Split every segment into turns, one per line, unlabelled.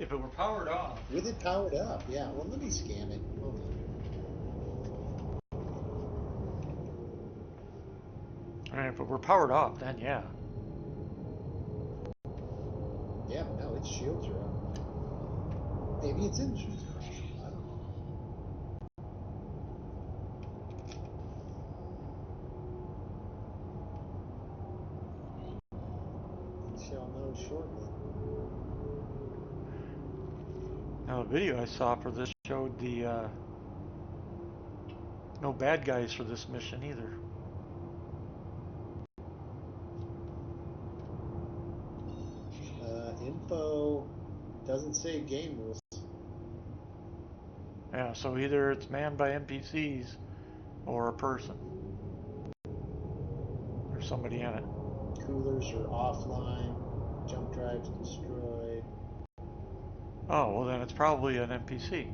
If it were powered off.
With it powered up, yeah. Well, let me scan it. Hold on.
I mean, if it were powered off, then yeah.
Yeah, but no, its shields are up. Maybe its engines are off. I don't know. We shall know shortly.
Now, the video I saw for this showed the no bad guys for this mission either.
Info doesn't say game rules.
Yeah, so either it's manned by NPCs or a person or somebody in it.
Coolers are offline. Jump drives destroyed.
Oh, well then it's probably an NPC.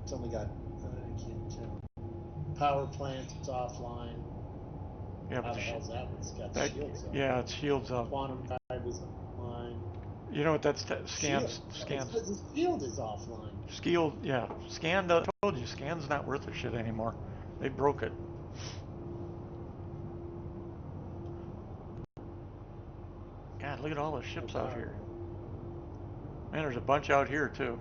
It's only got, I can't tell. Power plant, it's offline.
Yeah,
How
but
the hell's that one? It's got
that
shields up.
yeah, it's shields up.
Quantum drive is offline.
You know what? That's
Shield. It
scans.
says the shield is offline.
Yeah, scan. I told you, scan's not worth a shit anymore. They broke it. God, look at all the
No
ships out
power.
here. Man, there's a bunch out here too.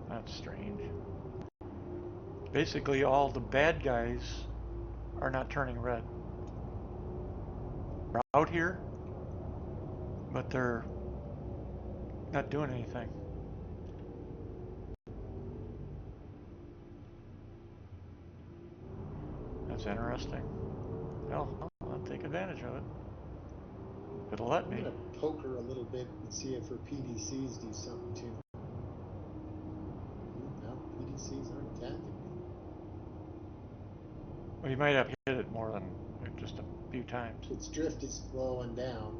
That's strange. Basically, all the bad guys are not turning red. They're out here, but they're not doing anything. That's interesting. Hell, I'll take advantage of it. It'll let
I'm
me.
gonna poke her a little bit and see if her PDCs do something too. No, PDCs aren't attacking me.
Well, you might have hit it more than just a few times.
Its drift is slowing down.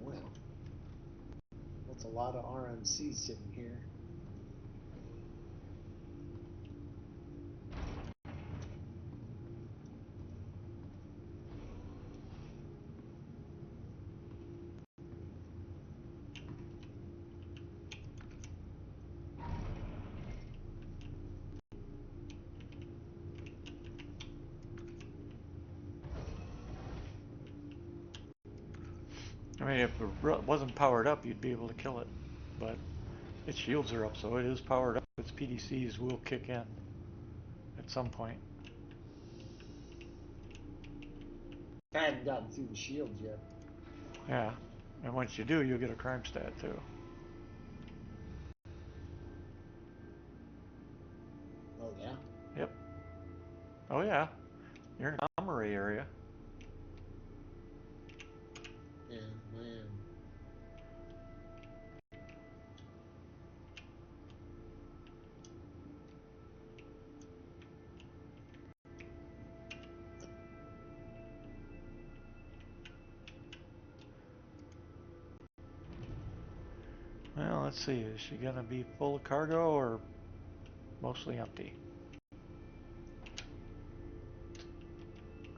Well, that's a lot of RMC sitting here.
I mean, if it wasn't powered up, you'd be able to kill it. But its shields are up, so it is powered up. Its PDCs will kick in at some point.
I hadn't gotten through the shields yet.
Yeah, and once you do, you'll get a crime stat too.
Oh yeah?
Yep. Oh yeah, you're in the armory area.
Yeah, man.
Well, let's see. Is she gonna be full of cargo or mostly empty?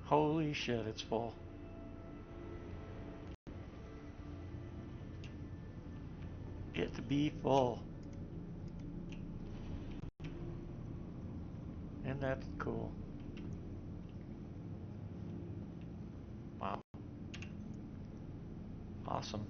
Holy shit, it's full. It be full. Isn't that cool? Wow. Awesome.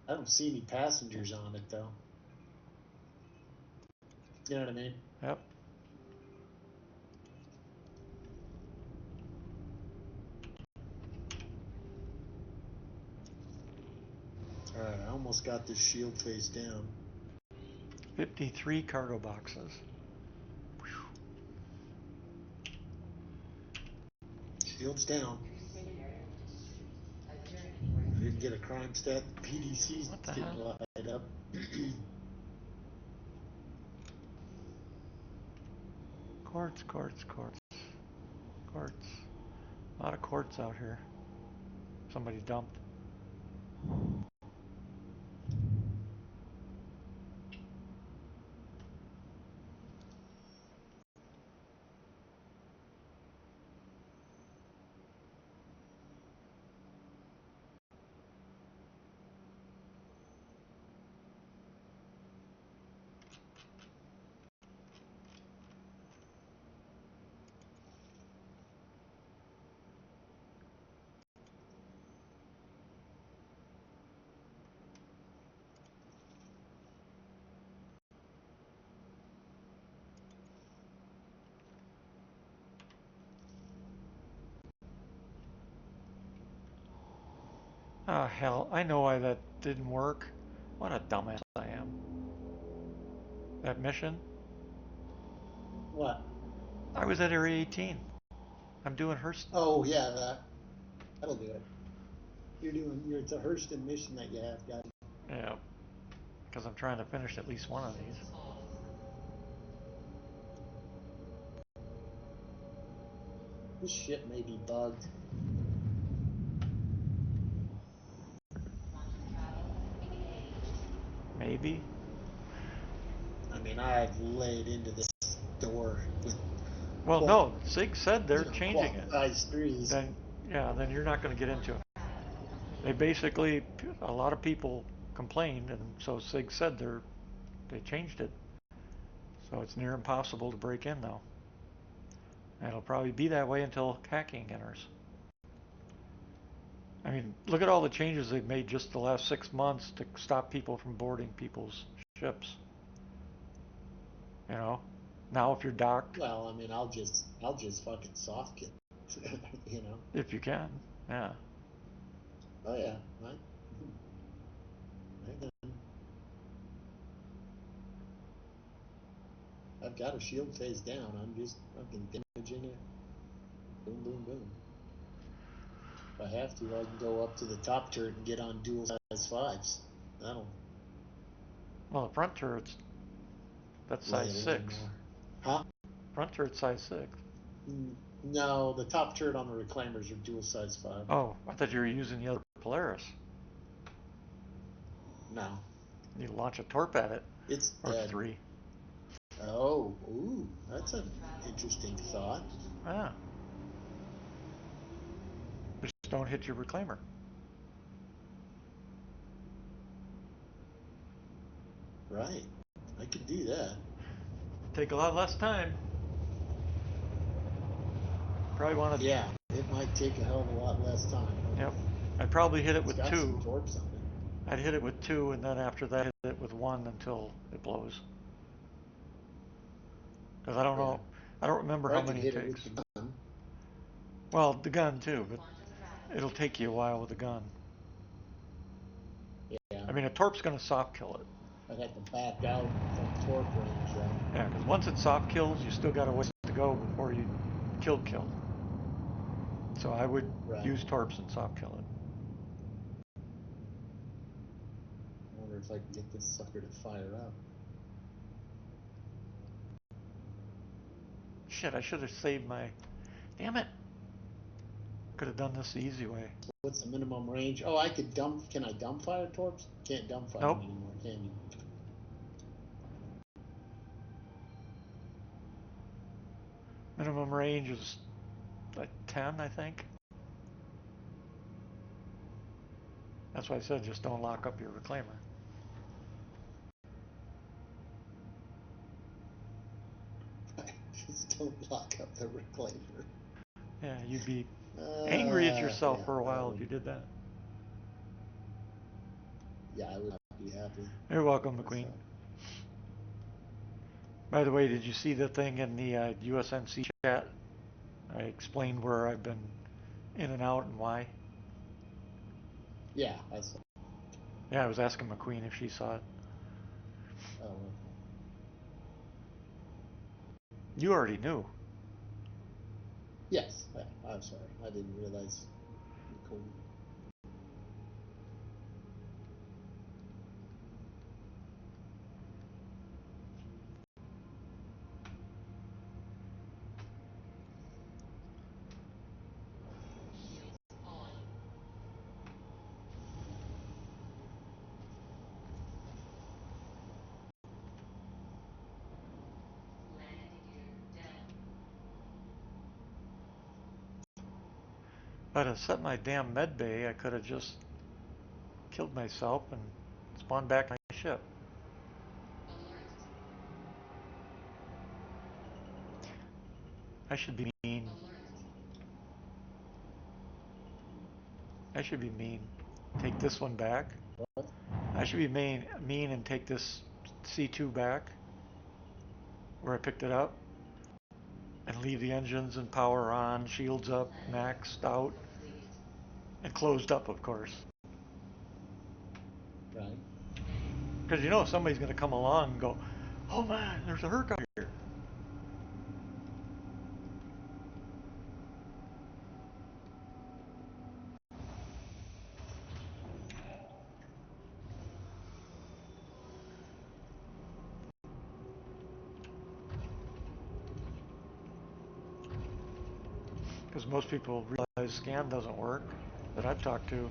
I don't see any passengers on it though. You know what I mean?
Yep.
All right, I almost got this shield face down.
53 cargo boxes.
Shield's down. I didn't get a crime stat. PDCs
What the
didn't
hell?
light up.
Quartz, quartz, quartz. Quartz. A lot of quartz out here. Somebody dumped. Ah, hell. I know why that didn't work. What a dumbass I am. That mission?
What?
I was at Area 18. I'm doing her.
Oh yeah, that'll do it. It's a Hurston mission that you have, guys.
Yeah, because I'm trying to finish at least one of these.
This ship may be bugged.
Maybe.
I mean, I've laid into this door with
Well, no. Sig said they're
quad
changing it.
size threes.
Then, yeah, then you're not going to get into it. They basically, a lot of people complained, and so Sig said they changed it. So it's near impossible to break in now. And it'll probably be that way until hacking enters. I mean, look at all the changes they've made just the last 6 months to stop people from boarding people's ships. You know, now if you're docked,
Well, I mean, I'll just fucking soft kill. You know.
if you can, yeah.
Oh yeah, I I've got a shield phase down. I'm just fucking damaging it. Boom, boom, boom. If I have to, I can go up to the top turret and get on dual size fives. That'll
Well, the front turret's that's
lay
size
it a little
six.
more. Huh?
Front turret's size six.
No, the top turret on the reclaimers are dual size five.
Oh, I thought you were using the other Polaris.
No,
You launch a torp at it,
it's
or
dead.
three.
Oh, ooh, that's an interesting thought.
Ah, just don't hit your reclaimer.
Right, I could do that.
Take a lot less time. Probably want to.
Yeah, it might take a hell of a lot less time.
Yep. I'd probably hit it
It's
with
got some
two.
torques on it.
I'd hit it with two, and then after that, hit it with one until it blows. Because I don't
Yeah,
know. I don't remember
or
how
I could
many it
hit it with
takes.
the gun.
Well, the gun too, but it'll take you a while with the gun.
Yeah,
I mean, a torp's going to soft kill it.
I'd have to back out from torque range, right?
Yeah, because once it soft kills, you still got a ways to go before you kill. So I would use torps and soft kill it.
I wonder if I can get this sucker to fire up.
Shit, I should have saved my... Damn it! Could have done this the easy way.
What's the minimum range? Oh, I could dump... Can I dump fire torps? Can't dump fire
Nope.
anymore, can you?
Minimum range is like 10, I think. That's why I said just don't lock up your reclaimer.
Just don't lock up the reclaimer.
Yeah, you'd be angry at yourself for a while if you did that.
Yeah, I would not be happy.
You're welcome, McQueen. By the way, did you see the thing in the USMC chat? I explained where I've been in and out and why.
Yeah, I saw.
Yeah, I was asking McQueen if she saw it.
Oh, okay.
You already knew.
Yes, I'm sorry. I didn't realize you couldn't.
If I'd have set my damn med bay, I could have just killed myself and spawned back my ship. I should be mean. I should be mean. Take this one back.
What?
I should be mean and take this C2 back where I picked it up and leave the engines and power on, shields up, maxed out, and closed up, of course.
Right.
Because you know somebody's going to come along and go, oh man, there's a Herc out here. Because most people realize scan doesn't work that I've talked to.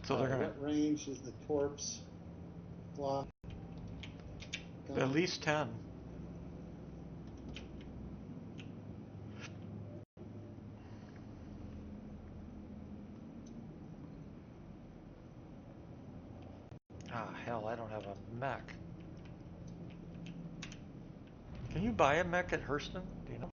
So they're going to...
What range is the torps block?
At least 10. Ah, hell, I don't have a mech. Can you buy a mech at Hurston? Do you know?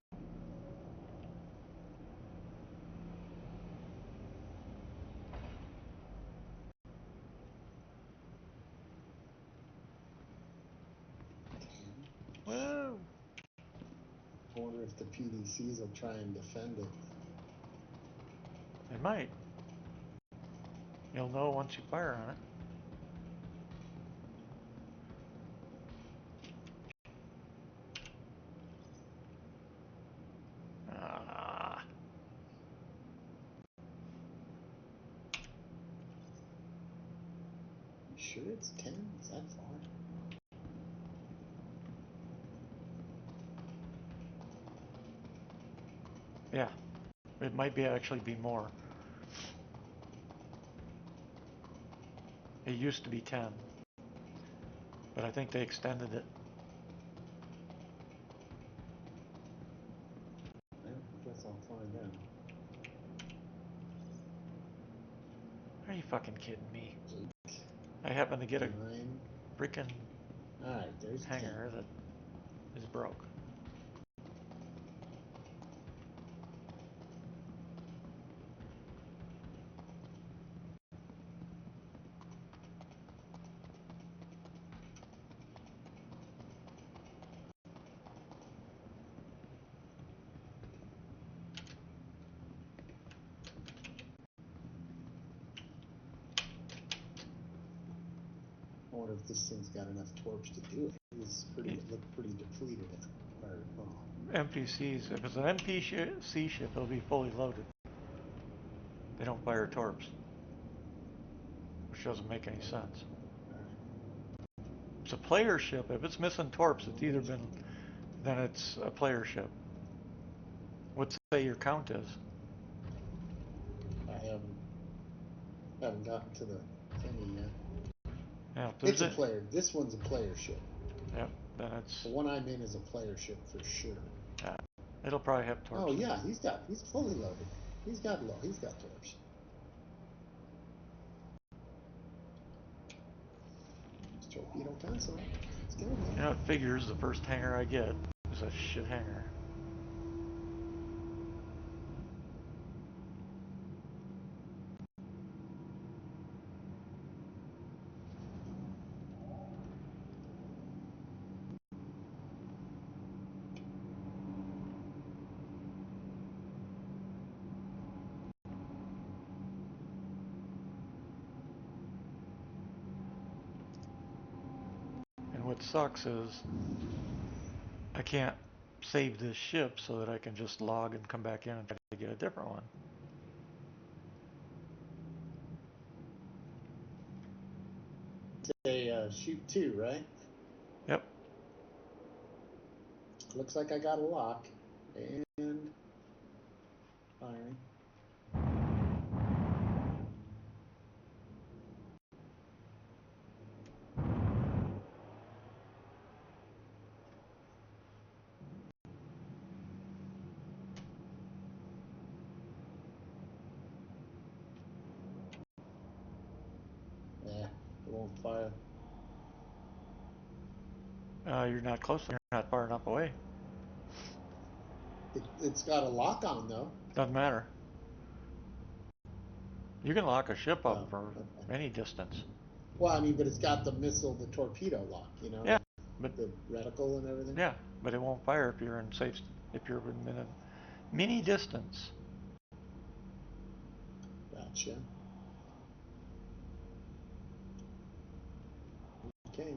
Whoa.
I wonder if the PDCs will try and defend it.
They might. You'll know once you fire on it. Ah.
You sure it's 10? Is that far?
Yeah. It might actually be more. It used to be 10. But I think they extended it.
I guess I'll find out.
Are you fucking kidding me? I happen to get a
9.
freaking
Alright, there's
hanger that is broke.
wonder if this thing's got enough torps to do it. It looked pretty depleted.
MPCs, if it's an MPC ship, it'll be fully loaded. They don't fire torps, which doesn't make any sense. It's a player ship. If it's missing torps, it's either been, then it's a player ship. What's say your count is?
I haven't gotten to the thingy yet.
Yeah,
it's a player. This one's a player ship.
Yep, then it's
the one I'm in is a player ship for sure.
Yeah, it'll probably have torps.
Oh yeah, he's fully loaded. He's got torps. Torpedo pencil. Let's go.
You know, it figures the first hangar I get is a shit hangar. And what sucks is I can't save this ship so that I can just log and come back in and try to get a different one.
Say shoot 2, right?
Yep.
Looks like I got a lock. And firing. Yeah, it won't fire.
You're not close. You're not far enough away.
It's got a lock on though.
Doesn't matter. You can lock a ship up for any distance.
Well, I mean, but it's got the torpedo lock, you know?
Yeah, but
the reticle and everything.
Yeah, but it won't fire if you're in if you're within a mini distance.
Gotcha. Okay.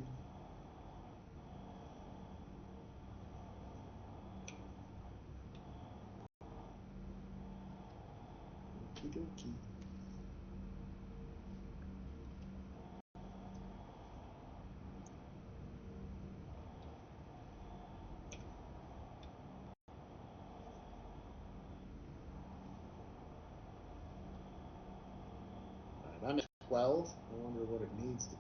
Okie dokie. I'm at 12. I wonder what it needs to be.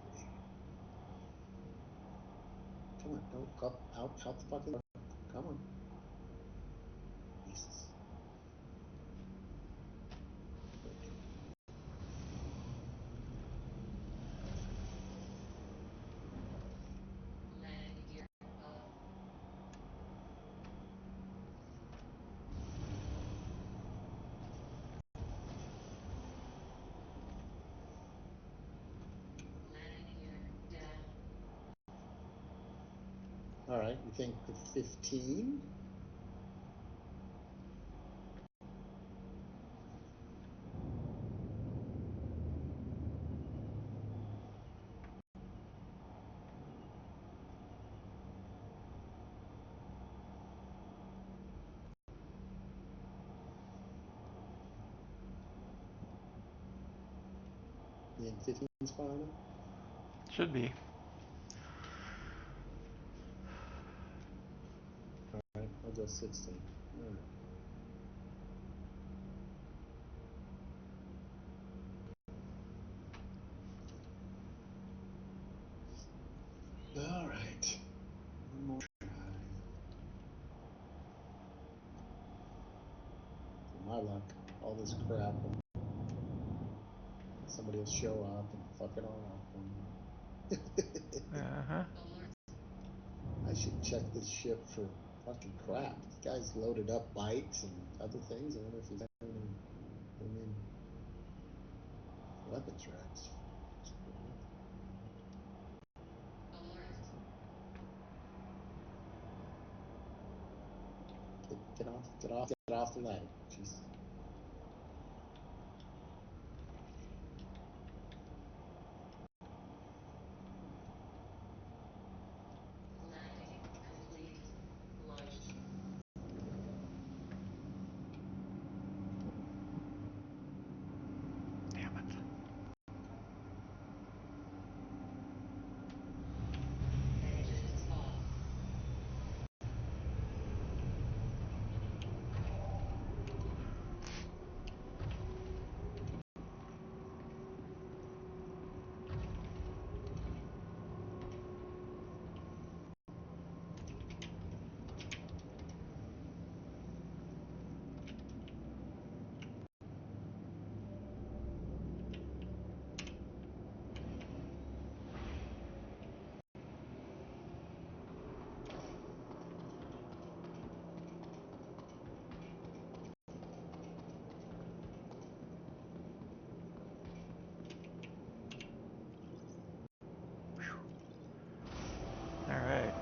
Come on, don't go out the fucking door. Come on. Jesus. All right, you think the 15? You think 15's fine enough?
Should be.
All right, I'll go 16. All right. All right. One more try. For my luck, all this crap will somebody will show up and fuck it all up for me.
Uh-huh.
I should check this ship for fucking crap. This guy's loaded up bikes and other things. I wonder if he's having them in weapons racks. Get off the ladder. Jeez.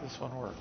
This one worked.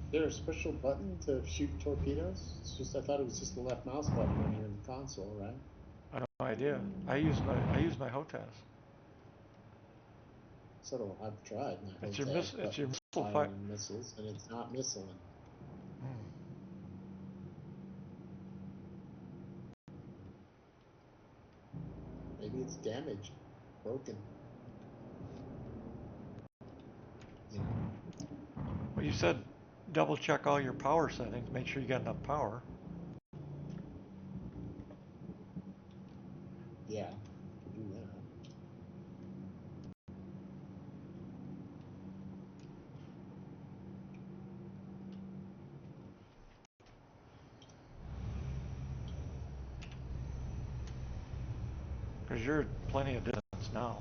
Is there a special button to shoot torpedoes? It's just I thought it was just the left mouse button when you're in the console, right?
I have no idea. I use my HOTAS.
So I've tried my
It's
HOTAS
your
button
missile
firing missiles, and it's not missiling.
Hmm.
Maybe it's damaged, broken. Yeah.
Well, you said double check all your power settings. Make sure you got enough power.
Yeah, do that.
Because you're plenty of distance now.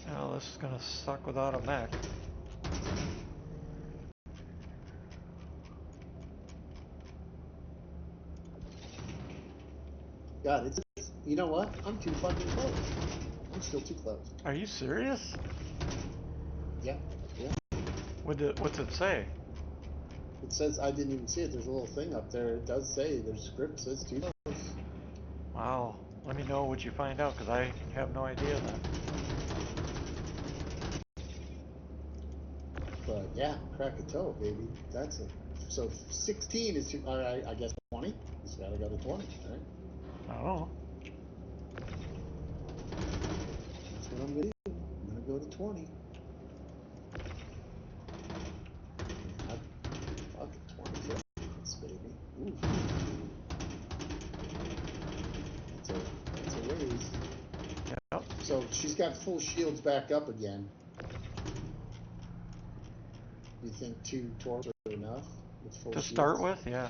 Now this is gonna suck without a mech.
God, you know what? I'm too fucking close. I'm still too close.
Are you serious?
Yeah, yeah.
What's it say?
It says I didn't even see it. There's a little thing up there. It does say there's script says too close.
Wow. Let me know what you find out, because I have no idea then.
But yeah, crack a toe, baby. That's it. So 16 is too. All right, I guess 20. Just gotta go to 20, right?
I don't know.
That's what I'm gonna do. I'm gonna go to 20. Fuck it, 20. Yes, baby. Ooh. That's a raise.
Yep.
So she's got full shields back up again. You think 2 torps are enough with full
To
shields?
start with, yeah.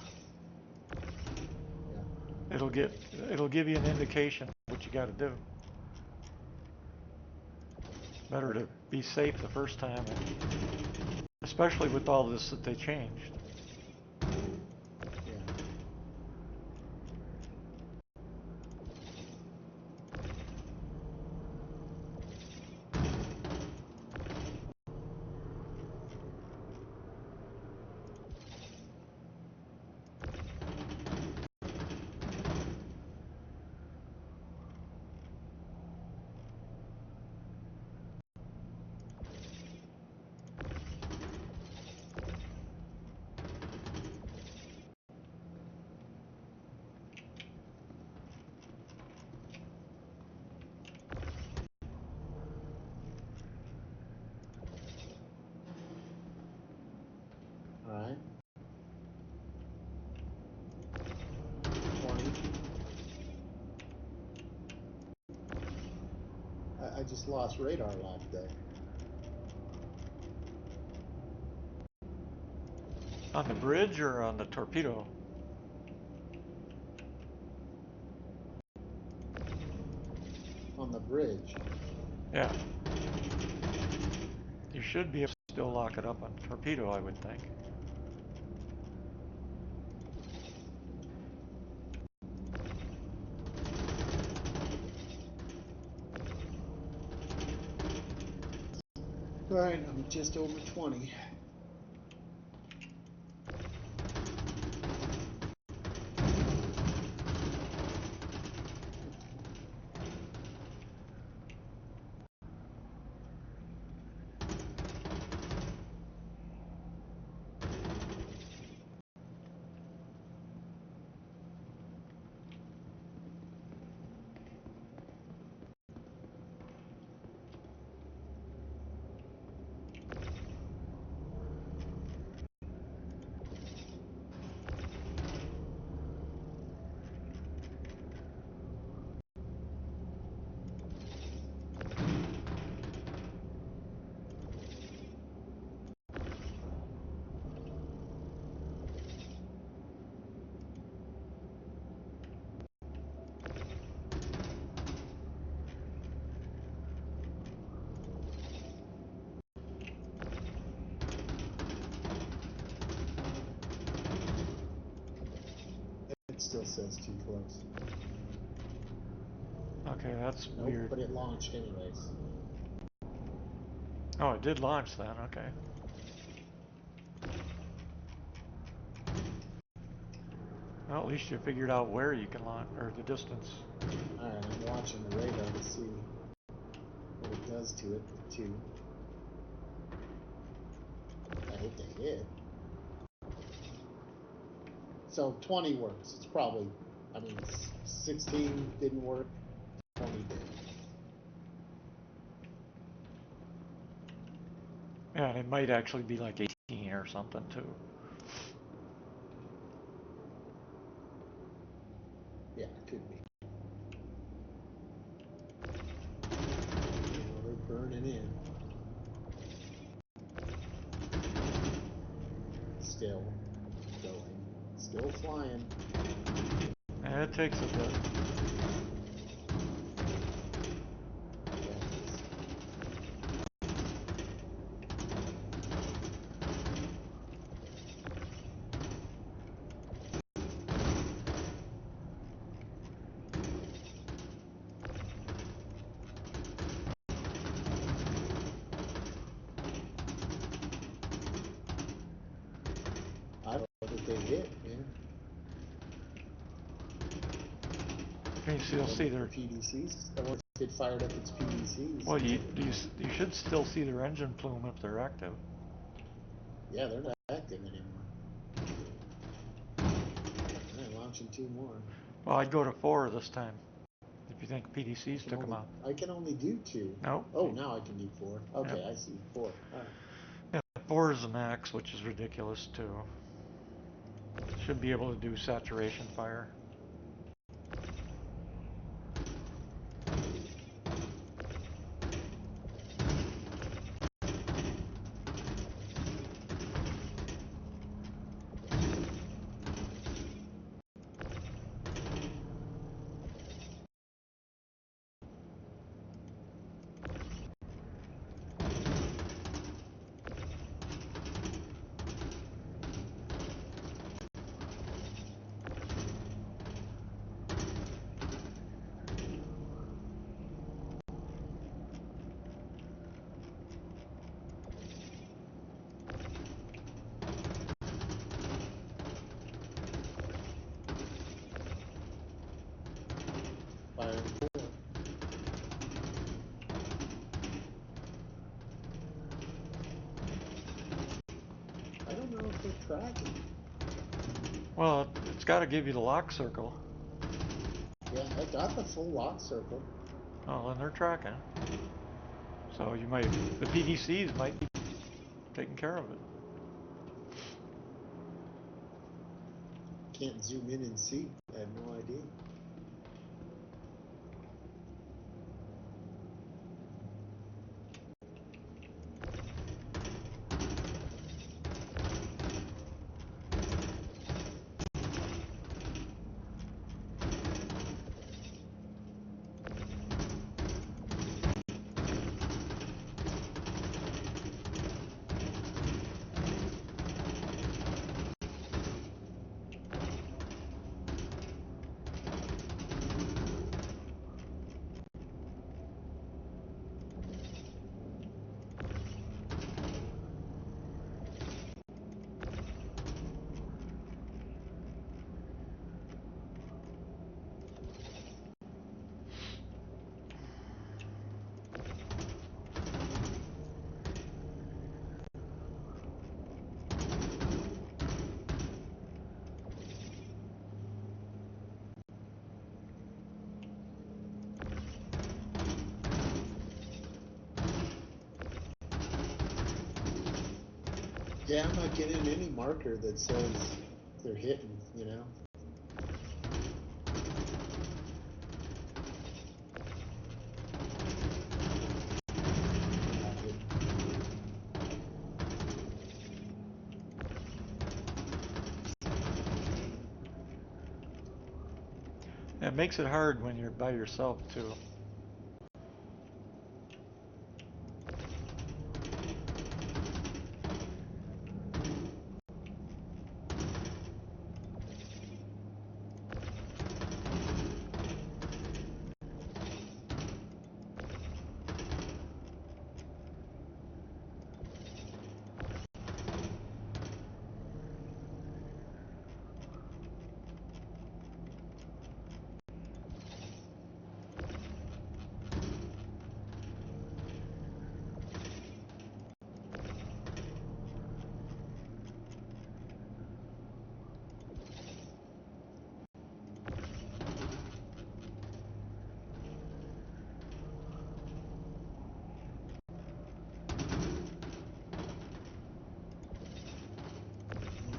Yeah.
It'll give you an indication of what you got to do. Better to be safe the first time, especially with all this that they changed.
Yeah. I just lost radar lock though.
On the bridge or on the torpedo?
On the bridge.
Yeah. You should be able to still lock it up on torpedo, I would think.
Alright, I'm just over 20. It still says too close.
Okay, that's
Nope,
weird.
but it launched anyways.
Oh, it did launch then, okay. Well, at least you figured out where you can launch, or the distance.
Alright, I'm watching the radar to see what it does to it with 2. I hope they hit. So 20 works. It's probably, I mean, 16 didn't work, 20 did.
Yeah, and it might actually be like 18 or something too.
Yeah, it could be. Well, they're burning in. Still going. Still flying.
And it takes a bit.
I don't know that they hit, man.
You can still see their.
PDCs. I wonder if it fired up its PDCs.
Well, you should still see their engine plume if they're active.
Yeah, they're not active anymore. They're launching 2 more.
Well, I'd go to 4 this time. If you think PDCs took them out.
I can only do 2.
No.
Oh, now I can do 4. Okay,
Yep.
I see. 4. Alright.
Yeah, 4 is the max, which is ridiculous too. Should be able to do saturation fire.
Fire 4. I don't know if they're tracking.
Well, it's got to give you the lock circle.
Yeah, I got the full lock circle.
Oh, and they're tracking. So you might, the PDCs might be taking care of it.
Can't zoom in and see. I have no idea. Yeah, I'm not getting any marker that says they're hitting, you know? Not hitting.
It makes it hard when you're by yourself too.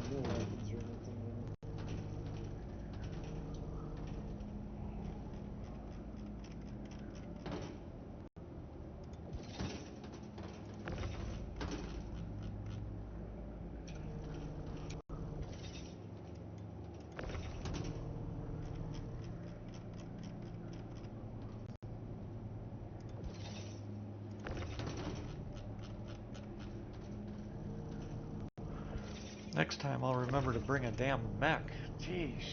No weapons or anything in it.
Next time I'll remember to bring a damn mech. Jeez.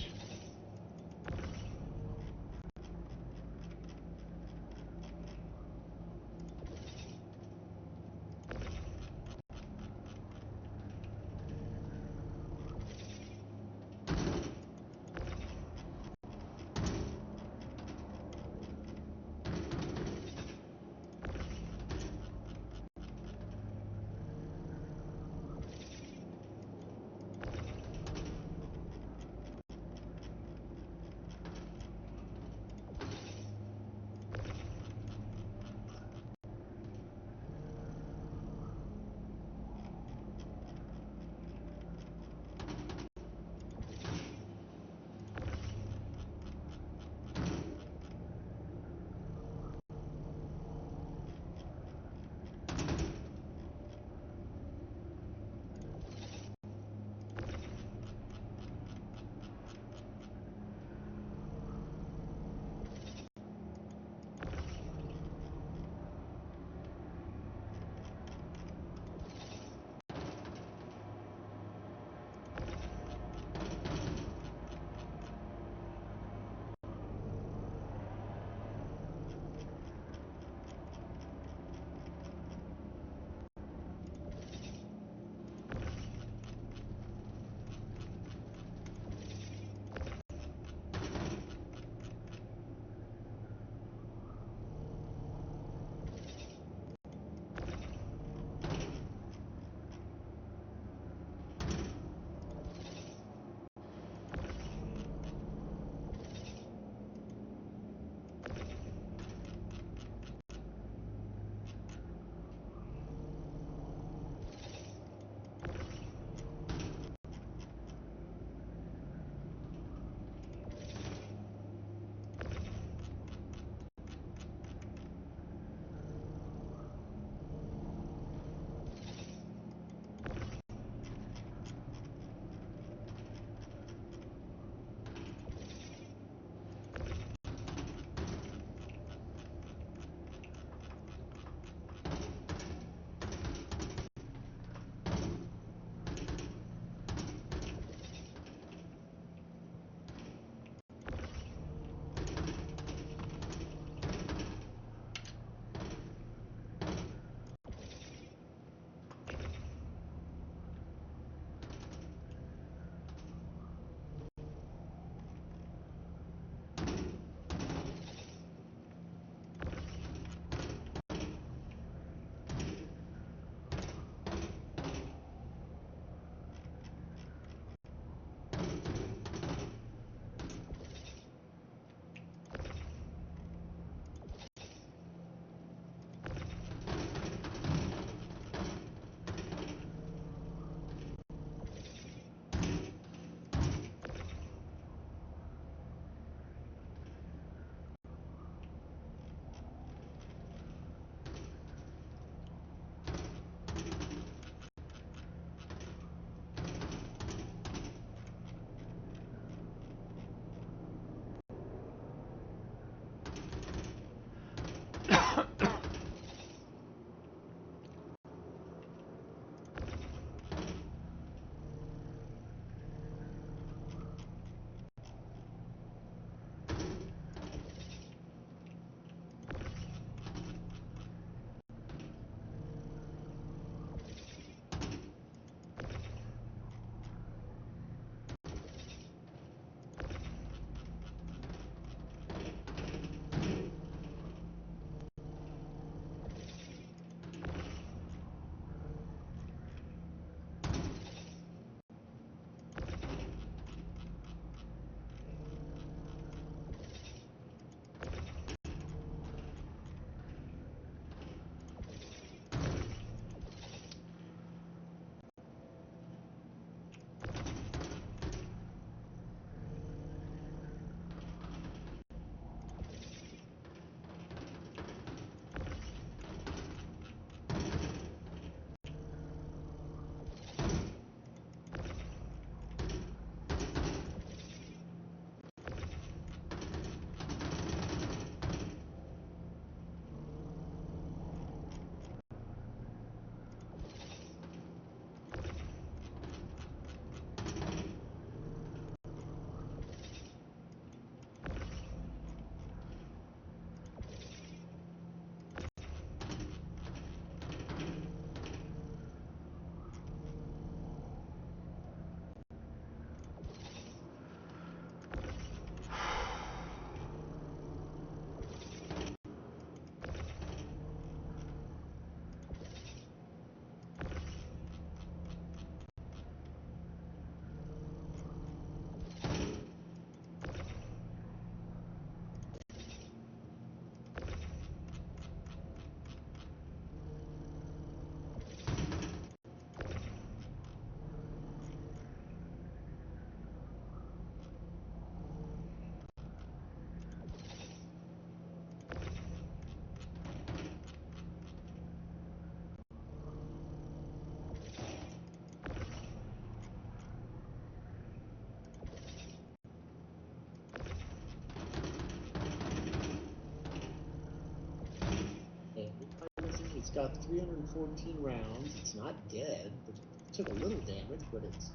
got 314 rounds. It's not dead, but it took a little damage, but it's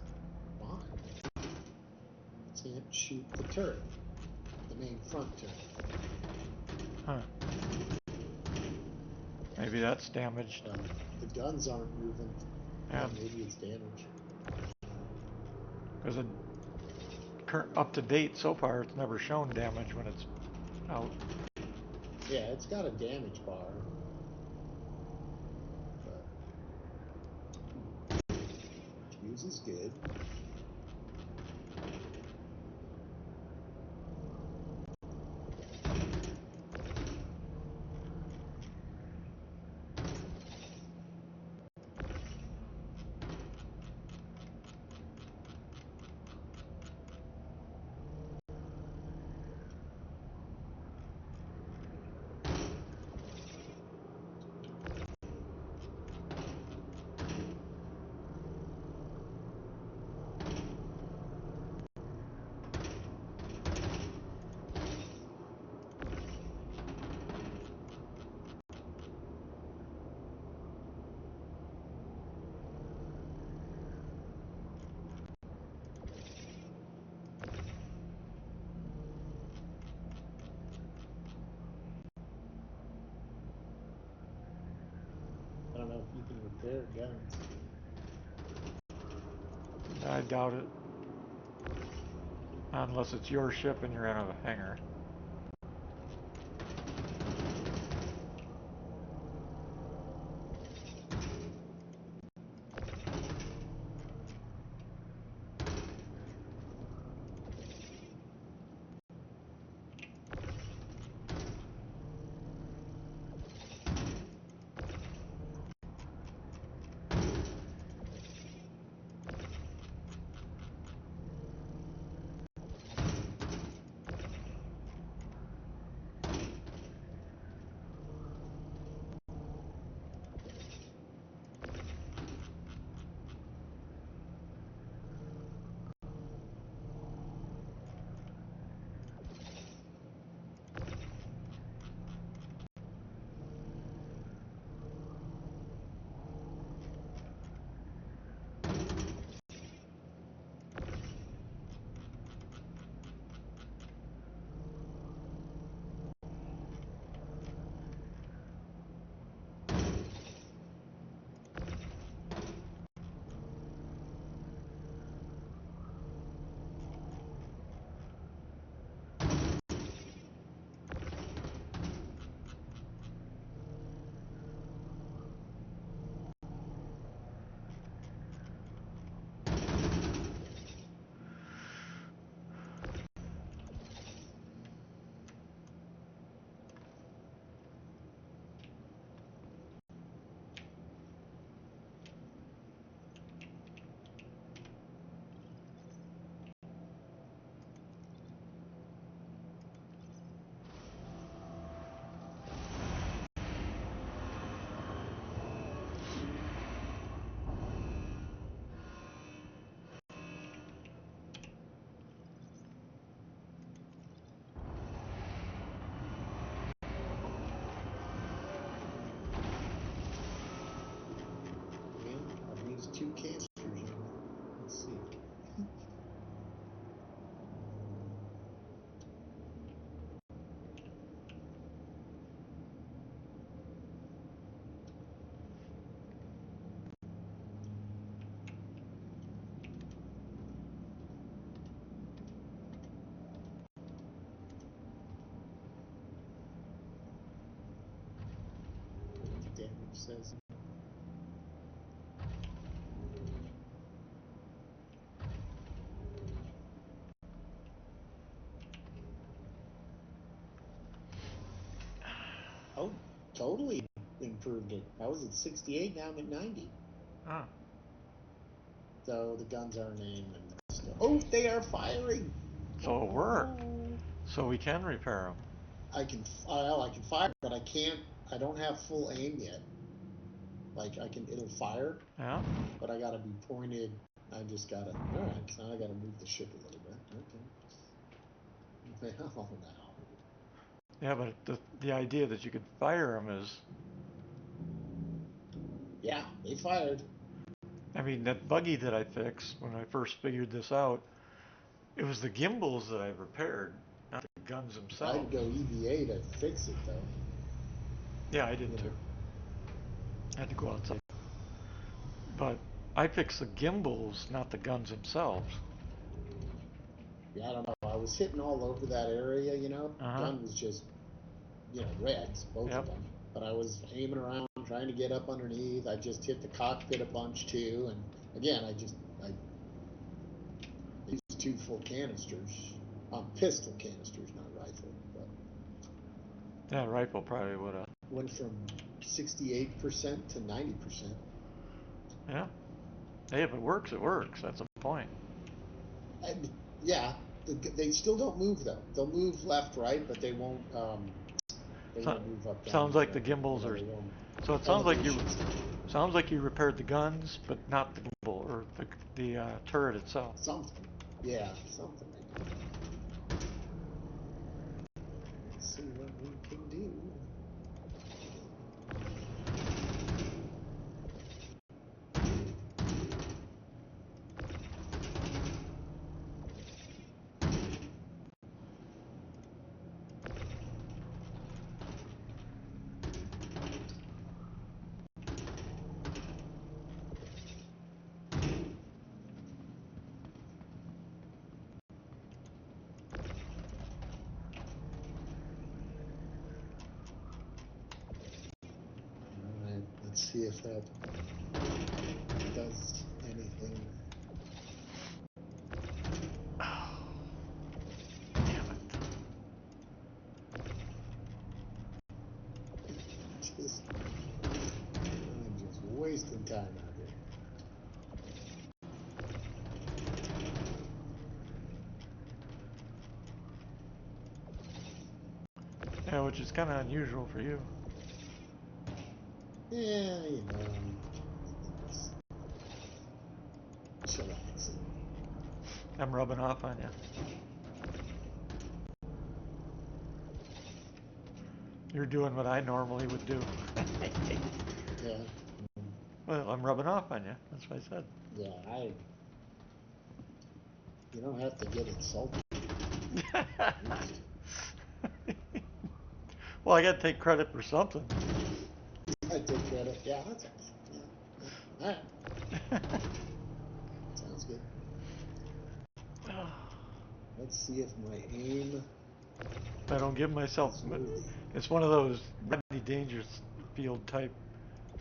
fine. Can't shoot the turret, the main front turret.
Huh. Maybe that's damaged.
The guns aren't moving.
Yeah.
Maybe it's damaged.
Because up to date so far, it's never shown damage when it's out.
Yeah, it's got a damage bar. But fuse is good. I don't know if you can repair guns.
I doubt it. Unless it's your ship and you're in a hangar.
I've used 2 canisters on it. Let's see. Damage says. Oh, totally improved it. I was at 68, now I'm at 90.
Ah.
So the guns aren't aimed and they're still. Oh, they are firing.
So it worked. So we can repair them.
I can. Well, I can fire, but I can't. I don't have full aim yet. Like I can. It'll fire.
Yeah.
But I gotta be pointed. I just gotta. All right. So I gotta move the ship a little bit. Okay. Well, now.
Yeah, but the idea that you could fire them is
Yeah, they fired.
I mean, that buggy that I fixed when I first figured this out, it was the gimbals that I repaired, not the guns
I had
themselves.
to go EVA to fix it though.
Yeah, I did
You
too.
know.
I had to go outside. But I fixed the gimbals, not the guns themselves.
Yeah, I don't know. I was hitting all over that area. You know,
Uh-huh.
gun was just reds, both of
Yep.
them. But I was aiming around, trying to get up underneath. I just hit the cockpit a bunch too, and again, I used two full canisters, pistol canisters, not rifle. But
Yeah, rifle probably would have.
went from 68% to 90%.
Yeah. Hey, if it works, it works. That's the point.
And yeah, they still don't move though. They'll move left, right, but they won't. They
So,
won't move up, down,
sounds like the
or
gimbals are.
they won't.
So it
Elevations.
sounds like you repaired the guns, but not the gimbal or the turret itself.
Something. Yeah, something I did. Let's see what we can do. All right, let's see if that does anything.
Oh, damn it.
I'm just wasting time out here.
Yeah, which is kind of unusual for you.
Yeah, just chillaxing.
I'm rubbing off on you. You're doing what I normally would do.
Yeah,
Well, I'm rubbing off on you. That's what I said.
yeah. You don't have to get insulted.
Well, I got to take credit for something.
I take credit. Yeah, that's all. Yeah, yeah. All right. Sounds good. Let's see if my aim
I don't give myself.
is worthy.
It's one of those Rodney Dangerfield type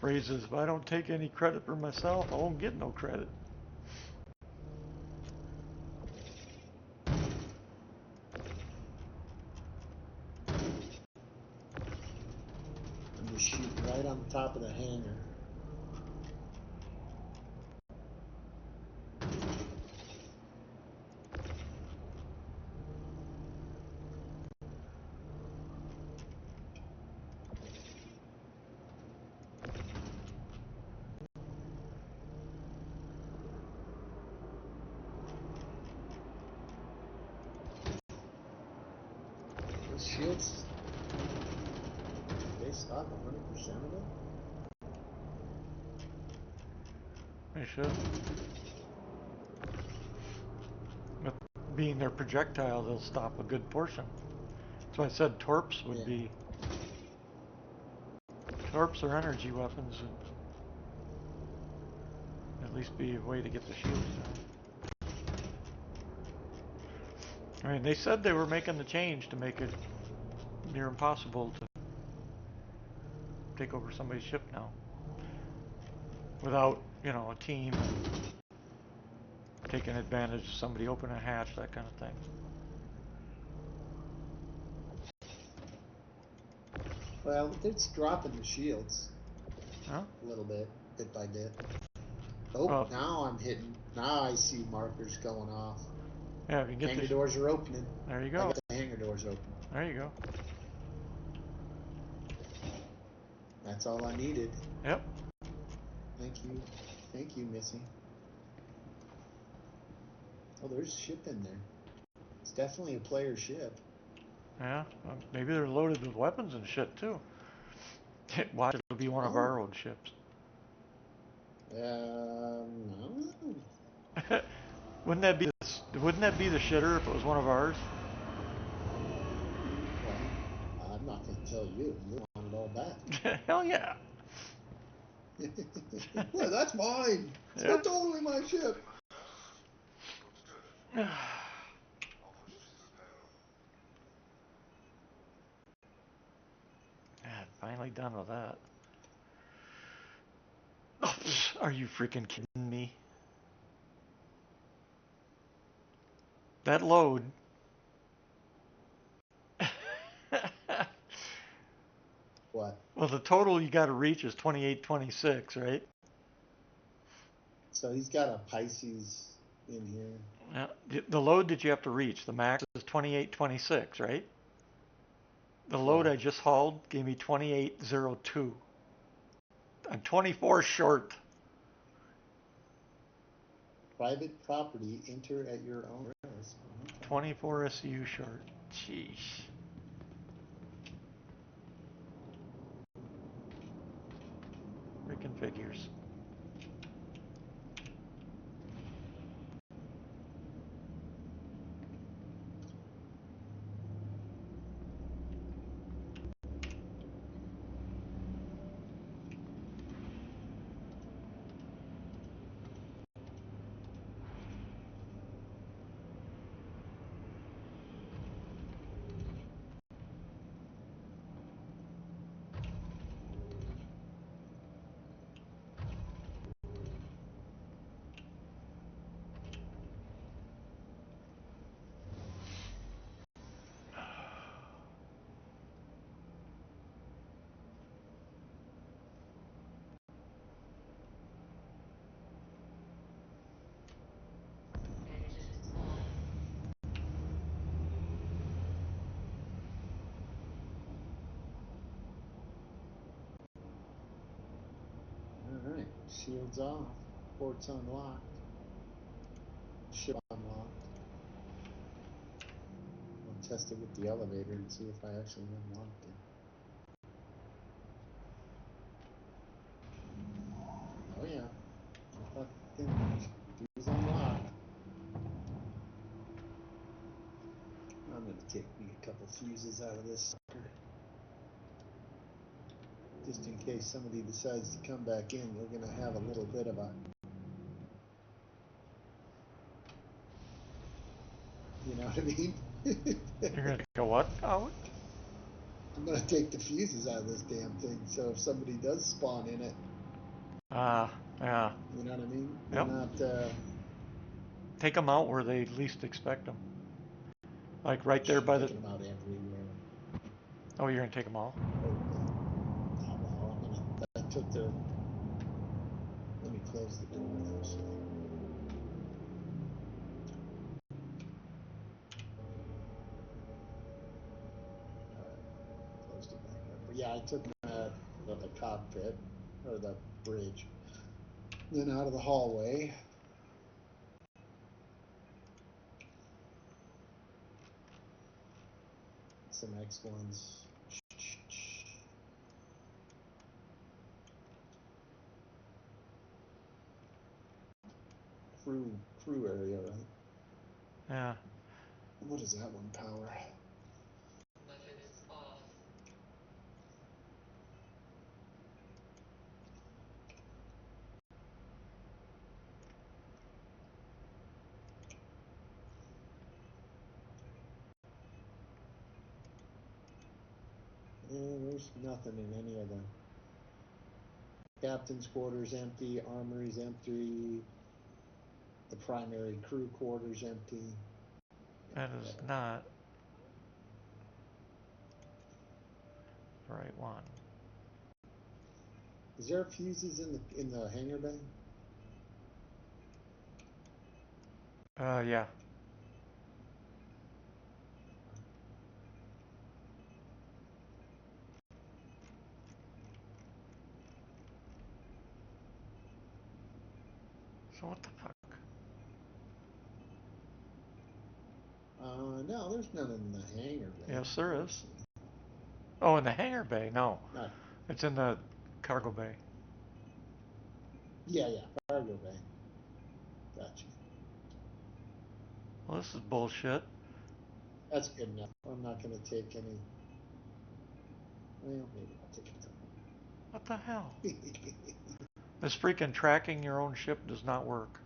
phrases. If I don't take any credit for myself, I won't get no credit.
I'm just shooting right on the top of the hangar. Those shields, they stop 100% of it?
They should. But being their projectile, they'll stop a good portion. So I said torps would
Yeah.
be. Torps or energy weapons would at least be a way to get the shields down. I mean, they said they were making the change to make it near impossible to take over somebody's ship now. Without, a team taking advantage of somebody opening a hatch, that kind of thing.
Well, it's dropping the shields
Huh?
a little bit by bit. Oh,
Well,
now I'm hitting. Now I see markers going off.
yeah, if you can get
Hangar
this.
doors are opening.
There you
I
go.
got the hangar doors open.
There you go.
That's all I needed.
Yep.
Thank you. Thank you, Missy. Oh, there's a ship in there. It's definitely a player ship.
Yeah. Well, maybe they're loaded with weapons and shit too. Watch, it'll be one of
Oh,
our old ships.
I don't know.
Wouldn't that be the shitter if it was one of ours?
Well, I'm not going to tell you. You want it all back.
Hell yeah.
Well, that's mine. It's
Yeah.
not totally my ship.
Finally done with that. Oh, are you freaking kidding me? That load.
What?
Well, the total you got to reach is 2826, right?
So he's got a Pisces in here.
Yeah. The load that you have to reach, the max is 2826, right? The load
Yeah.
I just hauled gave me 2802. I'm 24 short.
Private property, enter at your own risk. Okay.
24 SU short. Jeez. Freaking figures.
All right. Shields off. Ports unlocked. Ship unlocked. I'll test it with the elevator and see if I actually unlocked it. Oh yeah. Fucking unlocked. I'm gonna take me a couple fuses out of this sucker. Just in case somebody decides to come back in, we're gonna have a little bit of a, you know what I mean?
You're gonna go what out?
I'm gonna take the fuses out of this damn thing, so if somebody does spawn in it,
Yeah.
you know what I mean? They're
Yep.
not,
Take them out where they least expect them. Like right there by the.
taking them out everywhere.
Oh, you're gonna take them all?
I took the, let me close the door though, so. Closed it back up. But yeah, I took them out of the cockpit, or the bridge, then out of the hallway. Some X1s. Crew area, right?
Yeah.
What is that one power?
Weapons off.
There's nothing in any of the captain's quarters empty, armory's empty, the primary crew quarters empty.
That is not the right one.
Is there fuses in the hangar bay?
Yeah. So what the fuck?
No, there's none in the hangar bay.
Yes, there is. Oh, in the hangar bay? No.
Not.
It's in the cargo bay.
Yeah, cargo bay. Gotcha.
Well, this is bullshit.
That's good enough. I'm not going to take any. Well, maybe I'll take a couple.
What the hell? This freaking tracking your own ship does not work.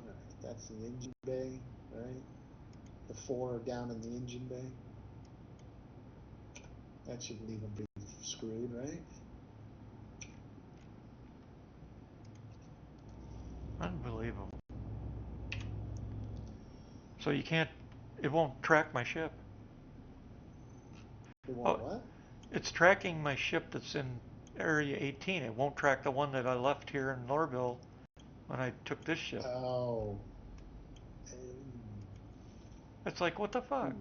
Alright, that's the engine bay, right? The 4 are down in the engine bay. That should leave them pretty screwed, right?
Unbelievable. So you can't, it won't track my ship.
It won't
Oh,
what?
it's tracking my ship that's in Area 18. It won't track the one that I left here in Lorville when I took this ship.
Oh.
It's like, what the fuck?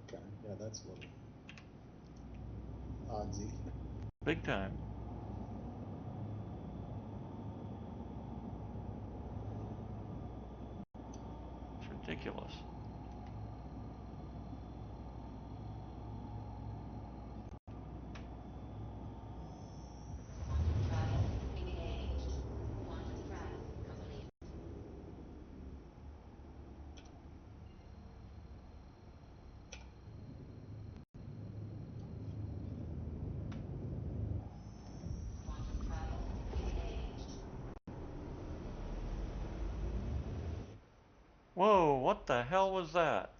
Okay, yeah, that's a little oddsy.
Big time. It's ridiculous.
Quantum travel engaged. Quantum travel complete. Quantum travel engaged.
Whoa, what the hell was that?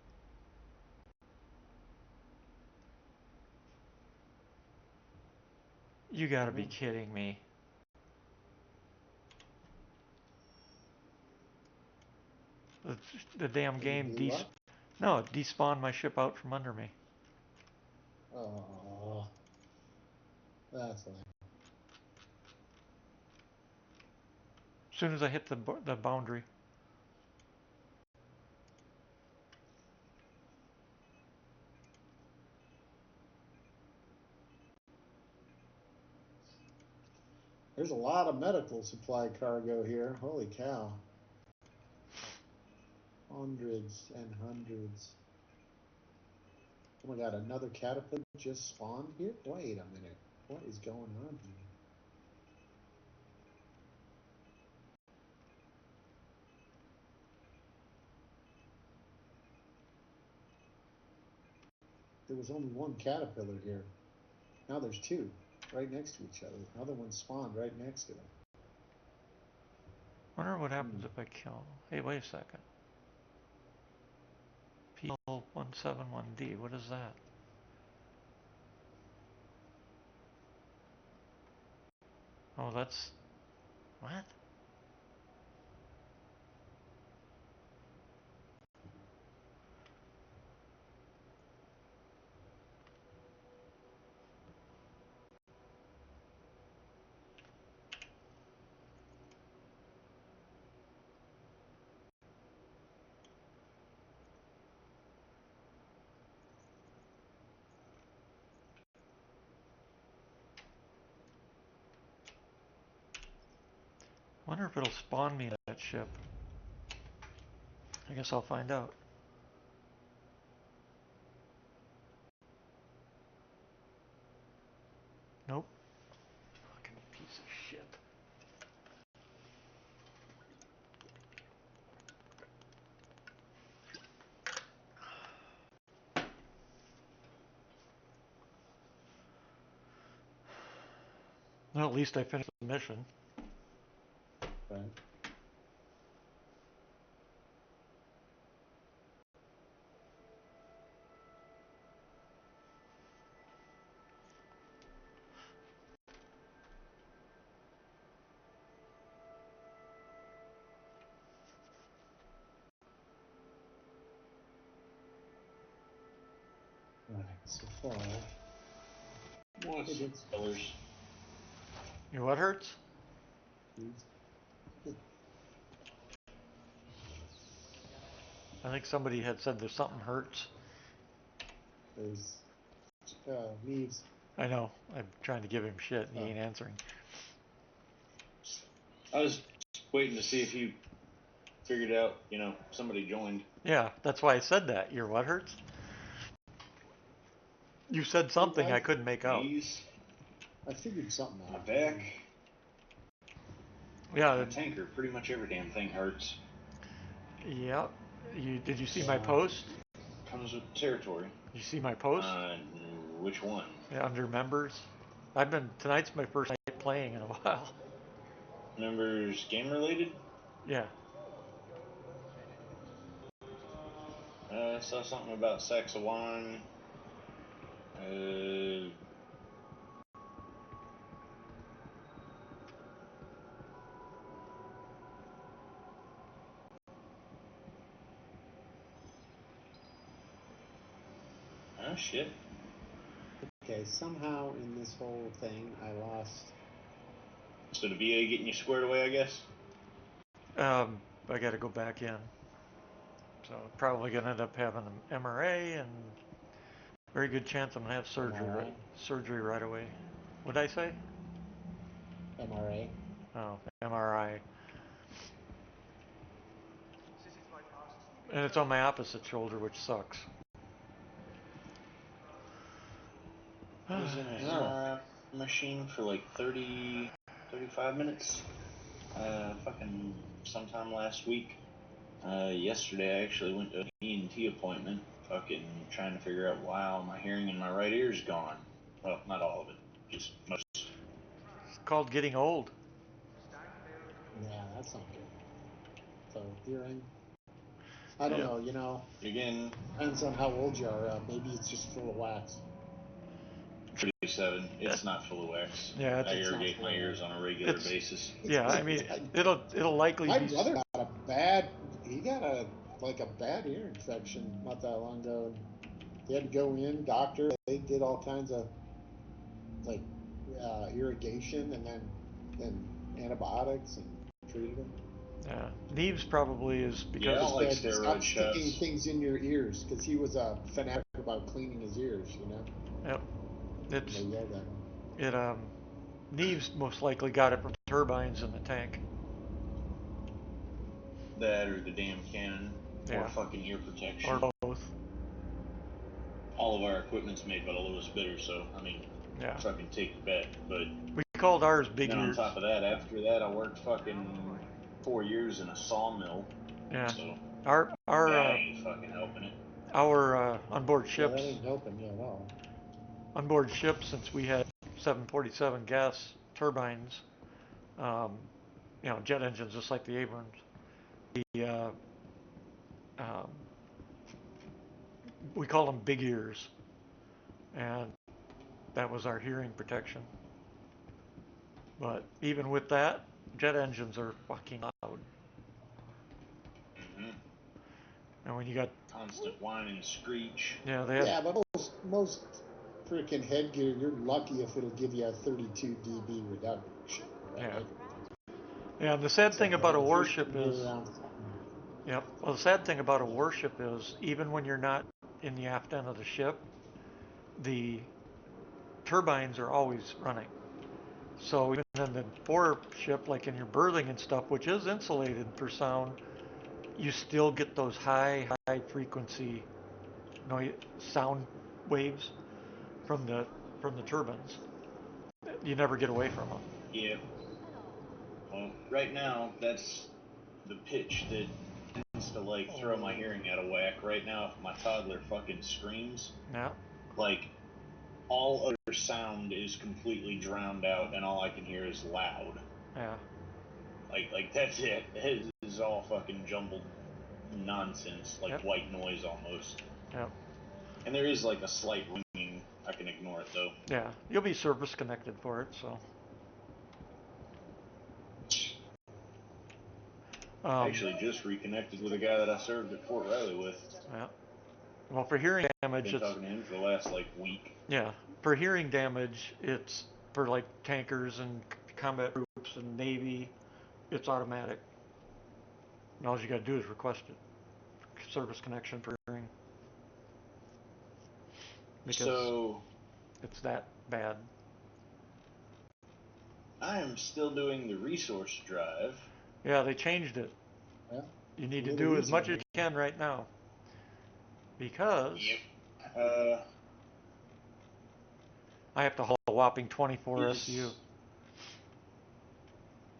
You gotta be kidding me. The damn game no, it despawned my ship out from under me.
Oh, that's lame.
As soon as I hit the boundary.
There's a lot of medical supply cargo here. Holy cow. Hundreds and hundreds. Oh my god, another caterpillar just spawned here? Wait a minute. What is going on here? There was only one caterpillar here. Now there's 2 right next to each other. Another one spawned right next to it.
Wonder what happens if I kill. Hey, wait a second. P171D, what is that? Oh, that's... What? Wonder if it'll spawn me that ship. I guess I'll find out. Nope. Fucking piece of shit. Well, at least I finished the mission.
Right. Right, so far.
What's some colors?
You know what hurts? I think somebody had said there's something hurts.
There's leaves.
I know. I'm trying to give him shit and he ain't answering.
I was waiting to see if you figured out, somebody joined.
Yeah, that's why I said that. Your what hurts? You said something I couldn't make out.
Knees,
I figured something
my
out.
back,
Yeah,
my tanker. Pretty much every damn thing hurts.
yeah. Did you see my
Yeah.
post?
Comes with the territory.
Did you see my post?
Which one?
Yeah, under members. Tonight's my first night playing in a while.
Members game related?
Yeah.
Saw something about sacks of wine. Oh shit.
Okay, somehow in this whole thing, I lost.
So the VA getting you squared away, I guess.
I got to go back in. So probably gonna end up having an MRA and very good chance I'm gonna have
MRI?
surgery right away. What'd I say?
MRA.
Oh, MRI. And it's on my opposite shoulder, which sucks.
I was in an MRI machine for like 30, 35 minutes. Fucking sometime last week. Yesterday I actually went to an ENT appointment. Fucking trying to figure out why my hearing in my right ear's gone. Well, not all of it, just most.
It's called getting old.
Yeah, that's not good. So hearing. I don't
Yeah.
know. You know,
Again,
depends on how old you are. Maybe it's just full of wax.
37. It's not full of wax.
Yeah,
I
It's not
irrigate
full
my
of
ears
wax.
on a regular
It's
basis.
yeah. I mean, it'll likely
My
be.
brother got a bad. He got a bad ear infection not that long ago. He had to go in, doctor. They did all kinds of like irrigation and then antibiotics and treated him.
Yeah, Neves probably is
Yeah, I
because
don't like
Said,
steroid
stop sticking
shots.
things in your ears because he was a fanatic about cleaning his ears. You know,
yep,
and
it's
they yelled at him.
Neves most likely got it from turbines in the tank.
That or the damn cannon. Or
Yeah,
fucking ear protection.
or both.
All of our equipment's made by the lowest bidder, so, I mean,
Yeah,
fucking take the bet. But
we called ours big
then on
ears.
top of that, after that, I worked fucking 4 years in a sawmill.
Yeah,
So,
our
that ain't fucking helping it.
onboard
Yeah,
ships.
that ain't helping you at all.
Onboard ships, since we had 747 gas turbines, um, jet engines just like the Abrams. The um, we call them big ears, and that was our hearing protection. But even with that, jet engines are fucking loud.
Mm-hmm.
And when you got
Constant whine and screech.
they had
Yeah, but most freaking headgear, you're lucky if it'll give you a 32 dB reduction.
yeah.
Right?
Yeah, and the sad
So
thing about a
if you
warship
can get
is,
around,
yep. Well, the sad thing about a warship is, even when you're not in the aft end of the ship, the turbines are always running. So even in the foreship, like in your berthing and stuff, which is insulated for sound, you still get those high frequency noise sound waves from the turbines. You never get away from them.
Yeah. Well, right now, that's the pitch that tends to, like, throw my hearing out of whack. Right now, if my toddler fucking screams,
Yeah,
like, all other sound is completely drowned out, and all I can hear is loud.
yeah,
Like that's it. It is all fucking jumbled nonsense, like
yep,
white noise almost.
yep,
And there is like a slight ringing. I can ignore it though.
yeah. You'll be service connected for it, so.
I actually just reconnected with a guy that I served at Fort Riley with.
Yeah. Well, for hearing damage,
Been
it's
talking to him for the last like week.
yeah. For hearing damage, it's for like tankers and combat groups and Navy. It's automatic. And all you got to do is request it. Service connection for hearing. Because
So
it's that bad.
I am still doing the resource drive.
Yeah, they changed it.
yeah,
You
it's a
need to
little
do as
easier.
much as you can right now. Because
Yep.
I have to haul a whopping 24
Is,
SCU.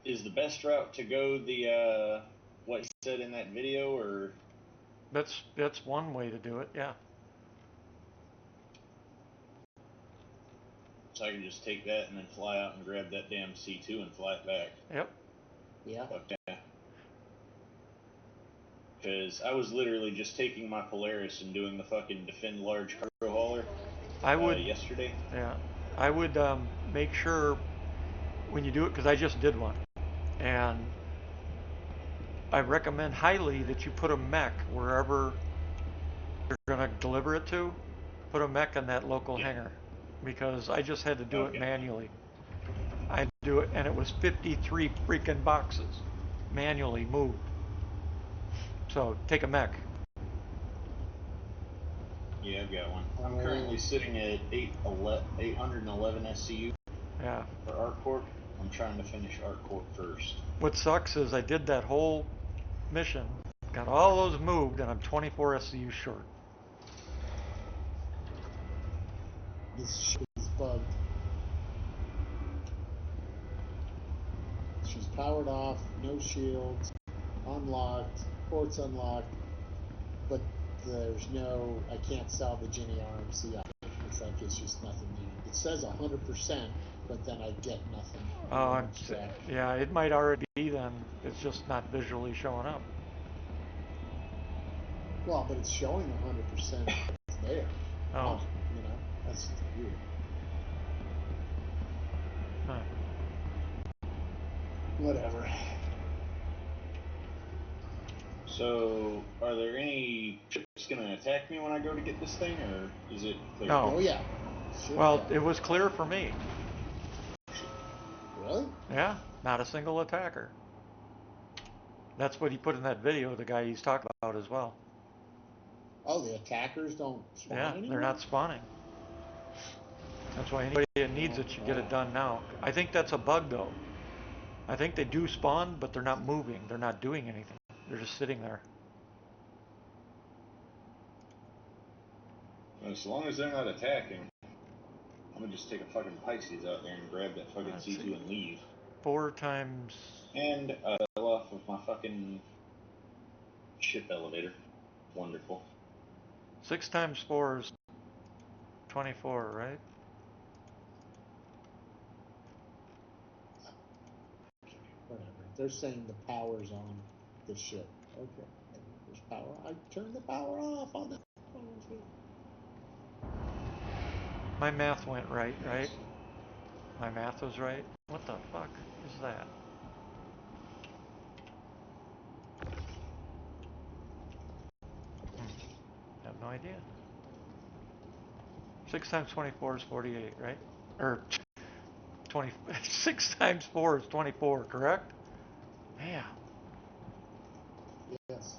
is the best route to go the what he said in that video, or
That's one way to do it, yeah.
so I can just take that and then fly out and grab that damn C2 and fly it back?
Yep.
Yeah.
Fuck yeah. Because I was literally just taking my Polaris and doing the fucking defend large cargo hauler
I would,
yesterday.
yeah. I would make sure when you do it, because I just did one, and I recommend highly that you put a mech wherever you're going to deliver it to. Put a mech in that local hangar, because I just had to do it manually. I had to do it, and it was 53 freaking boxes manually moved. So take a mech.
Yeah, I've got one. I'm currently sitting at 811 SCU
Yeah.
for ArcCorp. I'm trying to finish ArcCorp first.
What sucks is I did that whole mission, got all those moved, and I'm 24 SCU short.
This shit is bugged. She's powered off, no shields, unlocked, ports unlocked, but there's no, I can't salvage any RMC out of it. It's like it's just nothing needed. It says 100%, but then I get nothing.
Oh, yeah, it might already be then. It's just not visually showing up.
Well, but it's showing 100% there.
Oh.
You know, that's weird.
Huh.
Whatever.
So, are there any ships going to attack me when I go to get this thing, or is it clear?
No.
Oh, yeah.
Well, it was clear for me.
Really?
Yeah, not a single attacker. That's what he put in that video, the guy he's talking about as well.
Oh, the attackers don't spawn anymore?
They're not spawning. That's why anybody that needs it should get it done now. I think that's a bug, though. I think they do spawn, but they're not moving. They're not doing anything. They're just sitting there.
As long as they're not attacking, I'm going to just take a fucking Pisces out there and grab that fucking C2 and leave.
4 times...
And I fell off of my fucking ship elevator. Wonderful.
6 times 4 is 24, right?
Whatever. They're saying the power's on the ship. Okay. There's power. I turned the power off on that.
My math went right? My math was right? What the fuck is that? I have no idea. 6 times 24 is 48, right? Or 20. 6 times 4 is 24, correct? Yeah.
Yes.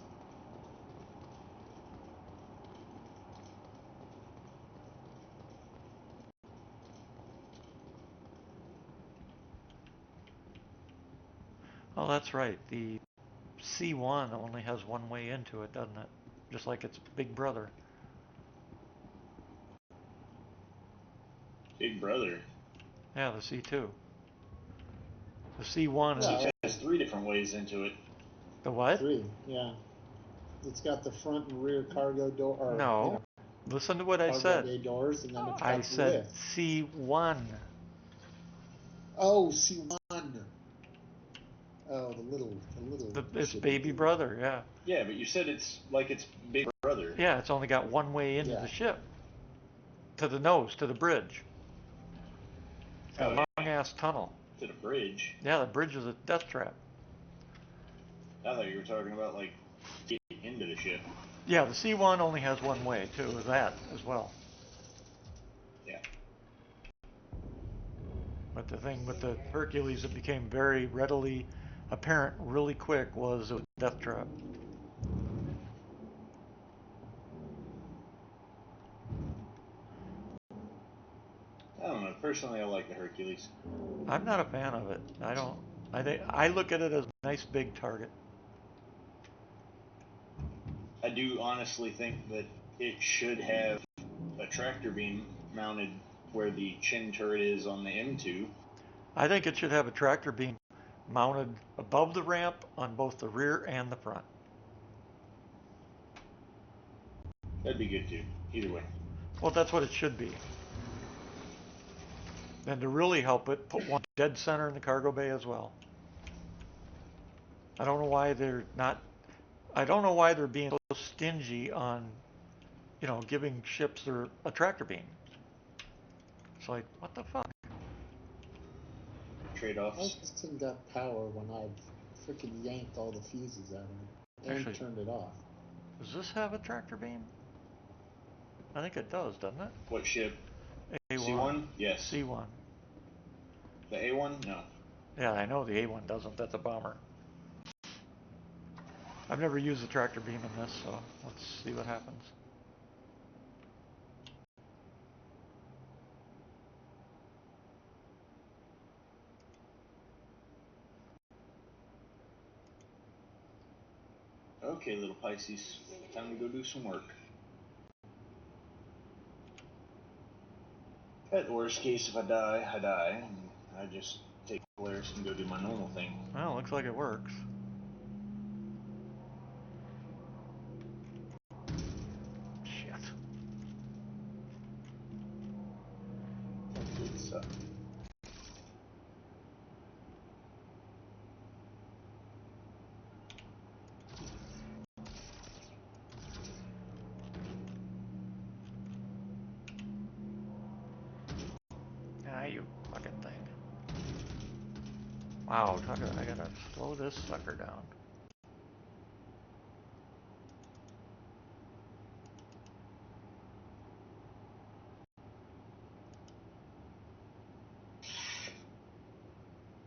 Oh, that's right. The C1 only has one way into it, doesn't it? Just like its big brother.
Big brother?
Yeah, the C2. The C1
Well,
it has 3 different ways into it.
The what?
3, yeah. It's got the front and rear cargo door. Or,
no.
You know,
listen to what I
cargo
said.
bay doors, and then it's got
I
the
said
lift.
C1.
Oh, C1. Oh, the little.
Its baby brother, yeah.
Yeah, but you said it's like its big brother.
Yeah, it's only got one way into the ship. To the nose, to the bridge. It's got a long-ass tunnel.
To the bridge?
Yeah, the bridge is a death trap.
I thought you were talking about, like, getting into the ship.
Yeah, the C1 only has one way, too, is that as well.
Yeah.
But the thing with the Hercules that became very readily apparent really quick was a death trap.
I don't know. Personally, I like the Hercules.
I'm not a fan of it. I look at it as a nice big target.
I do honestly think that it should have a tractor beam mounted where the chin turret is on the M2.
I think it should have a tractor beam mounted above the ramp on both the rear and the front.
That'd be good too. Either way.
Well, that's what it should be. And to really help it, put one dead center in the cargo bay as well. I don't know why they're not. I don't know why they're being so stingy on, giving ships a tractor beam. It's like, what the fuck?
Trade-offs.
I just didn't got power when I freaking yanked all the fuses out of it and
Actually,
turned it off.
Does this have a tractor beam? I think it does, doesn't it?
What ship?
A1.
C1? Yes.
C1.
The A1? No.
Yeah, I know the A1 doesn't. That's a bomber. I've never used the tractor beam in this, so let's see what happens.
Okay, little Pisces. Time to go do some work. At the worst case, if I die, I die, and I just take Polaris and go do my normal thing.
Well, looks like it works. Shit.
That did suck.
Ah, you fucking thing. Wow, I gotta slow this sucker down.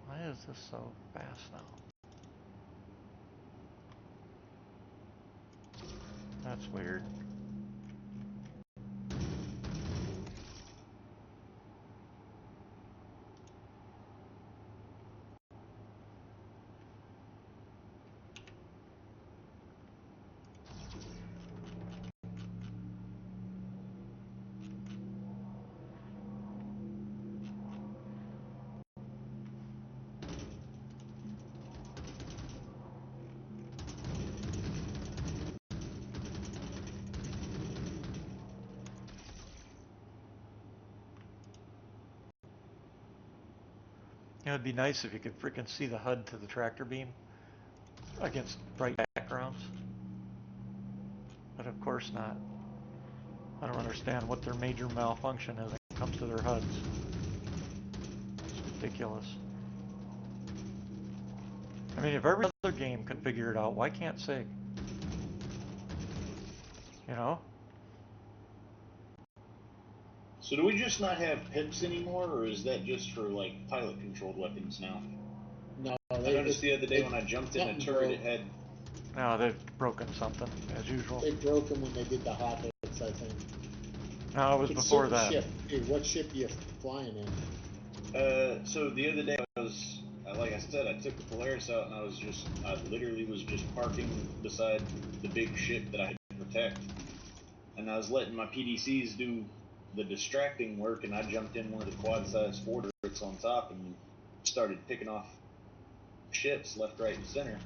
Why is this so fast now? That's weird. It'd be nice if you could freaking see the HUD to the tractor beam against bright backgrounds. But of course not. I don't understand what their major malfunction is when it comes to their HUDs. It's ridiculous. I mean, if every other game could figure it out, why can't SIG? You know?
So do we just not have pips anymore, or is that just for, like, pilot-controlled weapons now?
No,
I noticed the other day when I jumped in a turret, it had...
No, they've broken something, as usual.
They broke them when they did the hot hits, I think.
No, it was before that.
Ship. Dude, what ship are you flying in?
So the other day I was, like I said, I took the Polaris out and I literally was just parking beside the big ship that I had to protect. And I was letting my PDCs do the distracting work, and I jumped in one of the quad-sized four turrets on top and started picking off ships left, right, and center.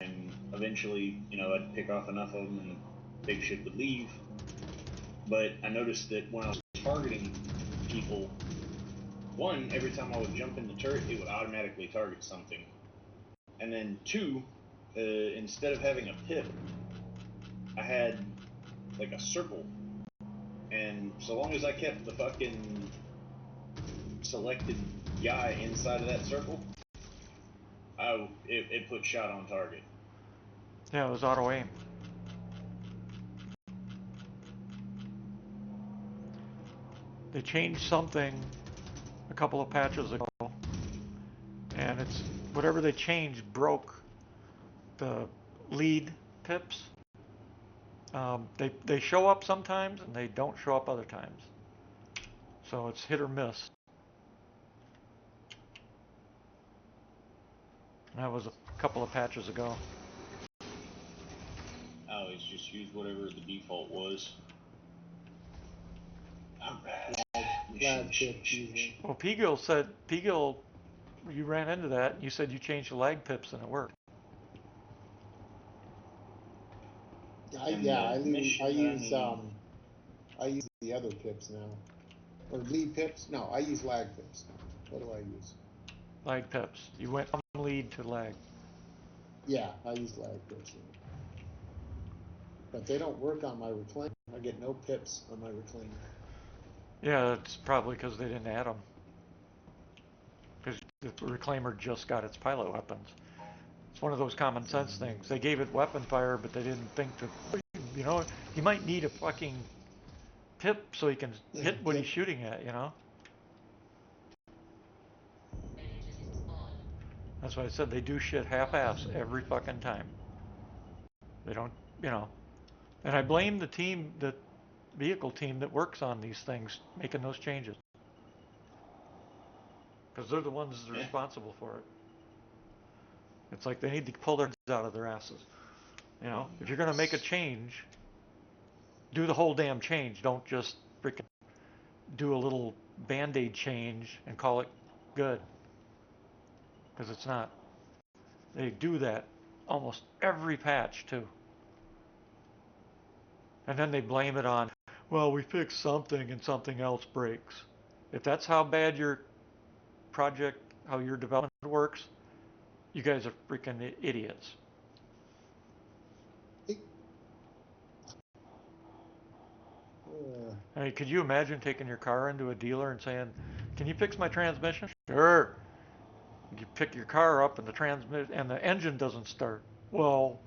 And eventually, I'd pick off enough of them and the big ship would leave. But I noticed that when I was targeting people, one, every time I would jump in the turret, it would automatically target something. And then two, instead of having a pip, I had like a circle. And so long as I kept the fucking selected guy inside of that circle, it put shot on target.
Yeah, it was auto aim. They changed something a couple of patches ago, and it's whatever they changed broke the lead pips. They show up sometimes and they don't show up other times, so it's hit or miss. And that was a couple of patches ago.
I always just used whatever the default was.
Flag tip using.
Well, Pegil said, you ran into that. You said you changed the lag pips and it worked.
I use the other pips now, or lead pips. No, I use lag pips. What do I use?
Lag pips. You went from lead to lag.
Yeah, I use lag pips. Yeah. But they don't work on my reclaimer. I get no pips on my reclaimer.
Yeah, it's probably because they didn't add them. Because the reclaimer just got its pilot weapons. It's one of those common sense things. They gave it weapon fire, but they didn't think to, you might need a fucking pip so he can hit what he's shooting at, That's why I said they do shit half-ass every fucking time. They don't, And I blame the vehicle team that works on these things, making those changes. Because they're the ones that are responsible for it. It's like they need to pull their heads out of their asses. If you're going to make a change, do the whole damn change. Don't just freaking do a little band-aid change and call it good. Because it's not. They do that almost every patch, too. And then they blame it on, well, we fixed something and something else breaks. If that's how bad your project, how your development works, you guys are freaking idiots. I mean, could you imagine taking your car into a dealer and saying, can you fix my transmission? Sure. You pick your car up and the engine doesn't start. Well,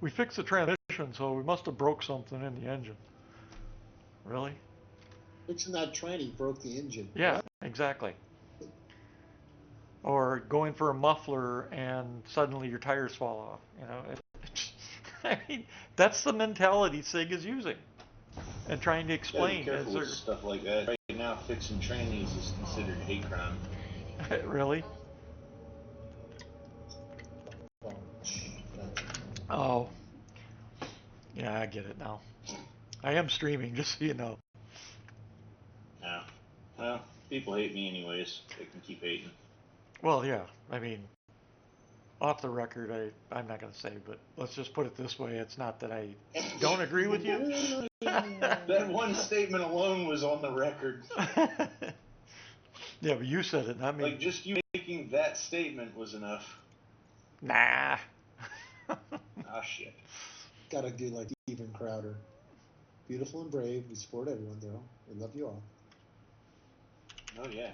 we fixed the transmission, so we must have broke something in the engine. Really?
Fixing that tranny broke the engine.
Yeah, exactly. Or going for a muffler and suddenly your tires fall off. I mean, that's the mentality SIG is using and trying to explain.
Be careful with stuff like that. Right now, fixing trannies is considered hate crime.
Really? Oh. Yeah, I get it now. I am streaming, just so you know.
Yeah. Well, people hate me anyways. They can keep hating.
Well, yeah. I mean, off the record, I'm not going to say, but let's just put it this way. It's not that I don't agree with you.
That one statement alone was on the record.
Yeah, but you said it, not me.
Like, just you making that statement was enough.
Nah.
Ah, shit.
Gotta do like Steven Crowder. Beautiful and brave. We support everyone, though. We love you all.
Oh, yeah.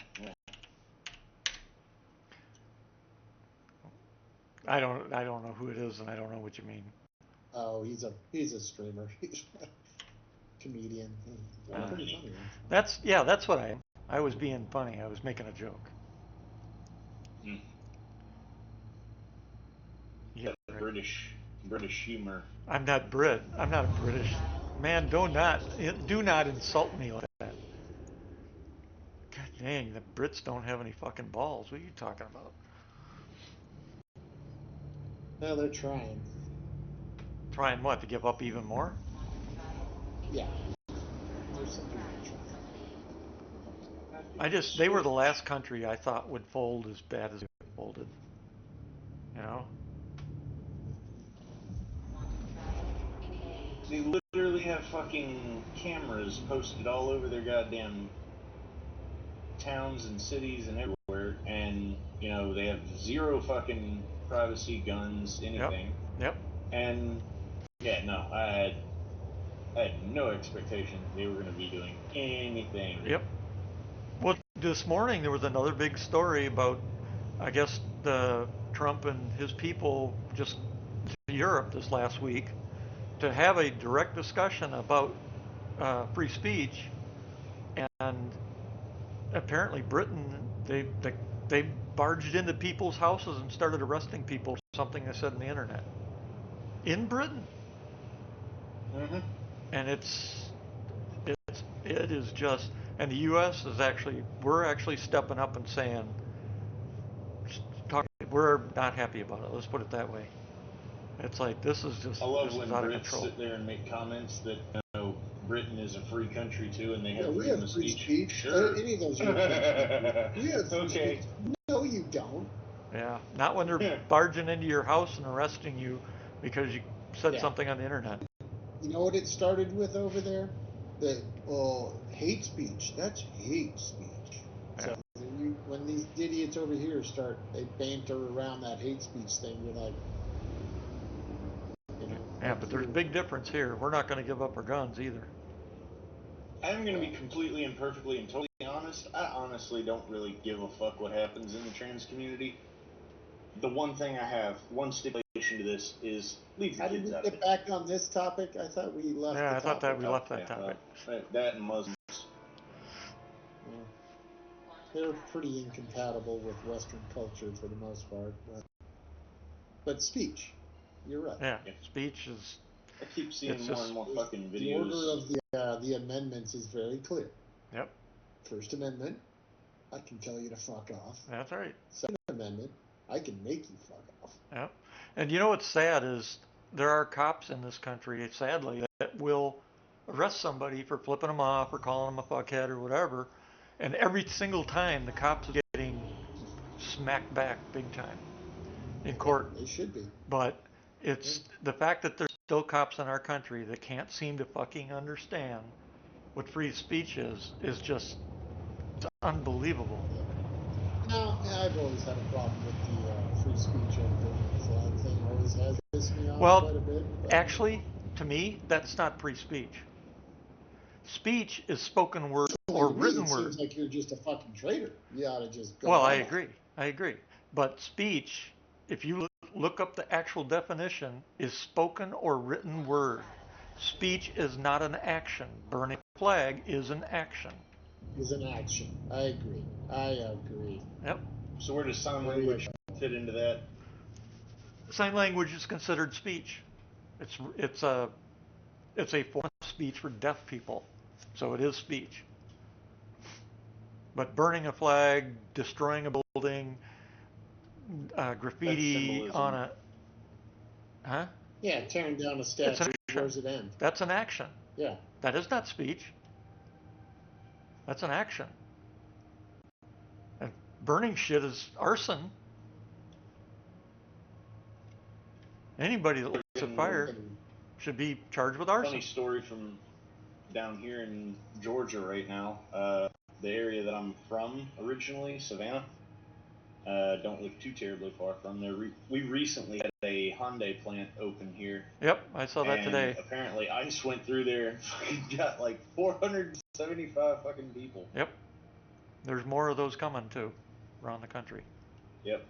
I don't know who it is, and I don't know what you mean.
Oh, he's a streamer. He's a comedian. Pretty funny.
That's what I am. I was being funny. I was making a joke.
Yeah, British humor.
I'm not Brit. I'm not a British man. Do not insult me like that. God dang, the Brits don't have any fucking balls. What are you talking about?
Well, they're trying.
Trying what? To give up even more?
Yeah.
They were the last country I thought would fold as bad as they folded.
They literally have fucking cameras posted all over their goddamn towns and cities and everywhere, and they have zero fucking privacy, guns, anything.
Yep.
And yeah, no, I had no expectation they were going to be doing anything.
Yep. Well, this morning there was another big story about, I guess, the Trump and his people just to Europe this last week to have a direct discussion about free speech, and apparently Britain they barged into people's houses and started arresting people for something they said on the internet in Britain.
Mm-hmm.
And it is just, and the U.S. we're actually stepping up and saying, we're not happy about it. Let's put it that way. It's like this is
I love
out
when
of
Brits
control.
sit there and make comments that Britain is a free country too, and they
Yeah,
have
we
freedom
have
of
free
speech.
speech.
Sure.
Any of those European countries. We have free
Okay.
speech. No, you don't.
Yeah, not when they're barging into your house and arresting you because you said
Yeah.
something on the internet.
You know what it started with over there? The hate speech. That's hate speech.
Yeah.
So when these idiots over here they banter around that hate speech thing. You're like, you know.
Yeah, but there's a big difference here. We're not going to give up our guns either.
I'm going to be completely and perfectly and totally honest. I honestly don't really give a fuck what happens in the trans community. The one stipulation to this is leave the
How did
kids
we
out of
get
it.
back on this topic? I thought we left
Yeah,
the
I thought that
topic.
we left that topic.
Well, that and Muslims.
Yeah. They're pretty incompatible with Western culture for the most part, but speech, you're right.
Yeah, speech is.
I keep seeing
It's
more
just-
and more fucking
The
videos.
order of the amendments is very clear.
Yep,
First Amendment, I can tell you to fuck off.
that's right.
Second Amendment, I can make you fuck off.
Yep. And you know what's sad is there are cops in this country, sadly, that will arrest somebody for flipping them off or calling them a fuckhead or whatever, and every single time the cops are getting smacked back big time in court.
They should be.
But it's the fact that there's still cops in our country that can't seem to fucking understand what free speech is just it's unbelievable.
No, I've always had a problem with the free speech and the flag thing. Always has pissed me off
Well,
quite a bit. But
actually, to me, that's not free speech. Speech is spoken word or
to me,
written
it
word.
seems like you're just a fucking traitor. You ought to just go.
Well, I
bye-bye.
agree. But speech, if you look up the actual definition, is spoken or written word. Speech is not an action. Burning a flag is an action.
Is an action. I agree.
Yep.
So where does sign
There you
language fit into that?
Sign language is considered speech. It's a form of speech for deaf people, so it is speech. But burning a flag, destroying a building, graffiti
That's
on
symbolism.
huh?
Yeah, tearing down a
It's an
statue.
action.
Where's it end?
That's an action.
Yeah.
That is not speech. That's an action. And burning shit is arson. Anybody that lights a fire should be charged with arson.
Funny story from down here in Georgia right now. The area that I'm from originally, Savannah. Don't live too terribly far from there. We recently had a Hyundai plant open here.
Yep, I saw that today.
Apparently, ICE went through there and fucking got like 475 fucking people.
Yep. There's more of those coming too, around the country.
Yep.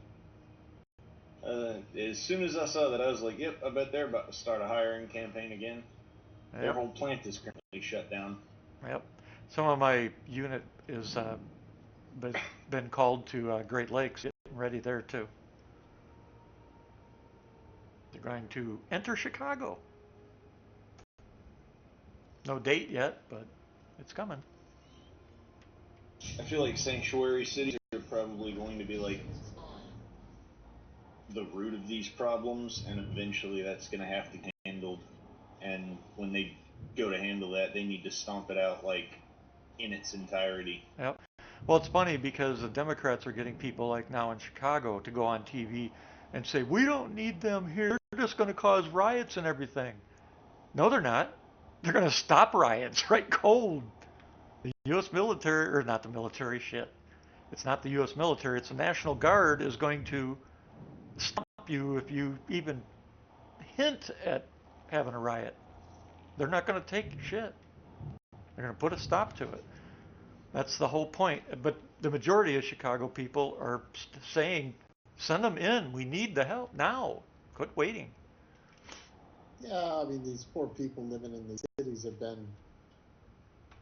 As soon as I saw that, I was like, "Yep, I bet they're about to start a hiring campaign again."
Yep.
Their whole plant is currently shut down.
Yep. Some of my unit is been called to Great Lakes, getting ready there too. They're going to enter Chicago. No date yet, but it's coming.
I feel like sanctuary cities are probably going to be like the root of these problems, and eventually that's going to have to get handled. And when they go to handle that, they need to stomp it out like in its entirety.
Yep. Well, it's funny because the Democrats are getting people like now in Chicago to go on TV and say, we don't need them here. They're just going to cause riots and everything. No, they're not. They're going to stop riots right cold. The U.S. military, or not the military, shit. It's not the U.S. military. It's the National Guard is going to stop you if you even hint at having a riot. They're not going to take shit. They're going to put a stop to it. That's the whole point. But the majority of Chicago people are saying, send them in. We need the help now. Quit waiting.
Yeah, I mean, these poor people living in these cities have been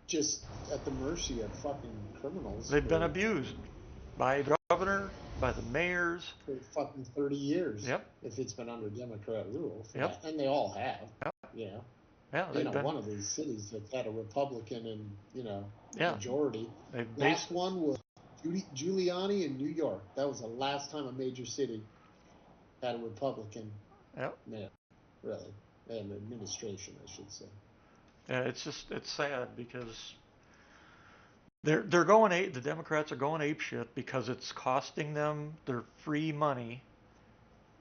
just at the mercy of fucking criminals.
They've been abused by the governor, by the mayors.
For fucking 30 years.
Yep.
If it's been under Democrat rule.
Yep.
And they all have.
Yep.
Yeah.
Yeah,
One of these cities that's had a Republican and,
yeah,
majority. Last one was Giuliani in New York. That was the last time a major city had a Republican
yep.
mayor, really. And administration, I should say.
Yeah, it's sad because they're going the Democrats are going ape shit because it's costing them their free money.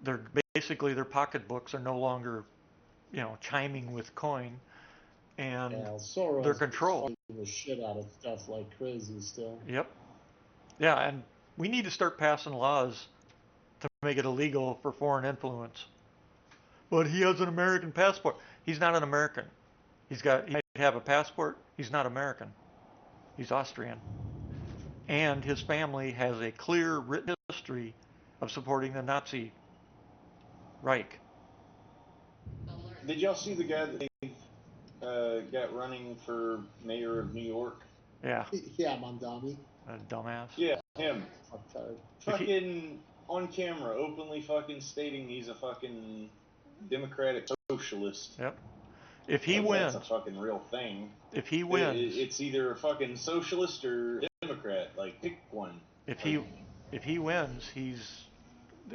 They're basically their pocketbooks are no longer, chiming with coin, and
Yeah, Soros
they're
is
controlled.
fighting the shit out of stuff like crazy still.
Yep. Yeah, and we need to start passing laws to make it illegal for foreign influence. But he has an American passport. He's not an American. He might have a passport. He's not American. He's Austrian. And his family has a clear written history of supporting the Nazi Reich.
Alert.
Did y'all see the guy that they got running for mayor of New York?
Yeah,
Yeah, Mondami.
a dumbass.
Yeah, him.
Fucktard.
Fucking on camera, openly fucking stating he's a fucking democratic socialist.
Yep. If he
Like,
wins,
that's a fucking real thing.
if he wins,
It's either a fucking socialist or Democrat. Like, pick one.
if he wins,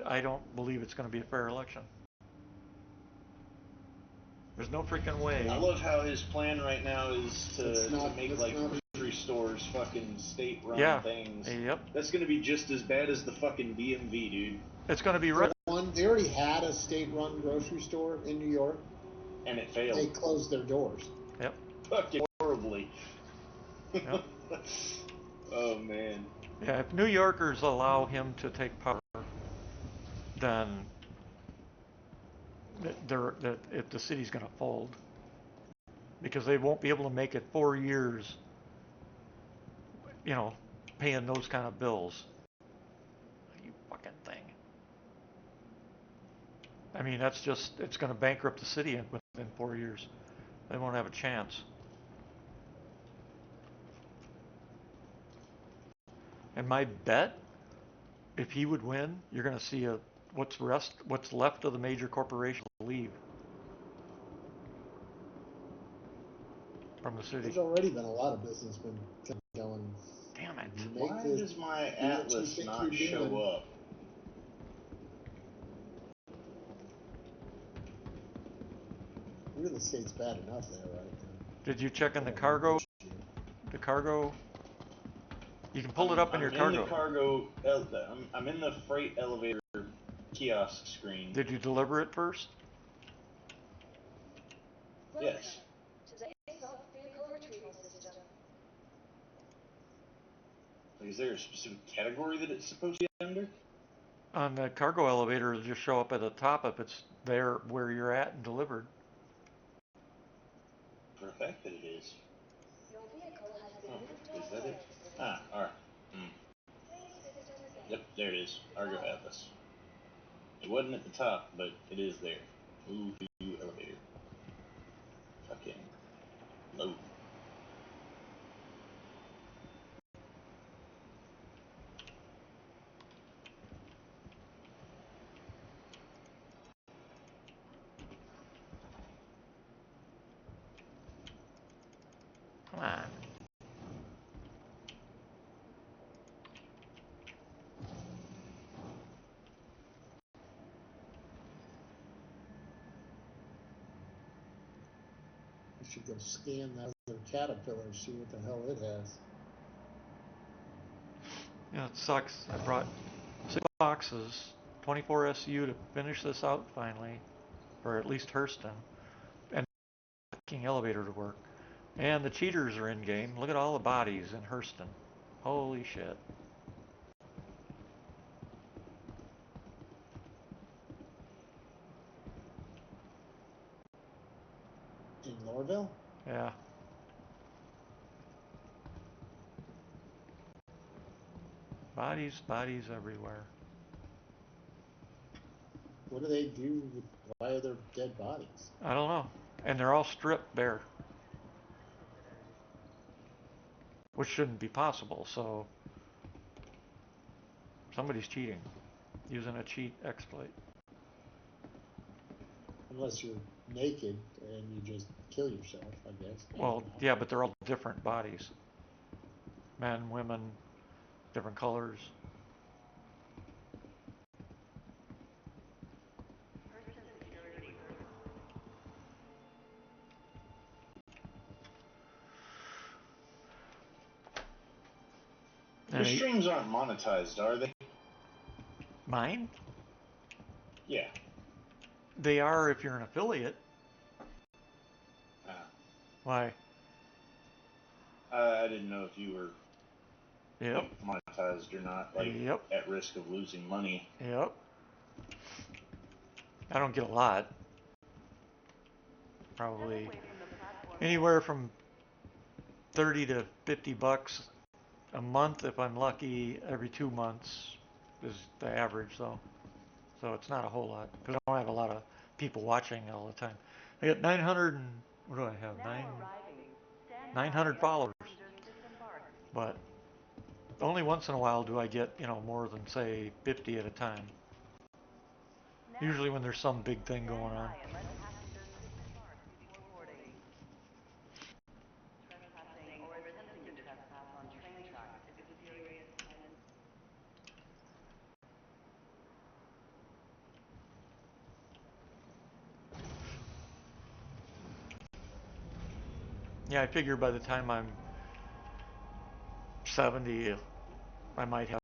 I don't believe it's going to be a fair election. There's no freaking way.
I love how his plan right now is to make like
not-
grocery stores fucking state-run
Yeah.
things.
Yep.
That's gonna be just as bad as the fucking DMV, dude.
It's going to be
For
right.
one, they already had a state-run grocery store in New York.
And it
They
failed
closed their doors.
Yep.
fucking horribly.
Yep.
Oh man.
Yeah. If New Yorkers allow him to take power, then the city's going to fold because they won't be able to make it 4 years, paying those kind of bills. You fucking thing. I mean, it's going to bankrupt the city within 4 years. They won't have a chance. And my bet, if he would win, you're going to see what's left of the major corporations leave from the city.
There's already been a lot of businessmen going.
Damn it.
Why does my atlas not show up?
Real estate's bad enough there right now.
Did you check in the cargo? The cargo? You can pull it up in your cargo.
I'm in the freight elevator kiosk screen.
Did you deliver it first?
Yes. Is there a specific category that it's supposed to be under?
On the cargo elevator, it'll just show up at the top if it's there where you're at and delivered.
For a fact that it is. Oh, is that it? Ah, alright. Yep, there it is. Argo Atlas. It wasn't at the top, but it is there. Move to elevator. Fucking load.
Come on.
You should go scan that other caterpillar and see what the hell it has.
It sucks. I brought 6 boxes, 24 SU to finish this out finally, or at least Hurston, and the fucking elevator to work. And the cheaters are in game. Look at all the bodies in Hurston. Holy shit.
In Lorville?
Yeah. Bodies everywhere.
What do they do? Why are there dead bodies?
I don't know. And they're all stripped bare. Which shouldn't be possible, so somebody's cheating. Using a cheat exploit.
Unless you're naked and you just kill yourself, I guess.
Well, yeah, but they're all different bodies. Men, women, different colors.
Your streams aren't monetized, are they?
Mine?
Yeah.
They are if you're an affiliate. Why?
I didn't know if you were
Yep.
monetized or not, like
Yep.
at risk of losing money.
Yep. I don't get a lot. Probably anywhere from 30 to 50 bucks a month if I'm lucky. Every 2 months is the average, though. So it's not a whole lot because I don't have a lot of people watching all the time. I got 900 and what do I have? 900 followers. But only once in a while do I get, more than say 50 at a time. Usually when there's some big thing going on. Yeah, I figure by the time I'm 70, I might have,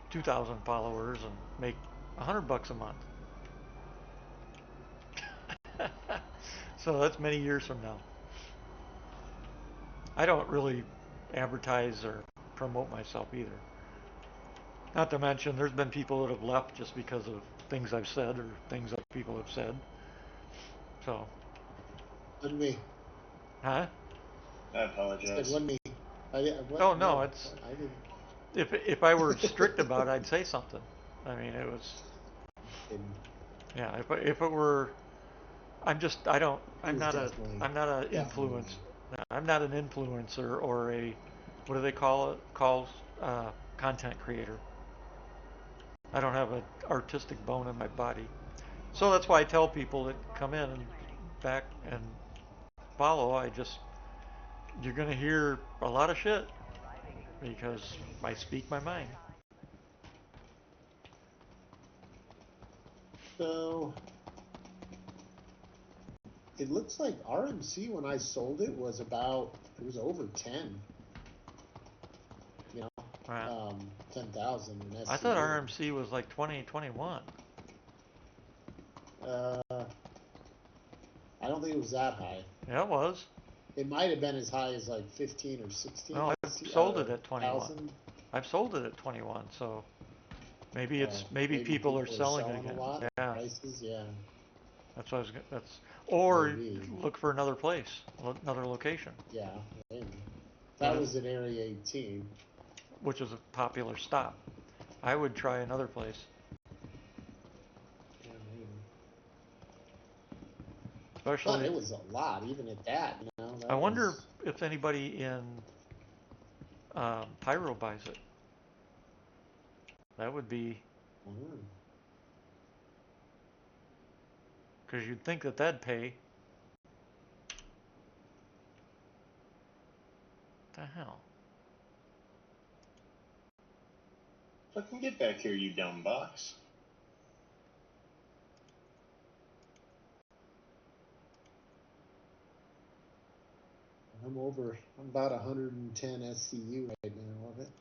2,000 followers and make $100 a month. So that's many years from now. I don't really advertise or promote myself either. Not to mention, there's been people that have left just because of things I've said or things other people have said. So.
Wasn't me.
Huh?
I apologize.
It wasn't me.
Oh no, it's.
I didn't.
If I were strict about it, I'd say something. I mean, it was. Yeah, if it were, I'm not an influence. I'm not an influencer or a, what do they call it? Content creator. I don't have an artistic bone in my body. So that's why I tell people that come in and back and follow, you're going to hear a lot of shit because I speak my mind.
So it looks like RMC when I sold it was over 10.
Wow.
10,000 in SCU.
I thought RMC was like 20, 21.
I don't think it was that high.
Yeah, it was.
It might have been as high as like 15 or 16.
No, I've sold it at 21. I've sold it at 21, so maybe people are selling it again.
A lot.
Yeah.
Prices, yeah.
That's what or
maybe.
Look for another place, another location.
Yeah, maybe. That was at Area 18.
Which is a popular stop. I would try another place.
Yeah, maybe.
Especially.
But it was a lot, even at that.
I wonder if anybody in Pyro buys it. That would be. Because you'd think that'd pay. What the hell?
Fucking get back here, you dumb box.
I'm about 110 SCU right now of it.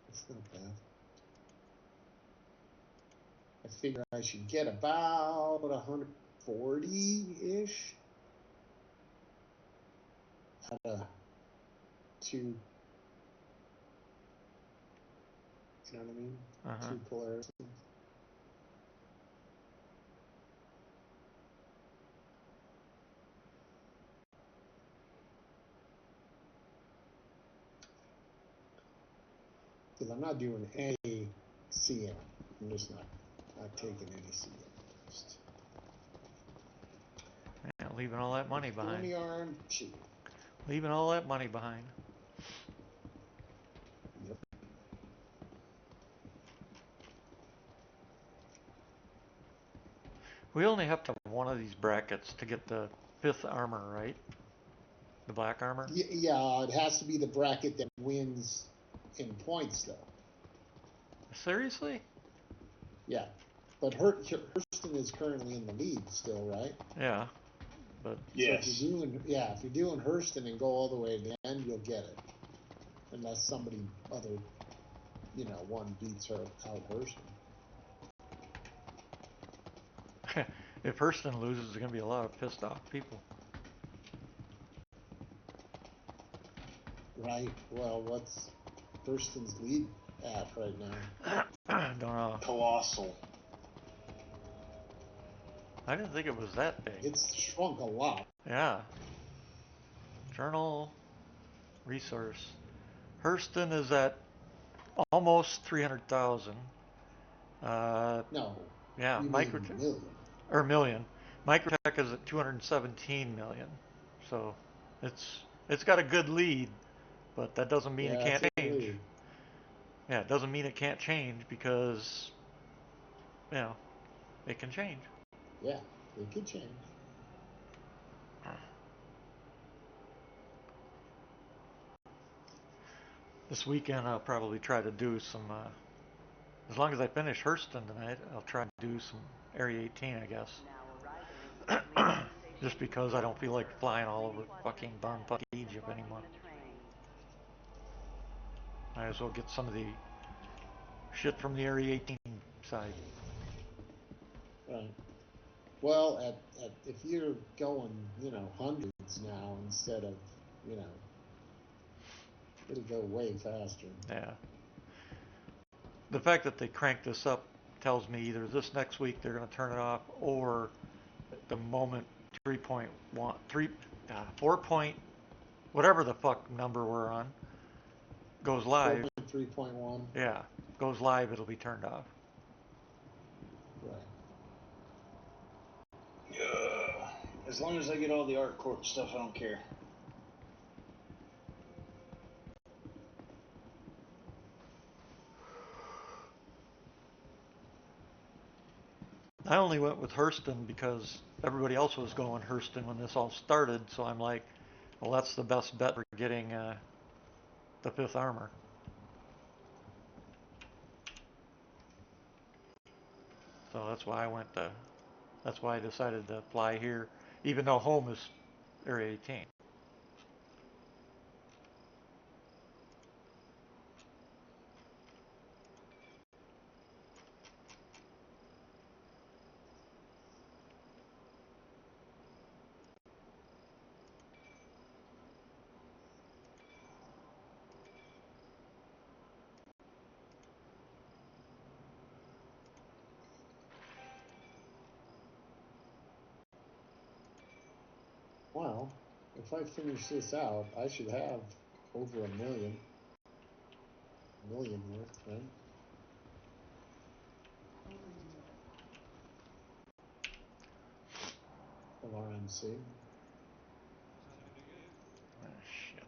It's not bad. I figure I should get about 140-ish out of 2. You know what I mean? 2 polarities. Because I'm not doing any CM. I'm just not taking any CM.
Yeah, leaving all that money behind.
Only RMG.
Leaving all that money behind.
Yep.
We only have to have one of these brackets to get the 5th armor, right? The black armor?
Yeah, it has to be the bracket that wins in points, though.
Seriously?
Yeah. But Hurston is currently in the lead still, right?
Yeah. But
yes.
So if you're doing Hurston and go all the way to the end, you'll get it. unless somebody other, one beats her out Hurston.
If Hurston loses, there's going to be a lot of pissed off people.
Right. Well, what's Hurston's lead at right now?
Don't know.
Colossal.
I didn't think it was that big.
It's shrunk a lot.
Yeah. Journal resource. Hurston is at almost 300,000.
No.
Yeah,
You mean million.
million. Microtech is at 217 million. So it's got a good lead, but that doesn't mean it
Yeah,
can't
it's a
change.
lead.
Yeah, it doesn't mean it can't change because it can change.
Yeah, it could change.
This weekend I'll probably try to do some. As long as I finish Hurston tonight, I'll try to do some Area 18, I guess. Just because I don't feel like flying all over fucking bumfuck Egypt anymore. Might as well get some of the shit from the Area 18 side.
Right. Well, if you're going, hundreds now instead of, it'll go way faster.
Yeah. The fact that they cranked this up tells me either this next week they're going to turn it off, or the moment 3.1, 4 point, whatever the fuck number we're on, goes live.
4.3.1.
Yeah, goes live, it'll be turned off.
Right.
As long as I get all the ArcCorp stuff, I don't care.
I only went with Hurston because everybody else was going Hurston when this all started, so I'm like, well, that's the best bet for getting the 5th armor. So that's why that's why I decided to fly here, even though home is Area 18.
Well, if I finish this out, I should have over a million. Million worth, right? Of RMC.
Oh, shit.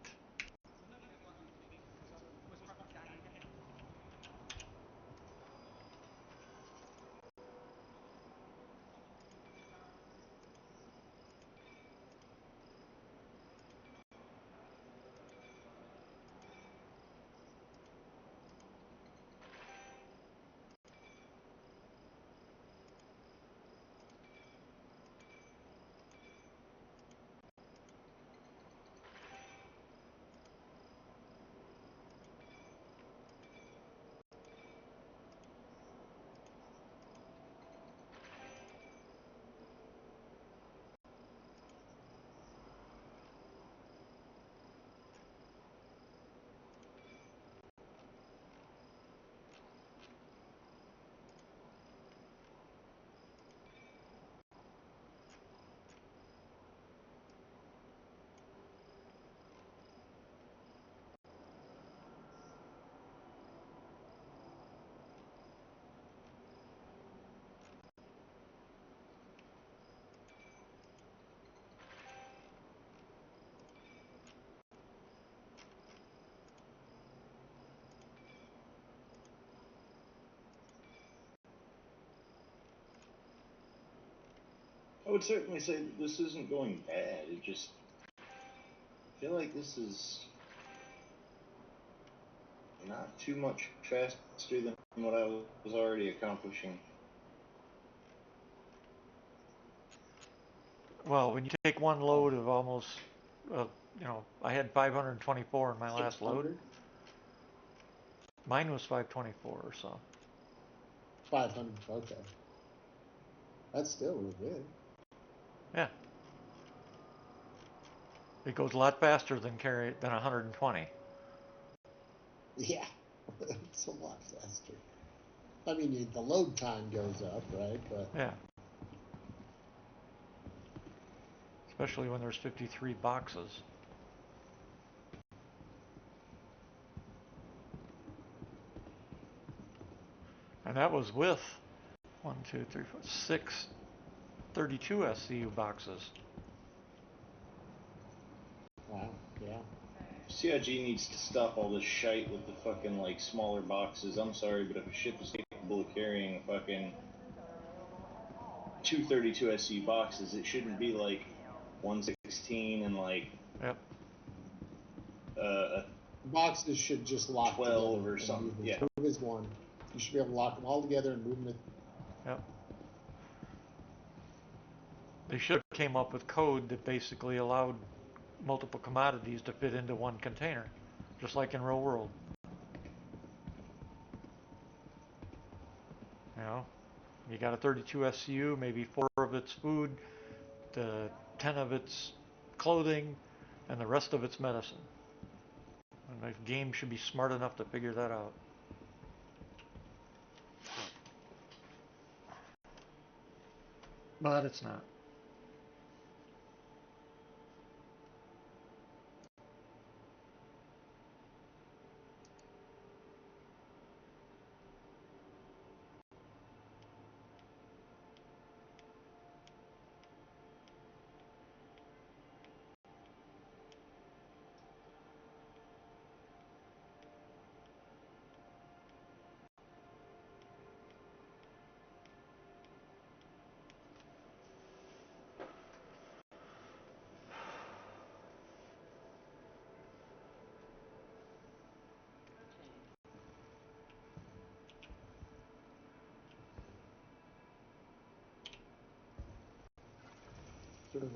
I would certainly say that this isn't going bad. It just, I feel like this is not too much faster than what I was already accomplishing.
Well, when you take one load of almost, I had 524 in my last load.
600?
Mine was 524 or so.
500. Okay. That's still really good.
Yeah. It goes a lot faster than 120.
Yeah, it's a lot faster. I mean, the load time goes up, right? But
yeah. Especially when there's 53 boxes. And that was with 1, 2, 3, 4, 6 32 SCU boxes.
wow, yeah.
CIG needs to stop all this shite with the fucking like smaller boxes. I'm sorry, but if a ship is capable of carrying a fucking 232 SCU boxes, it shouldn't be like 116 and like
Yep.
Boxes should just lock
12
together
or
and
something.
move
Yeah.
Move as one. You should be able to lock them all together and move them.
Yep. They should have came up with code that basically allowed multiple commodities to fit into one container, just like in real world. You know, you got a 32 SCU, maybe 4 of it's food, 10 of it's clothing, and the rest of it's medicine. And the game should be smart enough to figure that out. But it's not.
Sort of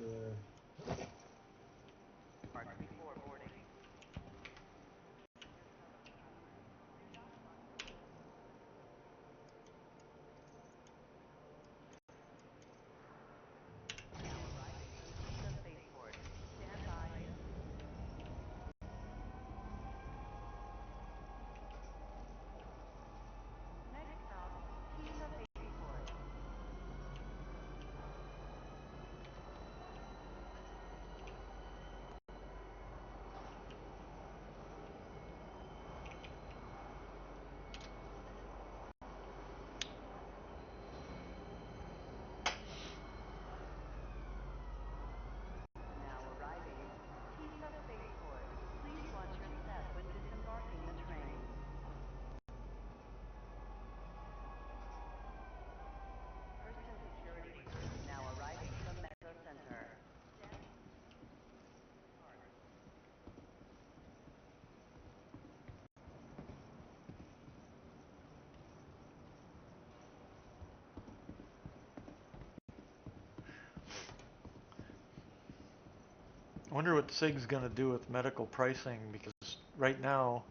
I wonder what SIG's going to do with medical pricing, because right now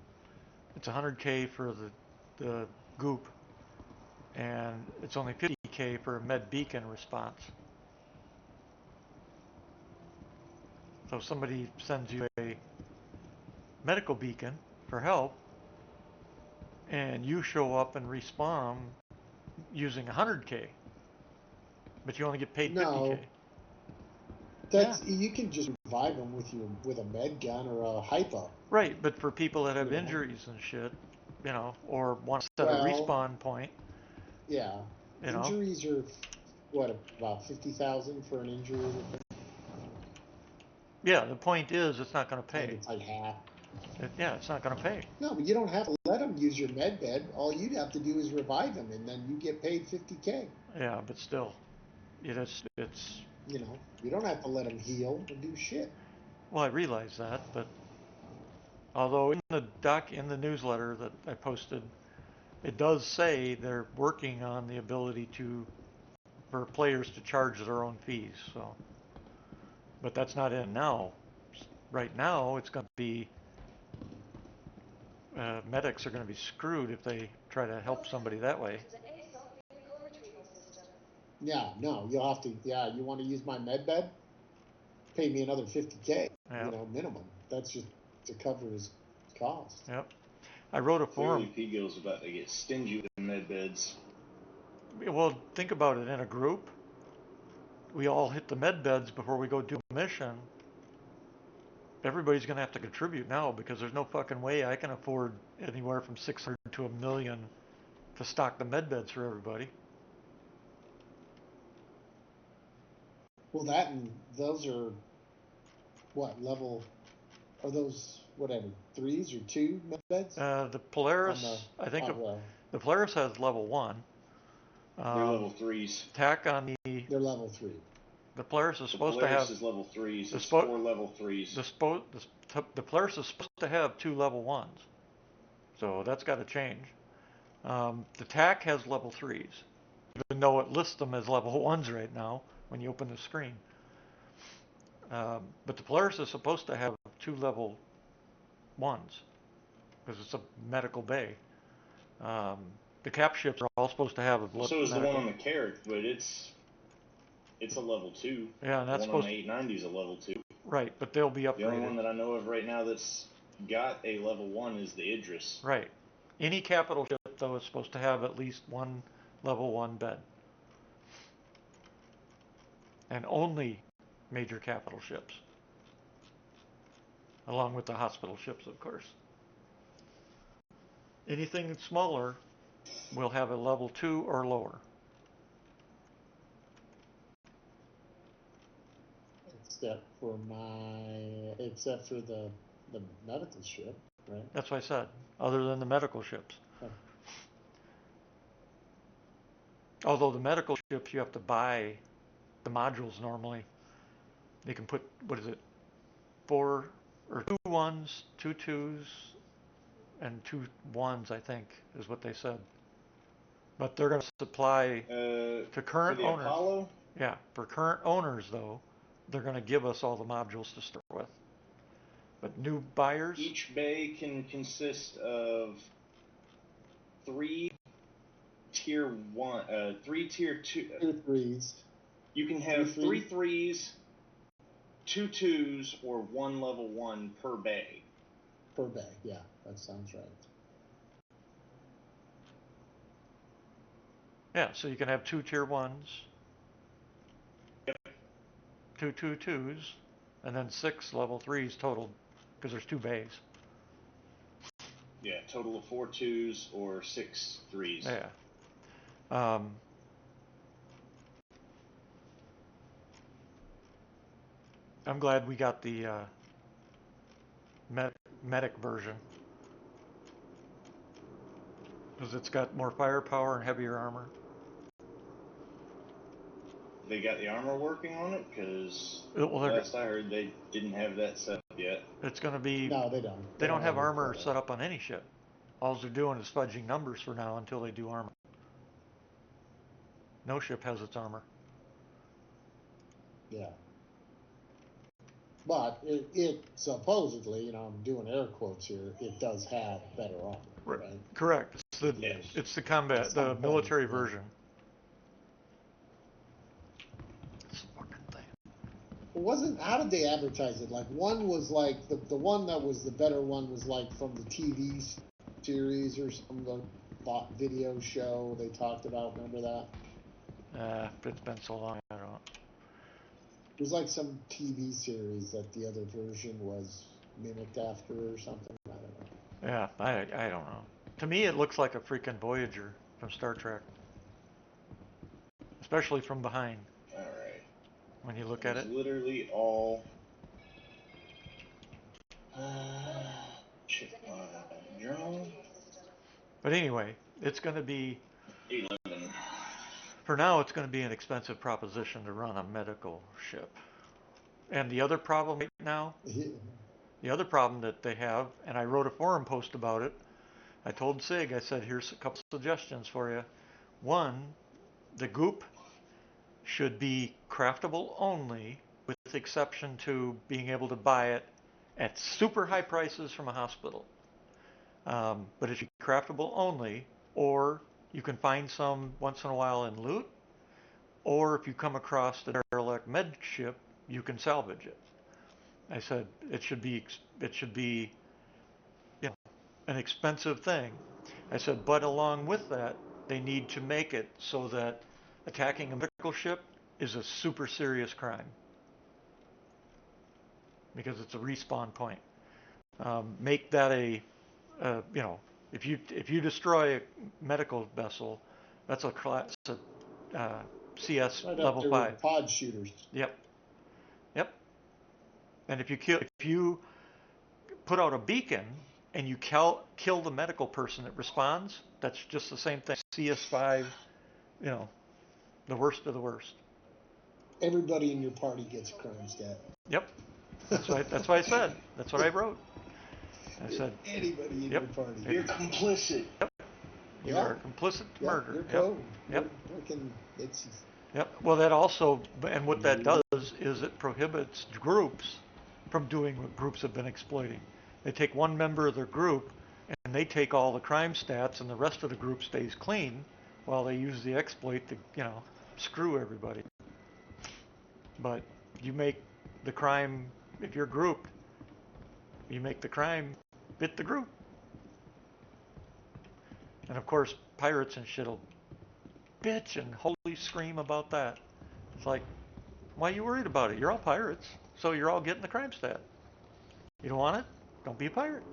it's 100K for the goop, and it's only 50K for a med beacon response. So if somebody sends you a medical beacon for help, and you show up and respawn using 100K, but you only get paid 50K.
That's you can just revive them with a med gun or a hypo.
Right, but for people that have injuries and shit, or want to set a respawn point.
Yeah. Injuries are what, about 50,000 for an injury?
Yeah, the point is it's not going to pay.
It's like half.
It's not going to pay.
No, but you don't have to let them use your med bed. All you'd have to do is revive them, and then you get paid 50K.
Yeah, but still, it's.
You don't have to let them heal or do shit.
Well, I realize that, but although in the newsletter that I posted, it does say they're working on the ability for players to charge their own fees. So, but that's not in now. Right now, it's going to be medics are going to be screwed if they try to help somebody that way.
Yeah, no, you'll have to. Yeah, you want to use my med bed? Pay me another $50K.
Yeah.
You know, minimum. That's just to cover his cost.
Yep. I wrote a
Clearly,
forum.
P-Gill's about to get stingy with med beds.
Well, think about it. In a group, we all hit the med beds before we go do a mission. Everybody's going to have to contribute now because there's no fucking way I can afford anywhere from 600 to $1 million to stock the med beds for everybody.
Well, that and those are what level? Are those whatever 3s or 2 med beds?
The Polaris, I think the Polaris has level 1.
They're level 3s.
Tack on the.
They're level 3.
The Polaris is supposed
to have.
The Polaris
is level 3s.
The
It's 4 level 3s.
The Polaris is supposed to have 2 level 1s. So that's got to change. The TAC has level 3s, even though it lists them as level 1s right now when you open the screen. But the Polaris is supposed to have 2 level 1s because it's a medical bay. The cap ships are all supposed to have a
So is the one on the Carrack, but it's a level 2.
Yeah, and that's
the one on the 890 is a level 2.
Right, but they'll be upgraded.
The only one that I know of right now that's got a level 1 is the Idris.
Right. Any capital ship, though, is supposed to have at least 1 level 1 bed. And only major capital ships. Along with the hospital ships, of course. Anything smaller will have a level 2 or lower.
Except for the medical ship, right?
That's what I said. Other than the medical ships.
Oh.
Although the medical ships, you have to buy the modules normally. They can put, 4 or 2 1s, 2 2s, and 2 1s, I think, is what they said. But they're going to supply to current
for the
owners.
Apollo?
Yeah, for current owners, though, they're going to give us all the modules to start with. But new buyers?
Each bay can consist of 3 tier 1, 3 tier 2.
2 3s.
You can have 3 3s, 2 2s, or 1 level 1 per bay.
Per bay, yeah, that sounds right.
Yeah, so you can have 2 tier 1s,
Yep.
2 2 2s, and then 6 level 3s total, because there's 2 bays.
Yeah, total of 4 2s or 6 3s.
Yeah. I'm glad we got the medic version, because it's got more firepower and heavier armor.
They got the armor working on it? Because last I heard they didn't have that set up yet.
It's going to be...
No, they don't.
They don't have armor set up on any ship. All they're doing is fudging numbers for now until they do armor. No ship has its armor.
Yeah. But it supposedly, I'm doing air quotes here, it does have better armor, right?
Correct. It's the combat, the military version. This fucking thing.
How did they advertise it? Like, one was like, the one that was the better one was like from the TV series or some video show they talked about, remember that?
It's been so long, I don't know.
It was like some TV series that the other version was mimicked after or something. I don't know.
Yeah, I don't know. To me, it looks like a freaking Voyager from Star Trek. Especially from behind.
Alright.
When you look at it.
Literally all... check my journal.
But anyway, it's going to be...
11.
For now, it's going to be an expensive proposition to run a medical ship. And the other problem right now, the other problem that they have, and I wrote a forum post about it, I told Sig, I said, here's a couple suggestions for you. One, the goop should be craftable only, with exception to being able to buy it at super high prices from a hospital. But it should be craftable only, or you can find some once in a while in loot, or if you come across the derelict med ship, you can salvage it. I said it should be you know, an expensive thing. I said, but along with that, they need to make it so that attacking a medical ship is a super serious crime because it's a respawn point. Make that if you destroy a medical vessel, that's a class, CS
Right up
level
there
5.
with pod shooters.
Yep, yep. And if you put out a beacon and you kill the medical person that responds, that's just the same thing. CS5, you know, the worst of the worst.
Everybody in your party gets a crime stat.
Yep. That's what I said. That's what I wrote. I said,
Anybody in
yep.
your party.
You're complicit.
You are complicit to murder.
You're
Yep.
pro.
Yep.
It's
Yep. Well, that also, and what that does is it prohibits groups from doing what groups have been exploiting. They take one member of their group and they take all the crime stats, and the rest of the group stays clean while they use the exploit to, screw everybody. But you make the crime, if you're grouped, you make the crime fit the group. And of course, pirates and shit'll bitch and holy scream about that. It's like, why are you worried about it? You're all pirates, so you're all getting the crime stat. You don't want it? Don't be a pirate.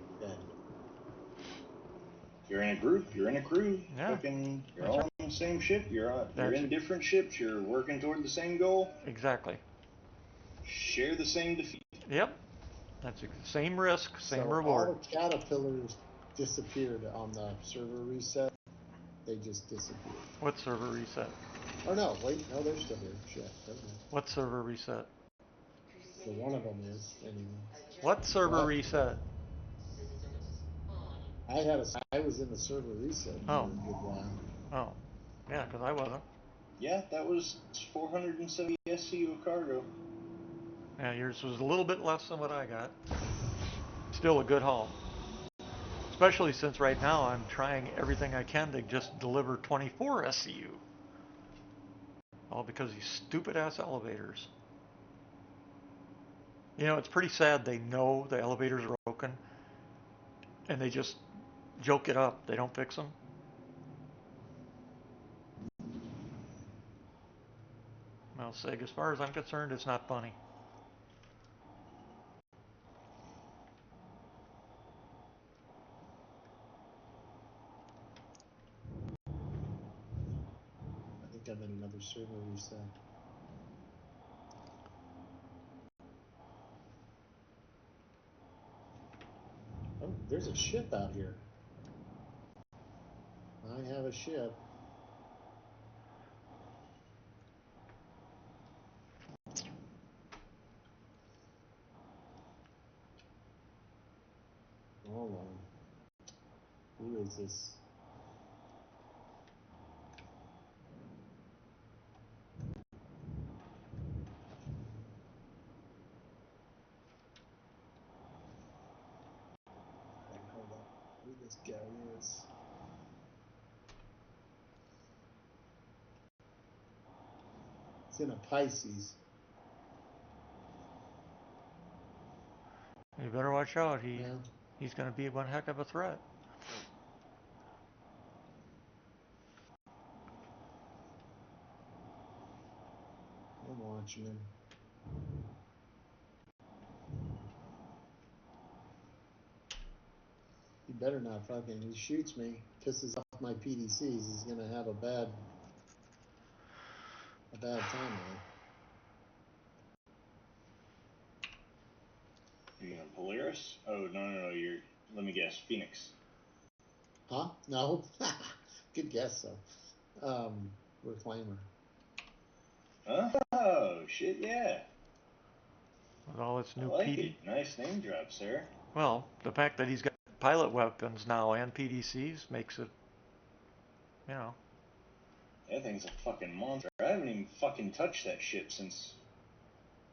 You're in a group. You're in a crew.
Yeah.
You're all on the same ship. You're in different ships. You're working toward the same goal.
Exactly.
Share the same defeat.
Yep. That's the same risk, same reward.
All the caterpillars disappeared on the server reset. They just disappeared.
What server reset?
Oh no, wait, no, they're still here. Shit, never mind.
What server reset?
So one of them is anyway.
What server reset?
I was in the server reset for a good while.
Oh. Yeah, because I wasn't.
Yeah, that was 470 SCU of cargo.
Yeah, yours was a little bit less than what I got. Still a good haul. Especially since right now I'm trying everything I can to just deliver 24 SCU. All because of these stupid ass elevators. It's pretty sad they know the elevators are broken and they just joke it up. They don't fix them. Well, Sig, as far as I'm concerned, it's not funny.
I think I'm in another server reset. Oh, there's a ship out here. I have a ship. Hold on. Who is this? Hold on. Who this guy is? It's in a Pisces.
You better watch out.
Yeah.
He's going to be one heck of a threat.
I'm watching him. He better not fucking. He shoots me, pisses off my PDCs. He's gonna have a bad time of it.
You're gonna Polaris? Oh no! You're. Let me guess. Phoenix.
Huh? No. Good guess though. Reclaimer.
Oh shit! Yeah.
With all its new
I like
PD.
it. Nice name drop, sir.
Well, the fact that he's got pilot weapons now and PDCs makes it,
That thing's a fucking monster. I haven't even fucking touched that ship since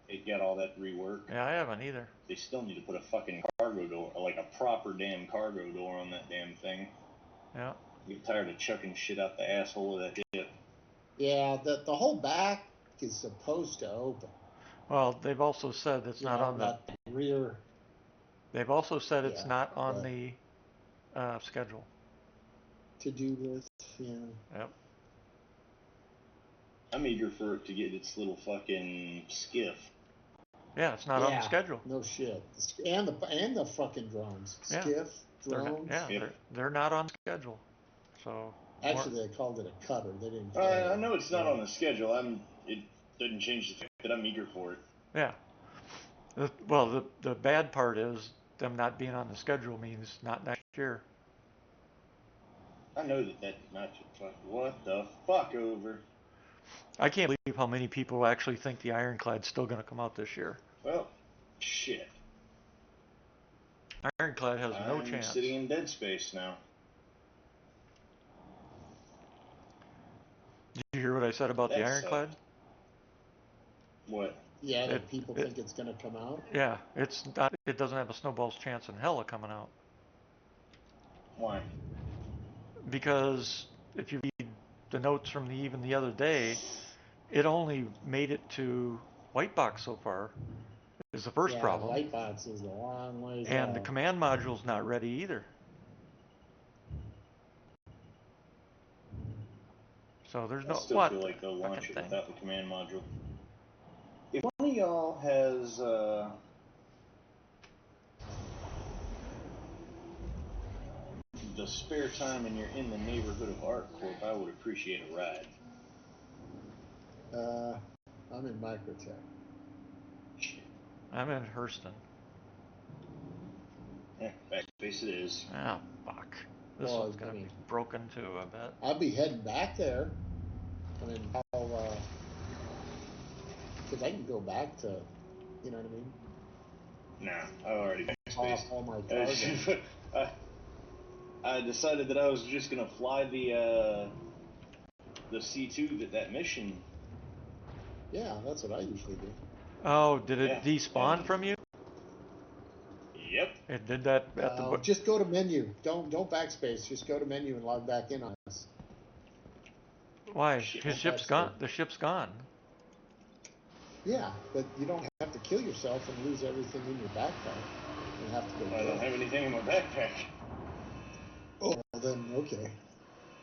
it got all that rework.
Yeah, I haven't either.
They still need to put a fucking cargo door, like a proper damn cargo door on that damn thing.
Yeah.
I get tired of chucking shit out the asshole of that ship.
Yeah, the whole back is supposed to open.
Well, they've also said it's not on the.
That rear.
They've also said it's
Yeah,
not on
but-
the schedule.
To-do list, yeah.
Yep.
I'm eager for it to get its little fucking skiff.
Yeah, it's not on the schedule.
No shit. And the fucking drones.
Yeah.
Skiff,
They're not,
drones.
yeah,
Yep.
they're not on schedule. So.
Actually, they called it a cutter. They didn't.
I know it's not on the schedule. It doesn't change the fact that I'm eager for it.
Yeah. Well, the bad part is them not being on the schedule means not next year.
I know that's not your fuck. What the fuck over?
I can't believe how many people actually think the Ironclad's still going to come out this year.
Well, shit.
Ironclad has no
I'm
chance.
sitting in dead space now.
Did you hear what I said about the
That
Ironclad?
sucked. What?
Yeah, that people think it's going to come out.
Yeah, it's not. It doesn't have a snowball's chance in hell of coming out.
Why?
Because if you read the notes from even the other day, it only made it to white box so far. Is the first problem.
White box is a long ways
and
out.
the command module's not ready either. So there's no.
I still feel like they'll launch it without the command module. If one of y'all has the spare time and you're in the neighborhood of ArcCorp, I would appreciate a ride.
I'm in Microtech.
I'm in Hurston.
Yeah, backspace it is.
Ah, fuck. This one's gonna be broken too, I bet.
I'll be heading back there. I mean, because I can go back to, you know what I mean?
Nah, I already backspaced.
All my targets.
I decided that I was just gonna fly the C2 that mission.
Yeah, that's what I usually do.
Oh, did it despawn from you?
Yep.
It did that at the.
Just go to menu. Don't backspace. Just go to menu and log back in on us.
Why? His ship's gone. The ship's gone.
Yeah, but you don't have to kill yourself and lose everything in your backpack. You have to go.
I don't have anything in my backpack.
Oh, well then okay.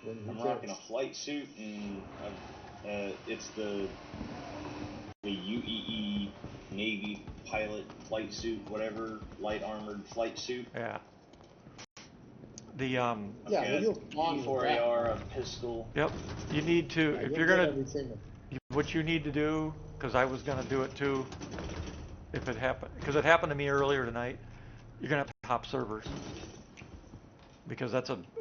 Then
I'm rocking a flight suit, and it's the UEE Navy pilot flight suit, whatever, light armored flight suit.
Yeah. The
Yeah, well, you'll spawn with that.
P4AR, a pistol.
Yep. You need to
Yeah,
if you're gonna.
Everything.
What you need to do, because I was gonna do it too, if it happened, because it happened to me earlier tonight. You're gonna have to hop servers. Because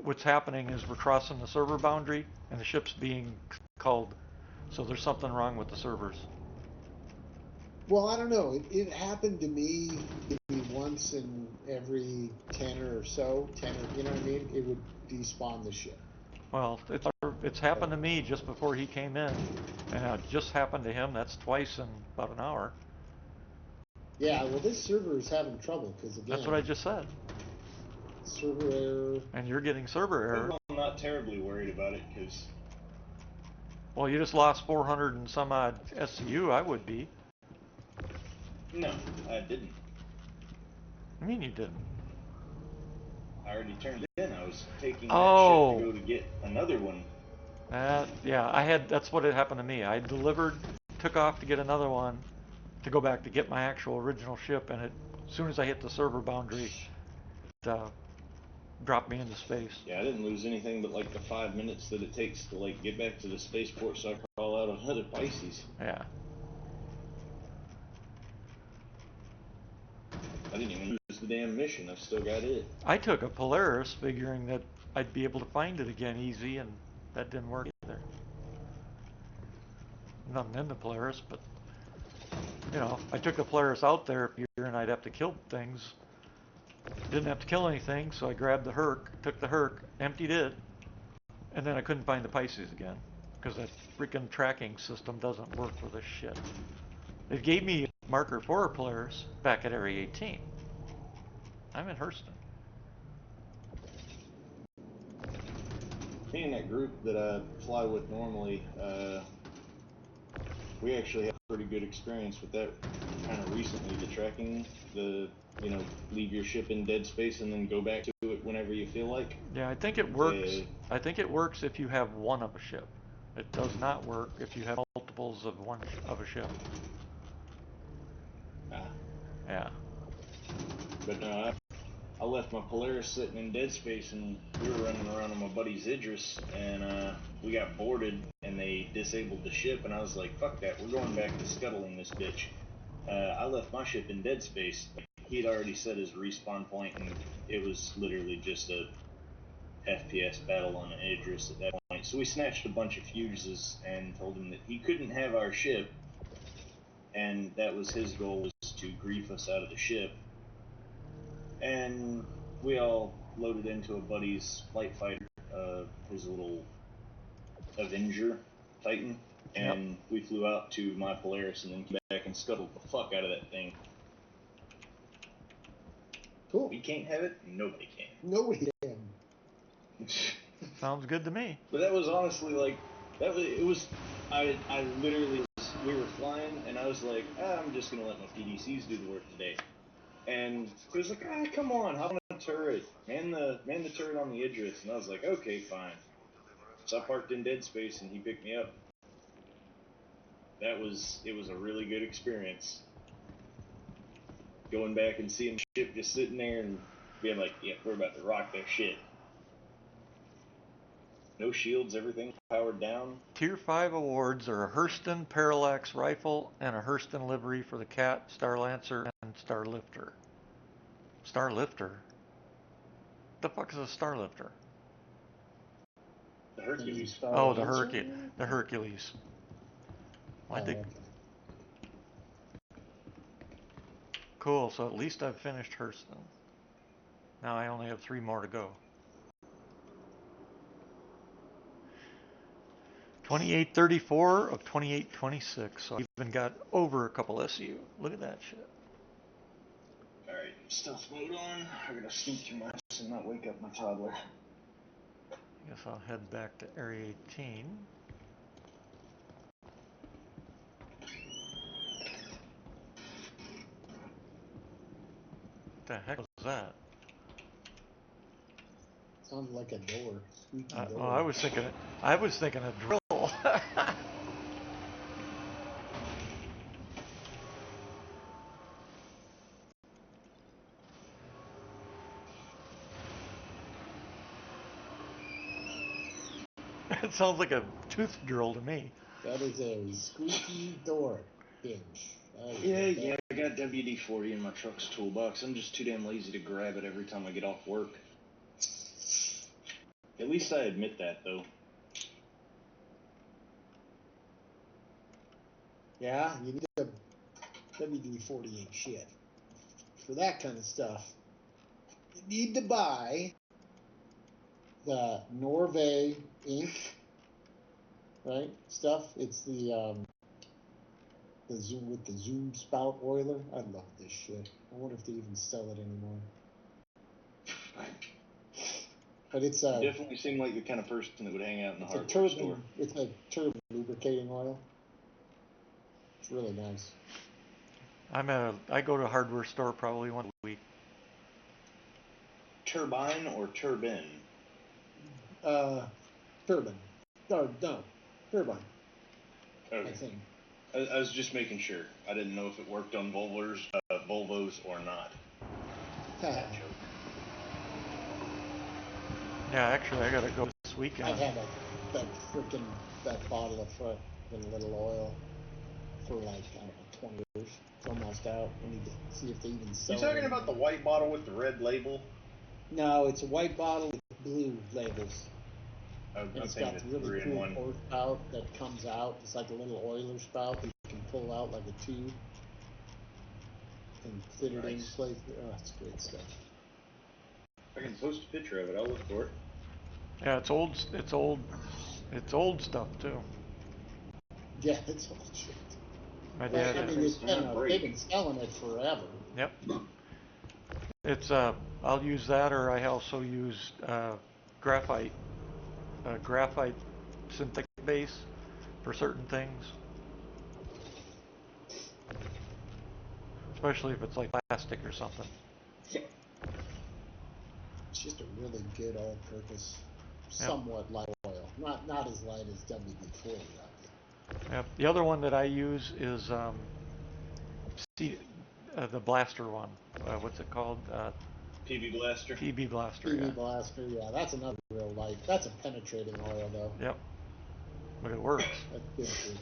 what's happening is we're crossing the server boundary and the ship's being culled. So there's something wrong with the servers.
Well, I don't know. It happened to me maybe once in every 10 or so. 10 or, you know what I mean? It would despawn the ship.
Well, it's happened to me just before he came in. And it just happened to him. That's twice in about an hour.
Yeah, well, this server is having trouble because, again...
That's what I just said.
Server error.
And you're getting server error.
I'm not terribly worried about it, because...
Well, you just lost 400 and some odd SCU, I would be.
No, I didn't.
I mean you didn't.
I already turned it in. I was taking that ship to go to get another one.
Yeah, that's what had happened to me. I delivered, took off to get another one, to go back to get my actual original ship, and as soon as I hit the server boundary, it dropped me into space.
Yeah, I didn't lose anything but like the 5 minutes that it takes to like get back to the spaceport so I can call out another Pisces.
Yeah.
I didn't even lose the damn mission. I've still got it.
I took a Polaris figuring that I'd be able to find it again easy, and that didn't work either. Nothing in the Polaris, but you know, I took the Polaris out there here and I'd have to kill things. Didn't have to kill anything, so I grabbed the Herc, took the Herc, emptied it, and then I couldn't find the Pisces again because that freaking tracking system doesn't work for this shit. It gave me marker for Polaris back at Area 18. I'm in Hurston.
Me and that group that I fly with normally, we actually had a pretty good experience with that kind of recently. The tracking, leave your ship in dead space and then go back to it whenever you feel like.
Yeah, I think it works. I think it works if you have one of a ship. It does not work if you have multiples of of a ship. Yeah.
But no, I left my Polaris sitting in dead space, and we were running around on my buddy's Idris, and we got boarded, and they disabled the ship, and I was like, fuck that, we're going back to scuttling this bitch. I left my ship in dead space. He'd already set his respawn point, and it was literally just a FPS battle on an Idris at that point. So we snatched a bunch of fuses and told him that he couldn't have our ship, and that was his goal, was to grief us out of the ship. And we all loaded into a buddy's flight fighter, his little Avenger Titan, and we flew out to my Polaris and then came back and scuttled the fuck out of that thing.
Cool.
We can't have it, nobody can.
Nobody can.
Sounds good to me.
But that was honestly like, I literally we were flying, and I was like, I'm just gonna let my PDCs do the work today. And he was like, come on, hop on the turret, man the turret on the Idris. And I was like, okay, fine. So I parked in dead space, and he picked me up. It was a really good experience. Going back and seeing the ship just sitting there and being like, yeah, we're about to rock that shit. No shields, everything powered down.
Tier 5 awards are a Hurston Parallax Rifle and a Hurston livery for the Cat, Star Lancer, and Star Lifter. Star Lifter? The fuck is a Star Lifter?
The Hercules.
Oh, the Hercules. Why'd they...
Okay.
Cool, so at least I've finished Hurston. Now I only have 3 more to go. 2834 of 2826, so I've even got over a couple SU. Look at that shit.
Alright, stealth mode on. I gotta sneak through my house and not wake up my toddler.
I guess I'll head back to Area 18. What the heck was that?
Sounds like a door. Squeaky door.
Oh, I was thinking a drill. It sounds like a tooth drill to me.
That is a squeaky door hinge.
Yeah, I got WD-40 in my truck's toolbox. I'm just too damn lazy to grab it every time I get off work. At least I admit that, though.
Yeah, you need a WD-40 ain't shit. For that kind of stuff, you need to buy the Norway ink, right? Stuff. It's the zoom with the zoom spout oiler. I love this shit. I wonder if they even sell it anymore. But it's
You definitely seem like the kind of person that would hang out in the hardware store.
It's a turban lubricating oil. It's really nice.
I go to a hardware store probably once a week.
Turbine or turbine?
Turbine. No, turbine.
Okay.
I think.
I was just making sure. I didn't know if it worked on Volvos or not. Bad joke.
Yeah, actually, I gotta go this weekend.
I've had that bottle of fucking little oil for like, I don't know, 20 years. It's almost out. We need to see if they even sell it.
You talking about the white bottle with the red label?
No, it's a white bottle with blue labels.
And
it's got the really cool pour spout that comes out. It's like a little oiler spout that you can pull out like a tube and fit it in place. Oh, it's great stuff.
I can post a picture of it. I'll look for it.
Yeah, it's old stuff too.
Yeah, it's old shit.
My
But,
dad.
I mean,
It's gonna
they've
break.
been selling it forever.
Yep. It's I'll use that, or I also use graphite, graphite synthetic base for certain things, especially if it's like plastic or something.
It's just a really good all-purpose,
Yep.
somewhat light oil. Not as light as WD-40, obviously.
Yep. The other one that I use is C, the blaster one. What's it called?
PB Blaster.
PB blaster.
PB
Yeah.
Blaster, yeah, that's another real light. That's a penetrating oil, though.
Yep. But it works.
That's good for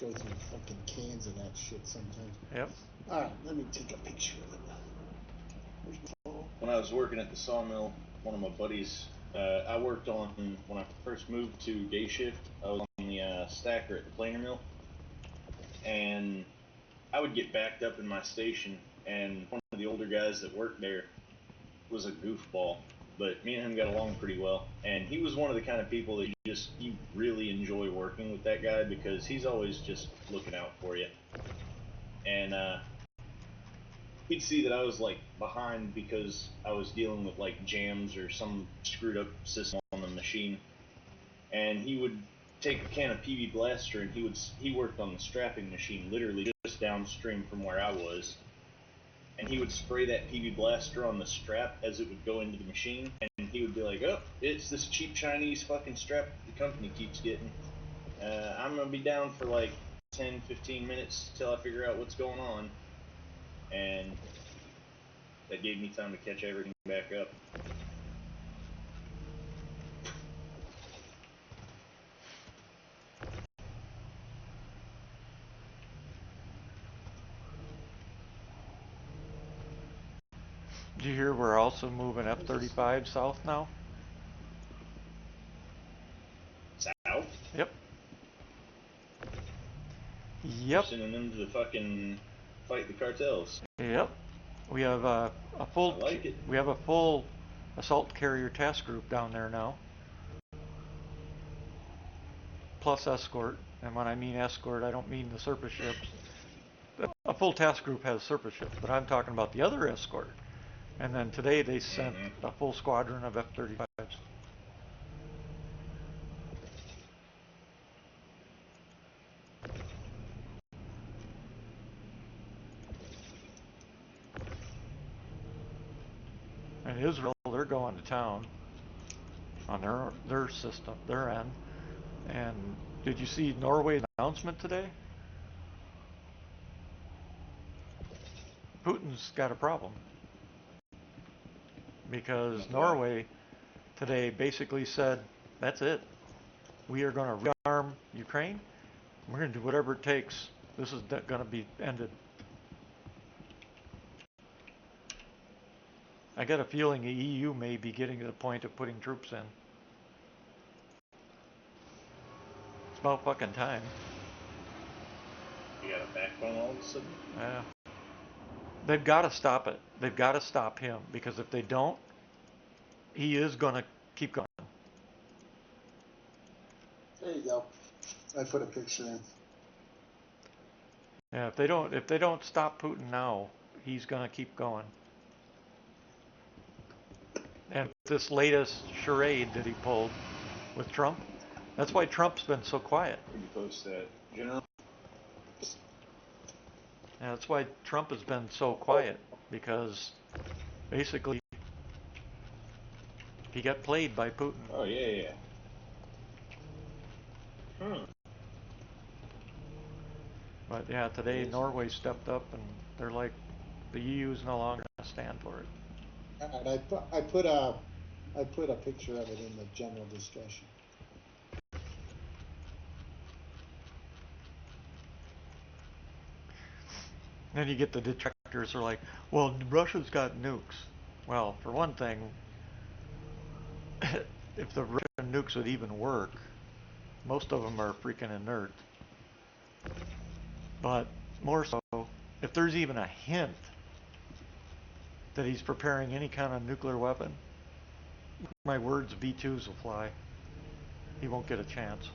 go through fucking cans of that shit sometimes.
Yep.
All right, let me take a picture of it. Where's my phone?
When I was working at the sawmill, one of my buddies, I worked on, when I first moved to day shift, I was on the stacker at the planer mill, and I would get backed up in my station, and one of the older guys that worked there was a goofball, but me and him got along pretty well, and he was one of the kind of people that you really enjoy working with that guy because he's always just looking out for you. And he'd see that I was like behind because I was dealing with like jams or some screwed up system on the machine, and he would take a can of PB Blaster, and he worked on the strapping machine literally just downstream from where I was, and he would spray that PB Blaster on the strap as it would go into the machine, and he would be like, "Oh, it's this cheap Chinese fucking strap that the company keeps getting. I'm gonna be down for like 10-15 minutes till I figure out what's going on," and that gave me time to catch everything back up.
Did you hear we're also moving F-35 south now?
South?
Yep.
We're
Yep.
sending them to fucking fight the cartels.
Yep. We have a full.
I like it.
We have a full assault carrier task group down there now, plus escort. And when I mean escort, I don't mean the surface ships. A full task group has surface ships, but I'm talking about the other escort. And then today they sent a full squadron of F-35s. And Israel, they're going to town on their system, their end. And did you see Norway's announcement today? Putin's got a problem because Norway today basically said, that's it. We are going to rearm Ukraine. We're going to do whatever it takes. This is going to be ended. I got a feeling the EU may be getting to the point of putting troops in. It's about fucking time.
You got a backbone all of a sudden?
Yeah. They've got to stop it. They've got to stop him because if they don't, he is going to keep going.
There you go. I put a picture in.
Yeah, if they don't stop Putin now, he's going to keep going. And this latest charade that he pulled with Trump, that's why Trump's been so quiet.
Where'd you post that? General?
Yeah, that's why Trump has been so quiet because basically he got played by Putin.
Oh, yeah.
But yeah, today Norway stepped up and they're like, the EU's no longer going to stand for it.
All right, I put a picture of it in the general discussion.
Then you get the detractors who are like, well, Russia's got nukes. Well, for one thing, if the Russian nukes would even work, most of them are freaking inert. But more so, if there's even a hint that he's preparing any kind of nuclear weapon, my words, V2s will fly. He won't get a chance.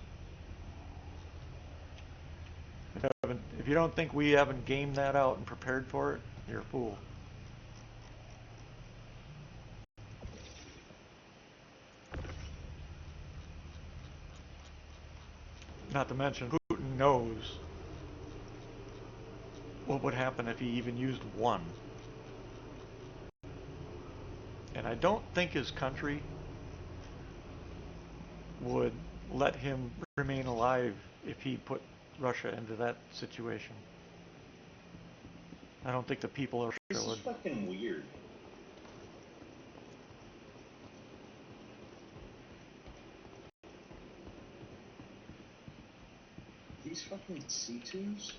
If you don't think we haven't gamed that out and prepared for it, you're a fool. Not to mention, Putin knows what would happen if he even used one. And I don't think his country would let him remain alive if he put Russia into that situation. I don't think the people of
This
Russia
is
would.
fucking weird. These fucking C2s?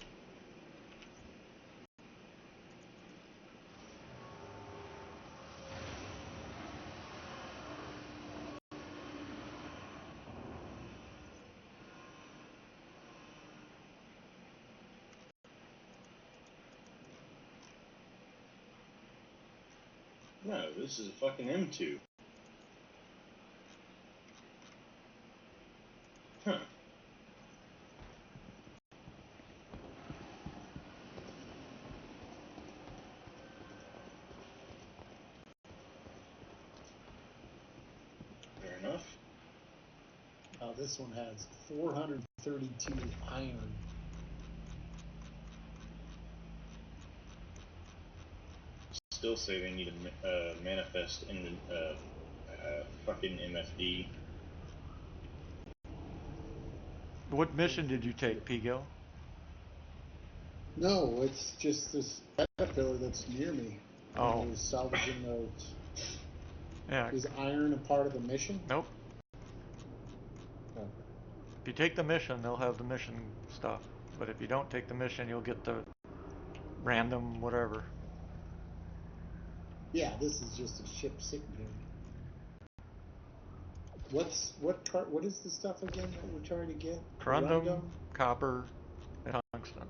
No, this is a fucking M2. Huh. Fair enough.
This one has 432 iron.
Still say they need a manifest in the fucking MFD.
What mission did you take, Pigo?
No, it's just this caterpillar that's near me.
Oh.
There's salvaging those.
Yeah.
Is iron a part of the mission?
Nope.
Okay.
If you take the mission, they'll have the mission stuff. But if you don't take the mission, you'll get the random whatever.
Yeah, this is just a ship sitting here. What is the stuff again that we're trying to get?
Corundum, copper, and tungsten.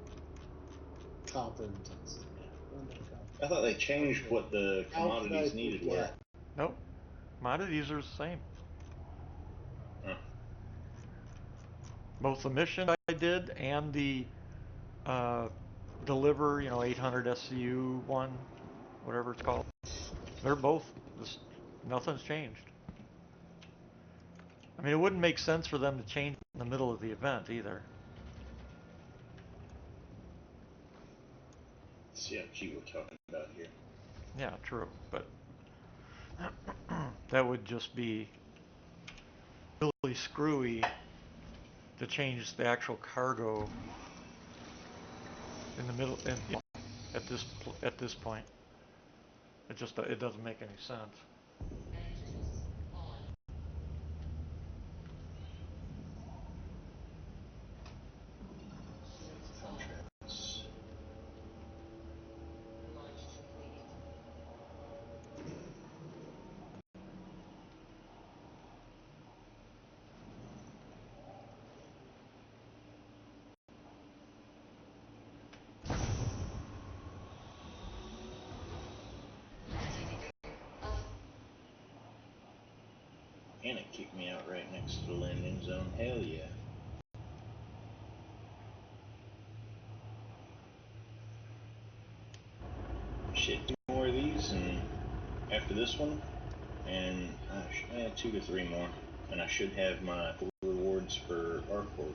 Copper and tungsten. Yeah, corundum, copper.
I thought they changed
Okay.
what the
How could I
commodities needed were.
forget?
Nope. Commodities are the same.
Huh.
Both the mission I did and the deliver, 800 SCU one, whatever it's called. They're both, nothing's changed. I mean, it wouldn't make sense for them to change in the middle of the event either.
CFG we're talking about here.
Yeah, true, but that would just be really screwy to change the actual cargo in the middle at this point. It doesn't make any sense.
Engines on. Shift on.
Contracts.
Launch completed. Up.
And it kicked me out right next to the landing zone. Hell yeah. Shit, 2 more of these, and after this one, and 2 to 3 more, and I should have my rewards for ArcWorld.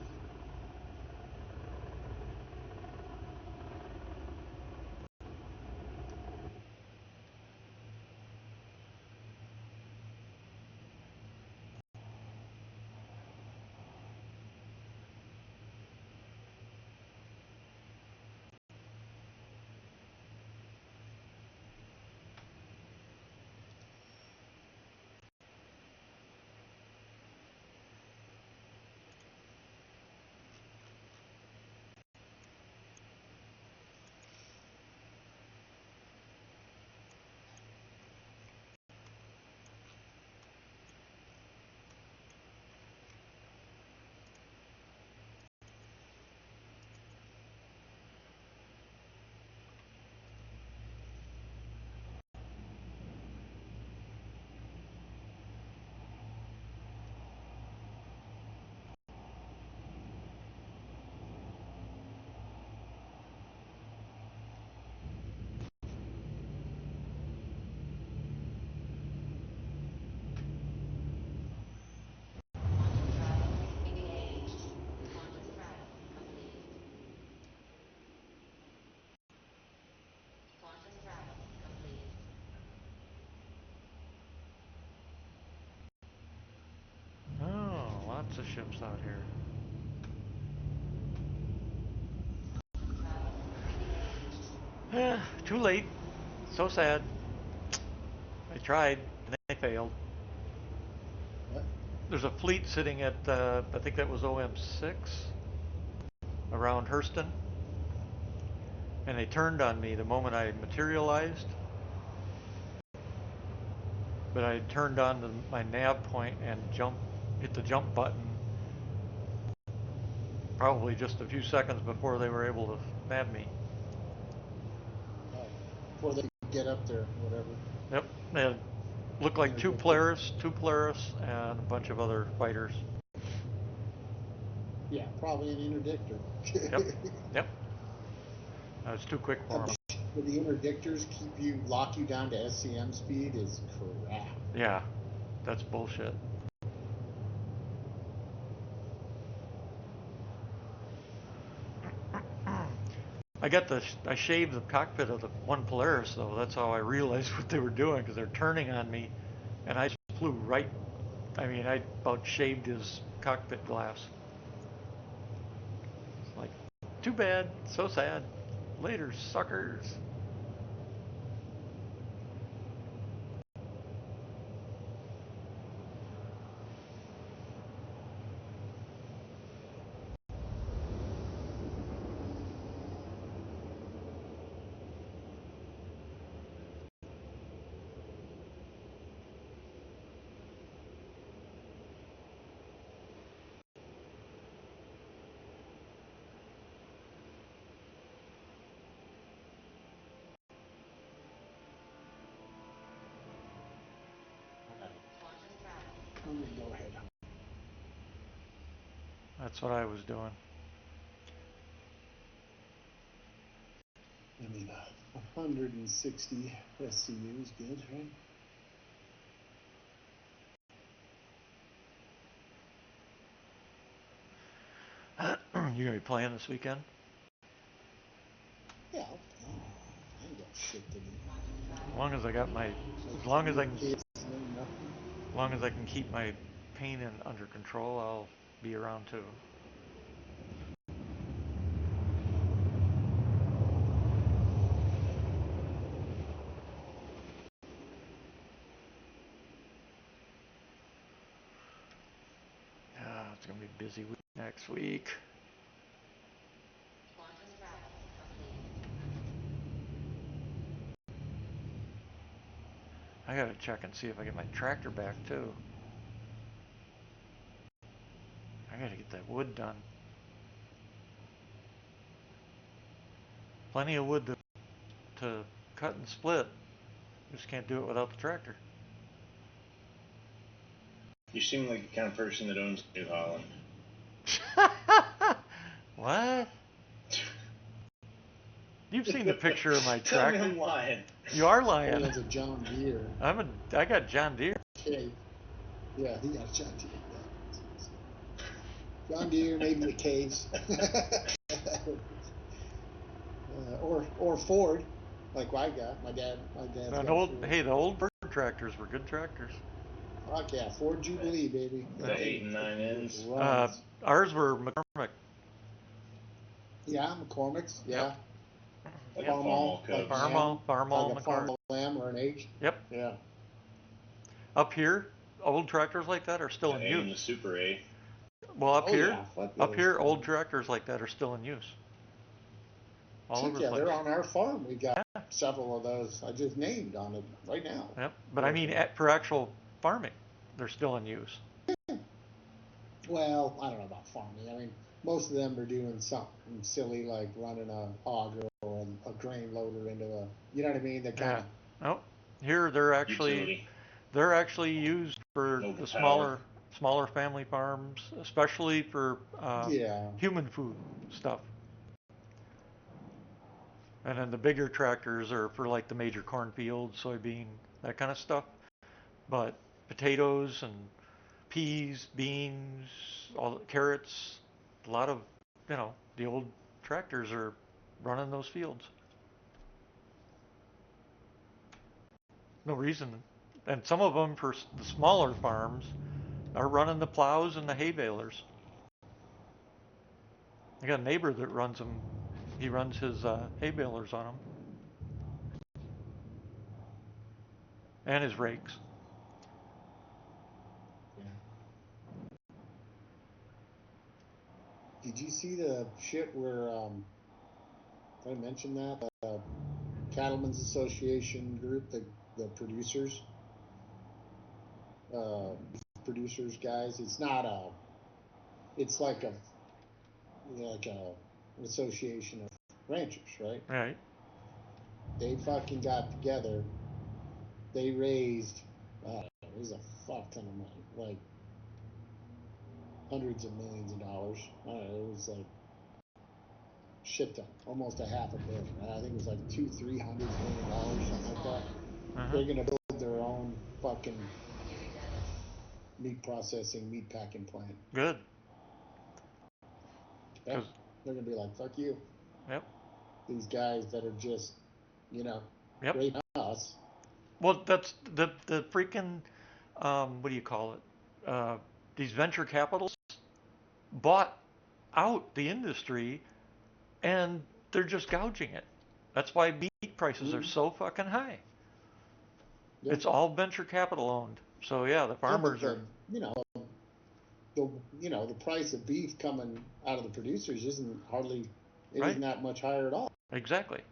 lots of ships out here. Too late. So sad. I tried, and they failed.
What?
There's a fleet sitting at, I think that was OM6, around Hurston. And they turned on me the moment I materialized. But I turned on my nav point and hit the jump button probably just a few seconds before they were able to nab me.
Before they could get up there, whatever.
Yep, they had, looked like two Polaris, and a bunch of other fighters.
Yeah, probably an interdictor.
Yep. I was too quick for them.
The interdictors lock you down to SCM speed is crap.
Yeah, that's bullshit. I shaved the cockpit of the one Polaris though. That's how I realized what they were doing, because they're turning on me, and I flew right. I mean, I about shaved his cockpit glass. It's like, too bad, so sad. Later, suckers.
Go ahead.
That's what I was doing.
I mean, 160 SCU is good, right?
You gonna be playing this weekend?
Yeah, I ain't got shit to do.
As long as I got my, as long as I can keep my pain under control, I'll be around too. It's gonna be a busy week next week.
Quantum travel complete.
I gotta check and see if I get my tractor back too. I gotta get that wood done. Plenty of wood to cut and split. Just can't do it without the tractor.
You seem like the kind of person that owns New Holland.
What? You've seen the picture of my
Tell
tractor.
me I'm lying.
You are lying.
He has a John Deere.
I got John Deere.
Okay. Yeah, he got John Deere. John Deere, maybe a case. Or Ford, like I got. My dad's got Ford.
Hey, the old bird tractors were good tractors.
Fuck yeah, Ford Jubilee, baby.
The 8 and 9 ends.
Ours were McCormick.
Yeah, McCormick's. Yeah.
Yep.
Like
Yep.
a Farmall Cubs.
Farmall,
like a Farmall M or an H.
Yep.
Yeah.
Up here, old tractors like that are still
The
in
A
use.
and the Super A.
Well, up here,
those
old tractors like that are still in use. All over the place.
They're on our farm. We got several of those. I just named on it right now.
Yep. But I mean, for actual farming, they're still in use.
Well, I don't know about farming. I mean, most of them are doing something silly like running a auger or a grain loader into a. You know what I mean? That kind of.
Oh, here they're
Utility.
used for the smaller family farms, especially for human food stuff. And then the bigger tractors are for like the major cornfields, soybean, that kind of stuff. But potatoes and peas, beans, all carrots, a lot of, the old tractors are running those fields. No reason. And some of them for the smaller farms, are running the plows and the hay balers. I got a neighbor that runs them. He runs his hay balers on them. And his rakes.
Yeah. Did you see the shit where, did I mention that? Cattlemen's Association group, the producers, producers guys. It's not a, it's like a, like a, an association of ranchers, right?
Right.
They fucking got together. They raised, it was a fuck ton of money, like hundreds of millions of dollars. It was like shit ton, almost a half a billion. I think it was like $200-300 million, something like that. They're gonna build their own fucking meat processing, meat packing plant.
Good.
Yep. They're gonna be like, fuck you.
Yep.
These guys that are just,
yep.
raping us.
Well, that's the freaking, what do you call it? These venture capitalists bought out the industry, and they're just gouging it. That's why meat prices are so fucking high. Yep. It's all venture capital owned. So yeah, the farmers are.
The price of beef coming out of the producers isn't hardly,
right.
isn't that much higher at all.
Exactly.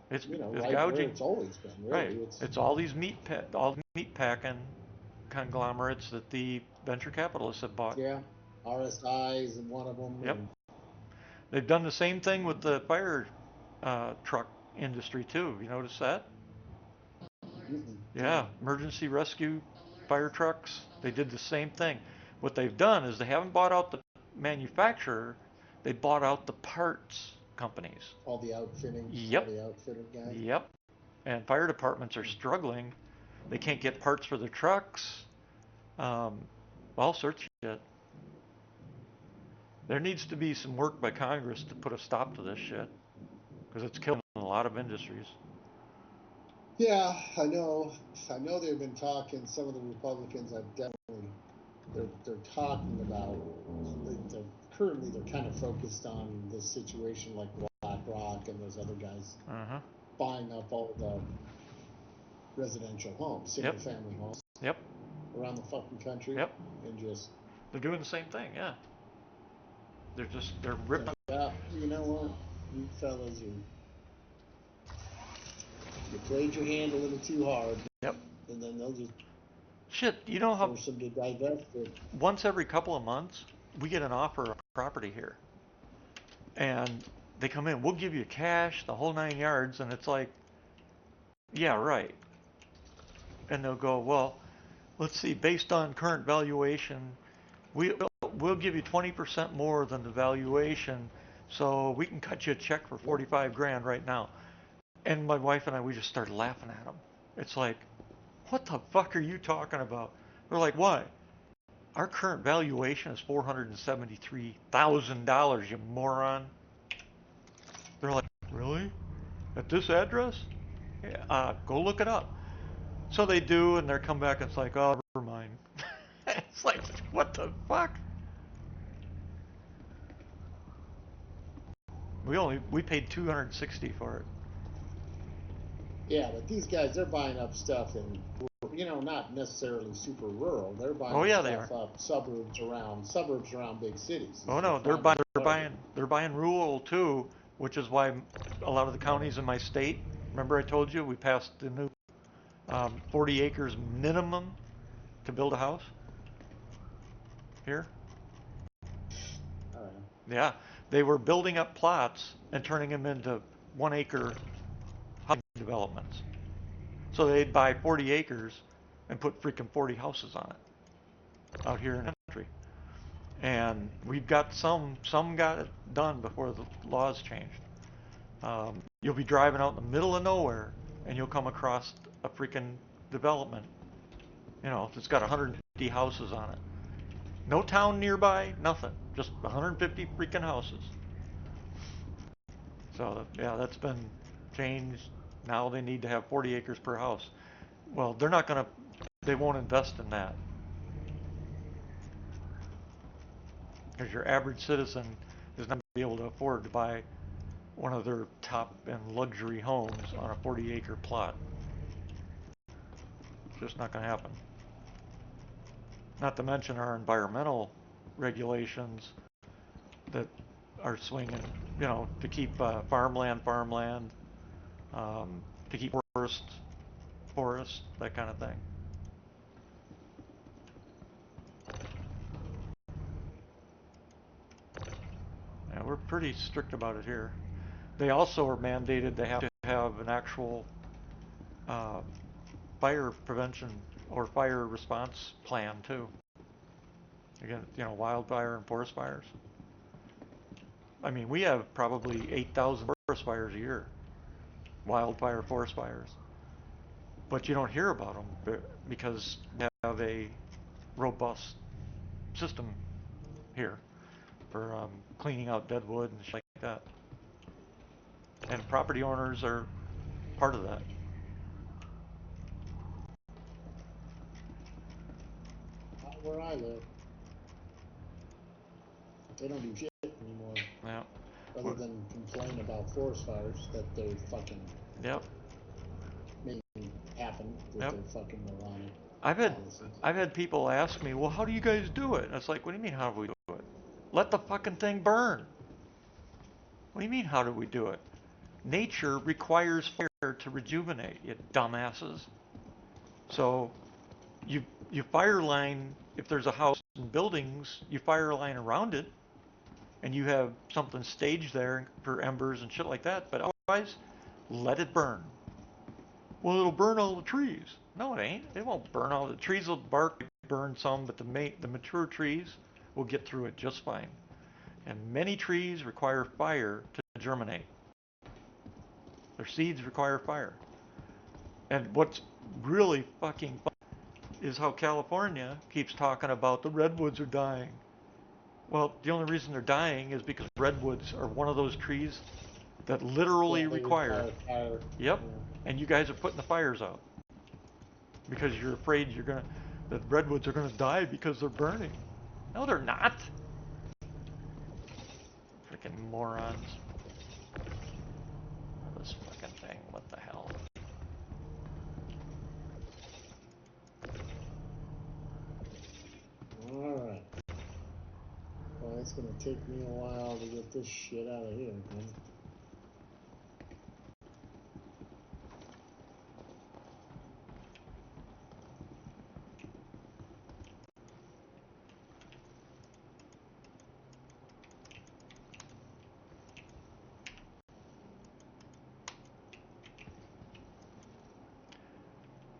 It's
right
gouging.
Where
it's always been, really.
Right. It's all these meat packing conglomerates that the venture capitalists have bought.
Yeah. RSI is one of them.
Yep. They've done the same thing with the fire truck industry too. You notice that? Yeah, emergency rescue fire trucks. They did the same thing. What they've done is they haven't bought out the manufacturer. They bought out the parts companies.
All the outfitting.
Yep.
All the outfitting guys.
Yep. And fire departments are struggling. They can't get parts for their trucks. All sorts of shit. There needs to be some work by Congress to put a stop to this shit, because it's killing a lot of industries.
Yeah, I know. I know they've been talking. Some of the Republicans have definitely. They're talking about. Currently they're kind of focused on this situation like BlackRock and those other guys buying up all the residential homes, single family homes.
Yep.
Around the fucking country.
Yep.
And just.
They're doing the same thing, yeah. They're ripping.
Yeah, you know what, you fellas, you played your hand a little too hard.
Yep.
And then they'll just.
Shit, you know how.
Force them to divest it.
Once every couple of months, we get an offer of property here, and they come in. We'll give you cash, the whole 9 yards, and it's like, yeah, right. And they'll go, well, let's see, based on current valuation, we'll give you 20% more than the valuation, so we can cut you a check for 45 grand right now. And my wife and I, we just started laughing at them. It's like, what the fuck are you talking about? They're like, why? Our current valuation is $473,000, you moron. They're like, really? At this address? Yeah, go look it up. So they do, and they come back and it's like, oh, never mind. It's like, what the fuck? We paid $260 for it.
Yeah, but these guys, they're buying up stuff in, not necessarily super rural. They're buying stuff up suburbs around big cities.
Oh no, they're buying rural too, which is why a lot of the counties in my state. Remember I told you we passed the new 40 acres minimum to build a house here. Yeah, they were building up plots and turning them into 1 acre housing developments. So they'd buy 40 acres and put freaking 40 houses on it out here in the country. And we've got some got it done before the laws changed. You'll be driving out in the middle of nowhere and you'll come across a freaking development. It's got 150 houses on it. No town nearby, nothing. Just 150 freaking houses. So yeah, that's been changed. Now they need to have 40 acres per house. Well, they're not going to they won't invest in that. Because your average citizen is not going to be able to afford to buy one of their top-end luxury homes on a 40-acre plot. It's just not going to happen. Not to mention our environmental regulations that are swinging, to keep farmland, to keep forests, that kind of thing. Yeah, we're pretty strict about it here. They also are mandated they have to have an actual fire prevention or fire response plan too. Again, wildfire and forest fires. I mean, we have probably 8,000 forest fires a year, wildfire forest fires. But you don't hear about them because we have a robust system here for cleaning out dead wood and shit like that. And property owners are part of that.
Not where I live. They don't do shit anymore.
Yeah.
Other than complain about forest fires that they fucking
Yep.
make happen with
Yep.
their fucking moronic policies.
I've had people ask me, well, how do you guys do it? And it's like, what do you mean, how do we do it? Let the fucking thing burn. What do you mean, how do we do it? Nature requires fire to rejuvenate, you dumbasses. So you fire line, if there's a house and buildings, you fire line around it, and you have something staged there for embers and shit like that, but otherwise, let it burn. Well, it'll burn all the trees. No, it ain't. It won't burn all the trees. Will burn some, but the mature trees will get through it just fine. And many trees require fire to germinate. Their seeds require fire. And what's really fucking fun is how California keeps talking about the redwoods are dying. Well, the only reason they're dying is because redwoods are one of those trees that literally require
fire.
Yep.
Yeah.
And you guys are putting the fires out because you're afraid that redwoods are gonna die because they're burning. No, they're not. Freaking morons. This fucking thing. What the hell?
Alright. Well, it's gonna take me a while to get this shit out of here, man.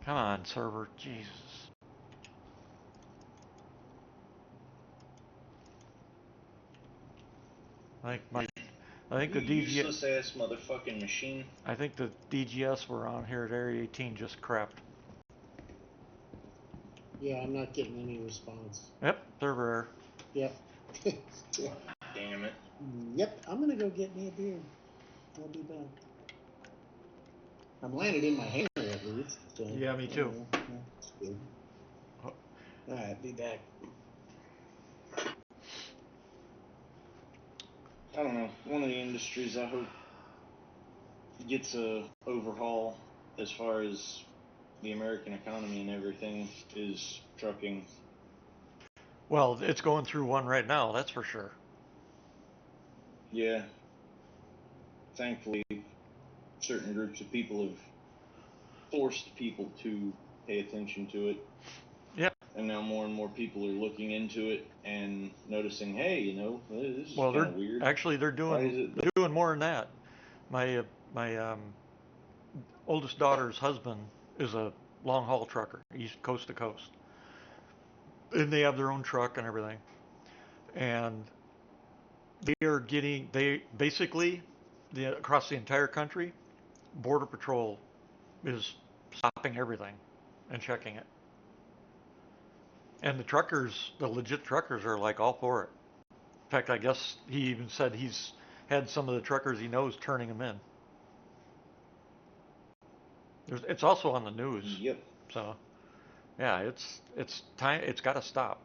Come on, server. Jesus. I think the
Useless ass motherfucking machine.
I think the DGS were on here at Area 18 just crapped.
Yeah, I'm not getting any response.
Yep, server error.
Yep.
Damn it.
Yep, I'm gonna go get me a beer. I'll be back. I'm landed in my hair at least. So,
Yeah, me too.
That's good. Alright, be back.
I don't know. One of the industries I hope gets a overhaul as far as the American economy and everything is trucking.
Well, it's going through one right now, that's for sure.
Yeah. Thankfully, certain groups of people have forced people to pay attention to it.
Yep.
And now more and more people are looking into it and noticing, hey, this is
Well,
kind of weird.
Actually, they're doing more than that. My oldest daughter's husband is a long haul trucker, east coast to coast, and they have their own truck and everything. And they basically across the entire country, Border Patrol is stopping everything and checking it. And the legit truckers are like all for it. In fact, I guess he even said he's had some of the truckers he knows turning them in. It's also on the news.
Yep.
So Yeah, it's time. It's got to stop.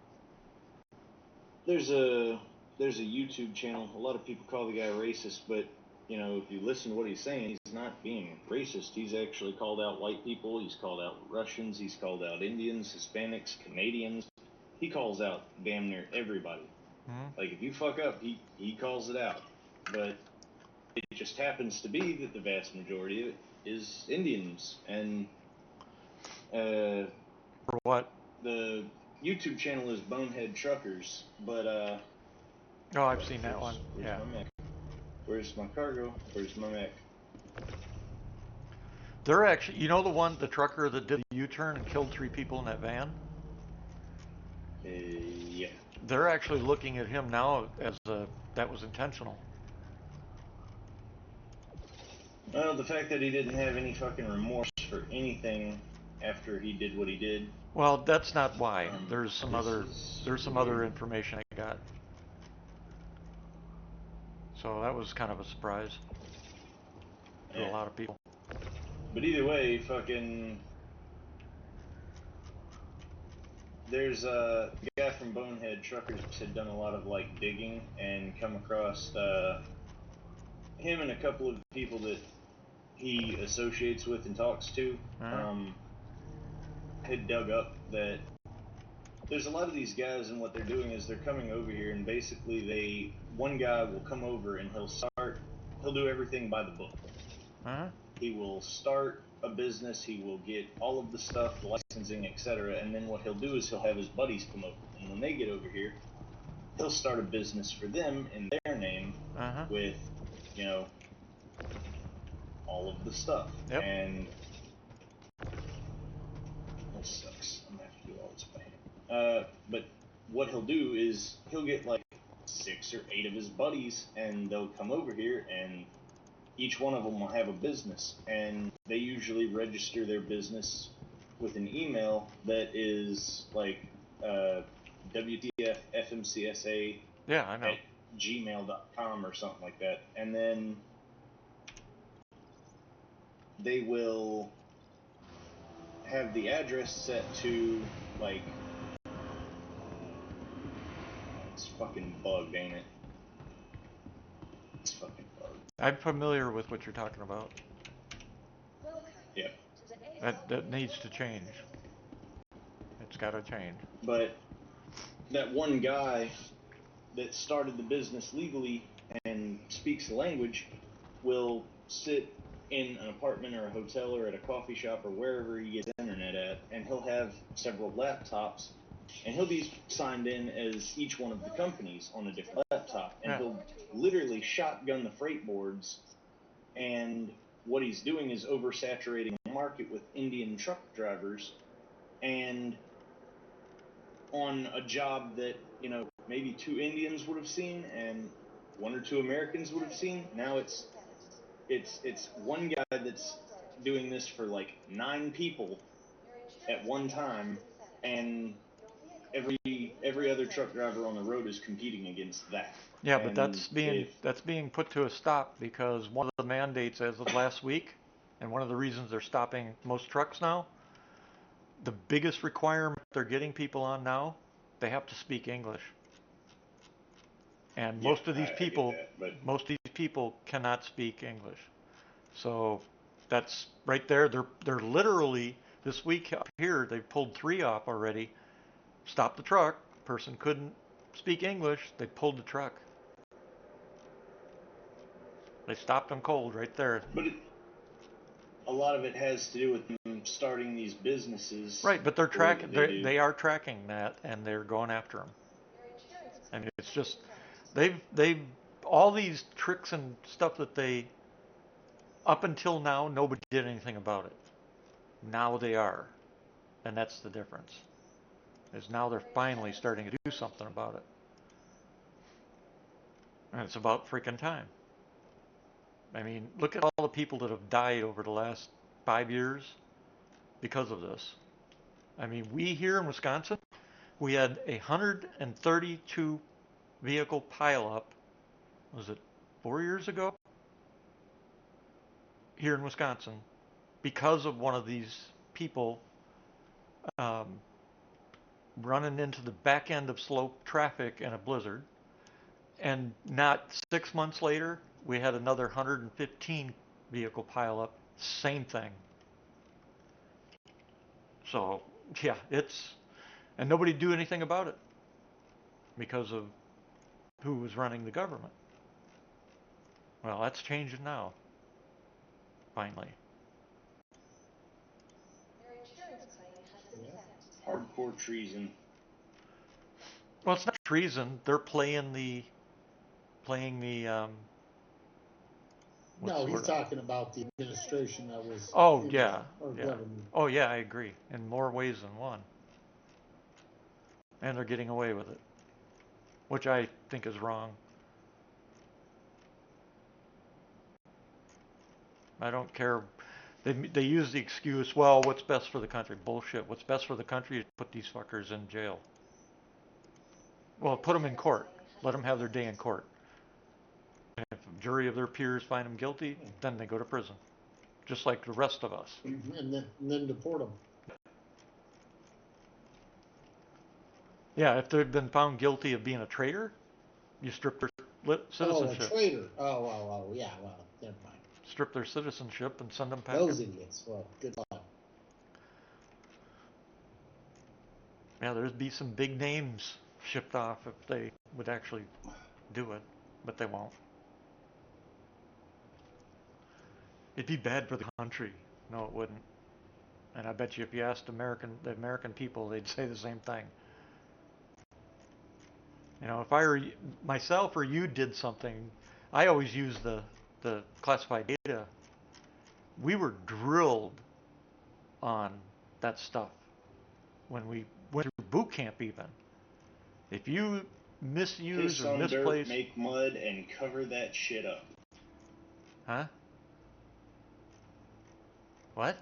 There's a YouTube channel. A lot of people call the guy racist, but you know, if you listen to what he's saying, he's not being racist. He's actually called out white people. He's called out Russians. He's called out Indians, Hispanics, Canadians. He calls out damn near everybody.
Mm-hmm.
Like if you fuck up, he calls it out. But it just happens to be that the vast majority of it is Indians, and
For what?
the YouTube channel is Bonehead Truckers. But
Oh, I've seen that one.
where's
Yeah.
my Mac? Where's my cargo? Where's my Mac?
They're actually, you know, the trucker that did the U-turn and killed 3 people in that van.
Yeah.
They're actually looking at him now as that was intentional.
Well, the fact that he didn't have any fucking remorse for anything after he did what he did.
Well, that's not why. There's some
This is
other
weird.
information I got. So that was kind of a surprise to a
Yeah.
lot of people.
But either way, fucking. There's a guy from Bonehead Truckers had done a lot of like digging and come across him and a couple of people that he associates with and talks to.
Uh-huh.
Had dug up that there's a lot of these guys, and what they're doing is they're coming over here, and basically one guy will come over and he'll do everything by the book.
Uh-huh.
He will start a business, he will get all of the stuff, the licensing, etc., and then what he'll do is he'll have his buddies come over, and when they get over here, he'll start a business for them in their name
Uh-huh.
with, you know, all of the stuff.
Yep.
And this sucks. I'm gonna have to do all this by hand. But what he'll do is he'll get like 6 or 8 of his buddies, and they'll come over here, and each one of them will have a business, and they usually register their business with an email that is like WTF FMCSA
Yeah, I know.
at gmail.com or something like that. And then they will have the address set to like, it's fucking bugged, ain't it? It's fucking bugged.
I'm familiar with what you're talking about.
Yeah.
That needs to change. It's got to change.
But that one guy that started the business legally and speaks the language will sit in an apartment or a hotel or at a coffee shop or wherever he gets internet at, and he'll have several laptops, and he'll be signed in as each one of the companies on a different laptop, and
Yeah.
he'll literally shotgun the freight boards, and what he's doing is oversaturating the market with Indian truck drivers, and on a job that, you know, maybe 2 Indians would have seen and 1 or 2 Americans would have seen. Now it's one guy that's doing this for like 9 people at one time, and every other truck driver on the road is competing against that.
Yeah, but
And if
that's being put to a stop because one of the mandates as of last week, and one of the reasons they're stopping most trucks now, the biggest requirement they're getting people on now, they have to speak English. And
yeah,
most of these
I get
people,
that, but
most of these people cannot speak English. So that's right there. They're literally this week up here. They've pulled 3 off already. Stopped the truck. Person couldn't speak English. They pulled the truck. They stopped them cold right there.
but a lot of it has to do with them starting these businesses
Right, but they're
the way
tracking.
that they do.
They are tracking that, and they're going after them. I mean, it's just they've all these tricks and stuff that they up until now nobody did anything about it. Now they are, and that's the difference. Is now they're finally starting to do something about it, and it's about freaking time. I mean, look at all the people that have died over the last 5 years because of this. I mean, we here in Wisconsin, we had 132 vehicle pileup. Was it 4 years ago? Here in Wisconsin, because of one of these people um, running into the back end of slow traffic in a blizzard, and not 6 months later, we had another 115 vehicle pileup. Same thing. So yeah, and nobody do anything about it because of who was running the government. Well, that's changing now. Finally.
Your insurance claim has been
Yeah.
sent.
Hardcore treason.
Well, it's not treason. They're playing the what's
No,
the
he's
word?
talking about the administration that was
Oh
in
yeah,
our
yeah.
government.
Oh yeah, I agree. In more ways than one. And they're getting away with it, which I think is wrong. I don't care. They use the excuse, well, what's best for the country? Bullshit. What's best for the country is put these fuckers in jail. Well, put them in court. Let them have their day in court. And if a jury of their peers find them guilty, then they go to prison, just like the rest of us.
And then deport them.
Yeah, if they've been found guilty of being a traitor, you strip their citizenship.
Oh, a traitor. Oh, yeah, well, never mind.
Strip their citizenship and send them back.
Those idiots. Well, good luck.
Yeah, there'd be some big names shipped off if they would actually do it, but they won't. It'd be bad for the country. No, it wouldn't. And I bet you if you asked the American people, they'd say the same thing. You know, if I or myself or you did something, I always use the classified data. We were drilled on that stuff when we went through boot camp even. If you misuse
Piss
or
on dirt,
misplace,
make mud, and cover that shit up.
huh? What?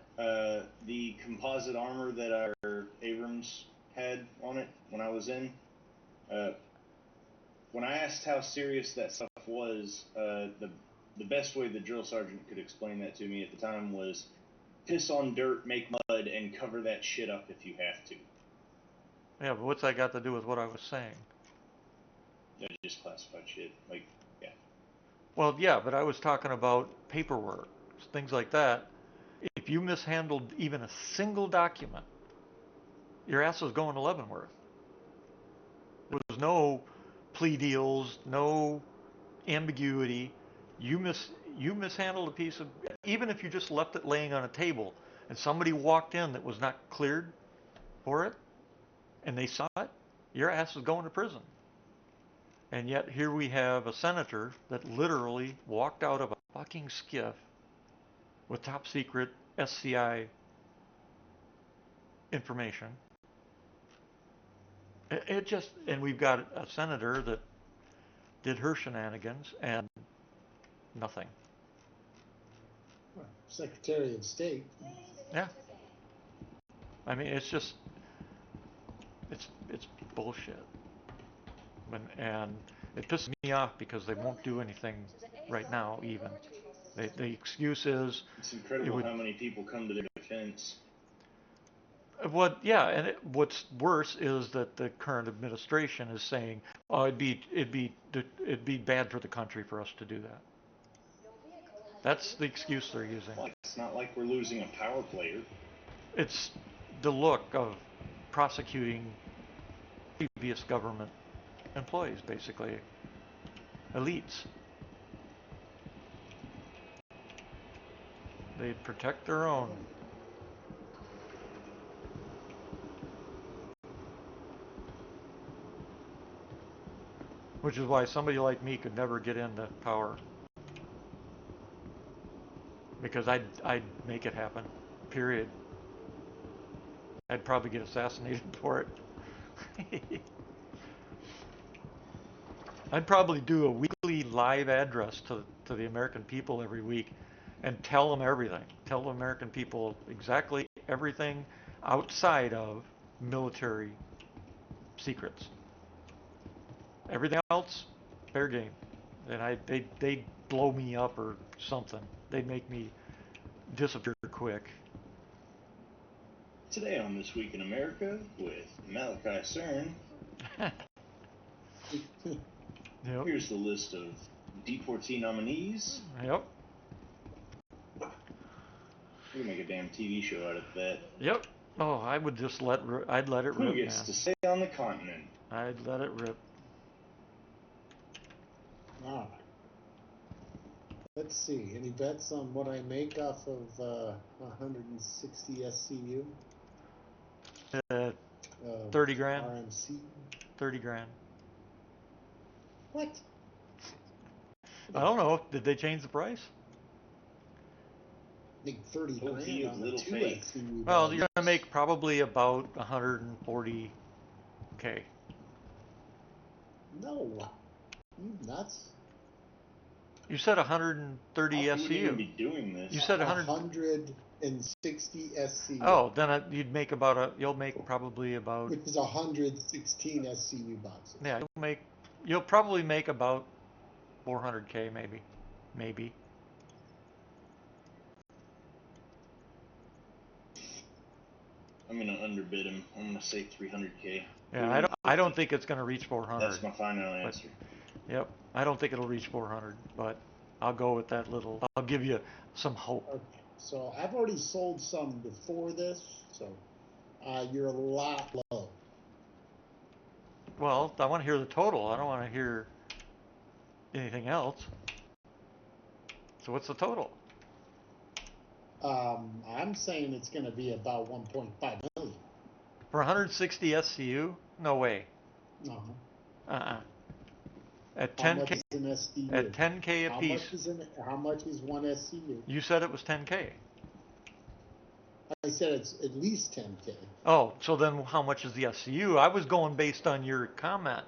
The composite armor that our Abrams had on it when I was in, uh, when I asked how serious that stuff was, the best way the drill sergeant could explain that to me at the time was piss on dirt, make mud, and cover that shit up if you have to.
Yeah, but what's that got to do with what I was saying?
Just classified shit. Like, yeah.
Well, yeah, but I was talking about paperwork, things like that. If you mishandled even a single document, your ass was going to Leavenworth. There was no plea deals, no ambiguity. You mis you mishandled a piece of, even if you just left it laying on a table and somebody walked in that was not cleared for it and they saw it, your ass is going to prison. And yet here we have a senator that literally walked out of a fucking skiff with top secret SCI information. It just, and we've got a senator that did her shenanigans and nothing.
Well, Secretary of State.
Yeah. I mean, it's just, it's bullshit. And it pisses me off because they won't do anything right now even. The excuse is
It's
it
incredible
would,
how many people come to their defense.
yeah, and what's worse is that the current administration is saying, oh, it'd be bad for the country for us to do that. That's the excuse they're using.
Well, it's not like we're losing a power player.
It's the look of prosecuting previous government employees, basically, elites. They protect their own. Which is why somebody like me could never get into power. Because I'd make it happen. Period. I'd probably get assassinated for it. I'd probably do a weekly live address to the American people every week and tell them everything. Tell the American people exactly everything outside of military secrets. Everything else, fair game. And they'd blow me up or something. They'd make me disappear quick.
Today on This Week in America with Malachi Cern,
Yep.
here's the list of D14 nominees.
Yep.
We can make a damn TV show out of that.
Yep. Oh, I would just I'd let it
Who
rip,
gets
man.
to stay on the continent?
I'd let it rip.
All right. Let's see. Any bets on what I make off of 160 SCU?
30 grand.
RMC.
30 grand.
What?
I don't know. Did they change the price?
I think 30
Oh,
grand
he is
on
little
the 2
fake.
SCU.
Well,
box.
you're gonna make probably about 140K.
No. You nuts?
You said 130
You wouldn't even
SCU.
be doing this.
You said 100.
160 SCU.
Oh, then you'd make you'll make probably about.
Which is 116 SCU boxes.
Yeah, you'll probably make about 400K maybe.
I'm gonna underbid him. I'm gonna say 300K.
Yeah, I don't think it's gonna reach 400.
That's my final answer.
Yep, I don't think it'll reach 400, but I'll go with that little. I'll give you some hope.
Okay, so I've already sold some before this, so you're a lot low.
Well, I want to hear the total. I don't want to hear anything else. So what's the total?
I'm saying it's going to be about 1.5 million.
For 160 SCU? No way.
No.
At
How much
10K.
is an SCU?
At 10K a piece.
How much is one SCU?
You said it was 10K.
I said it's at least 10K.
Oh, so then how much is the SCU? I was going based on your comment.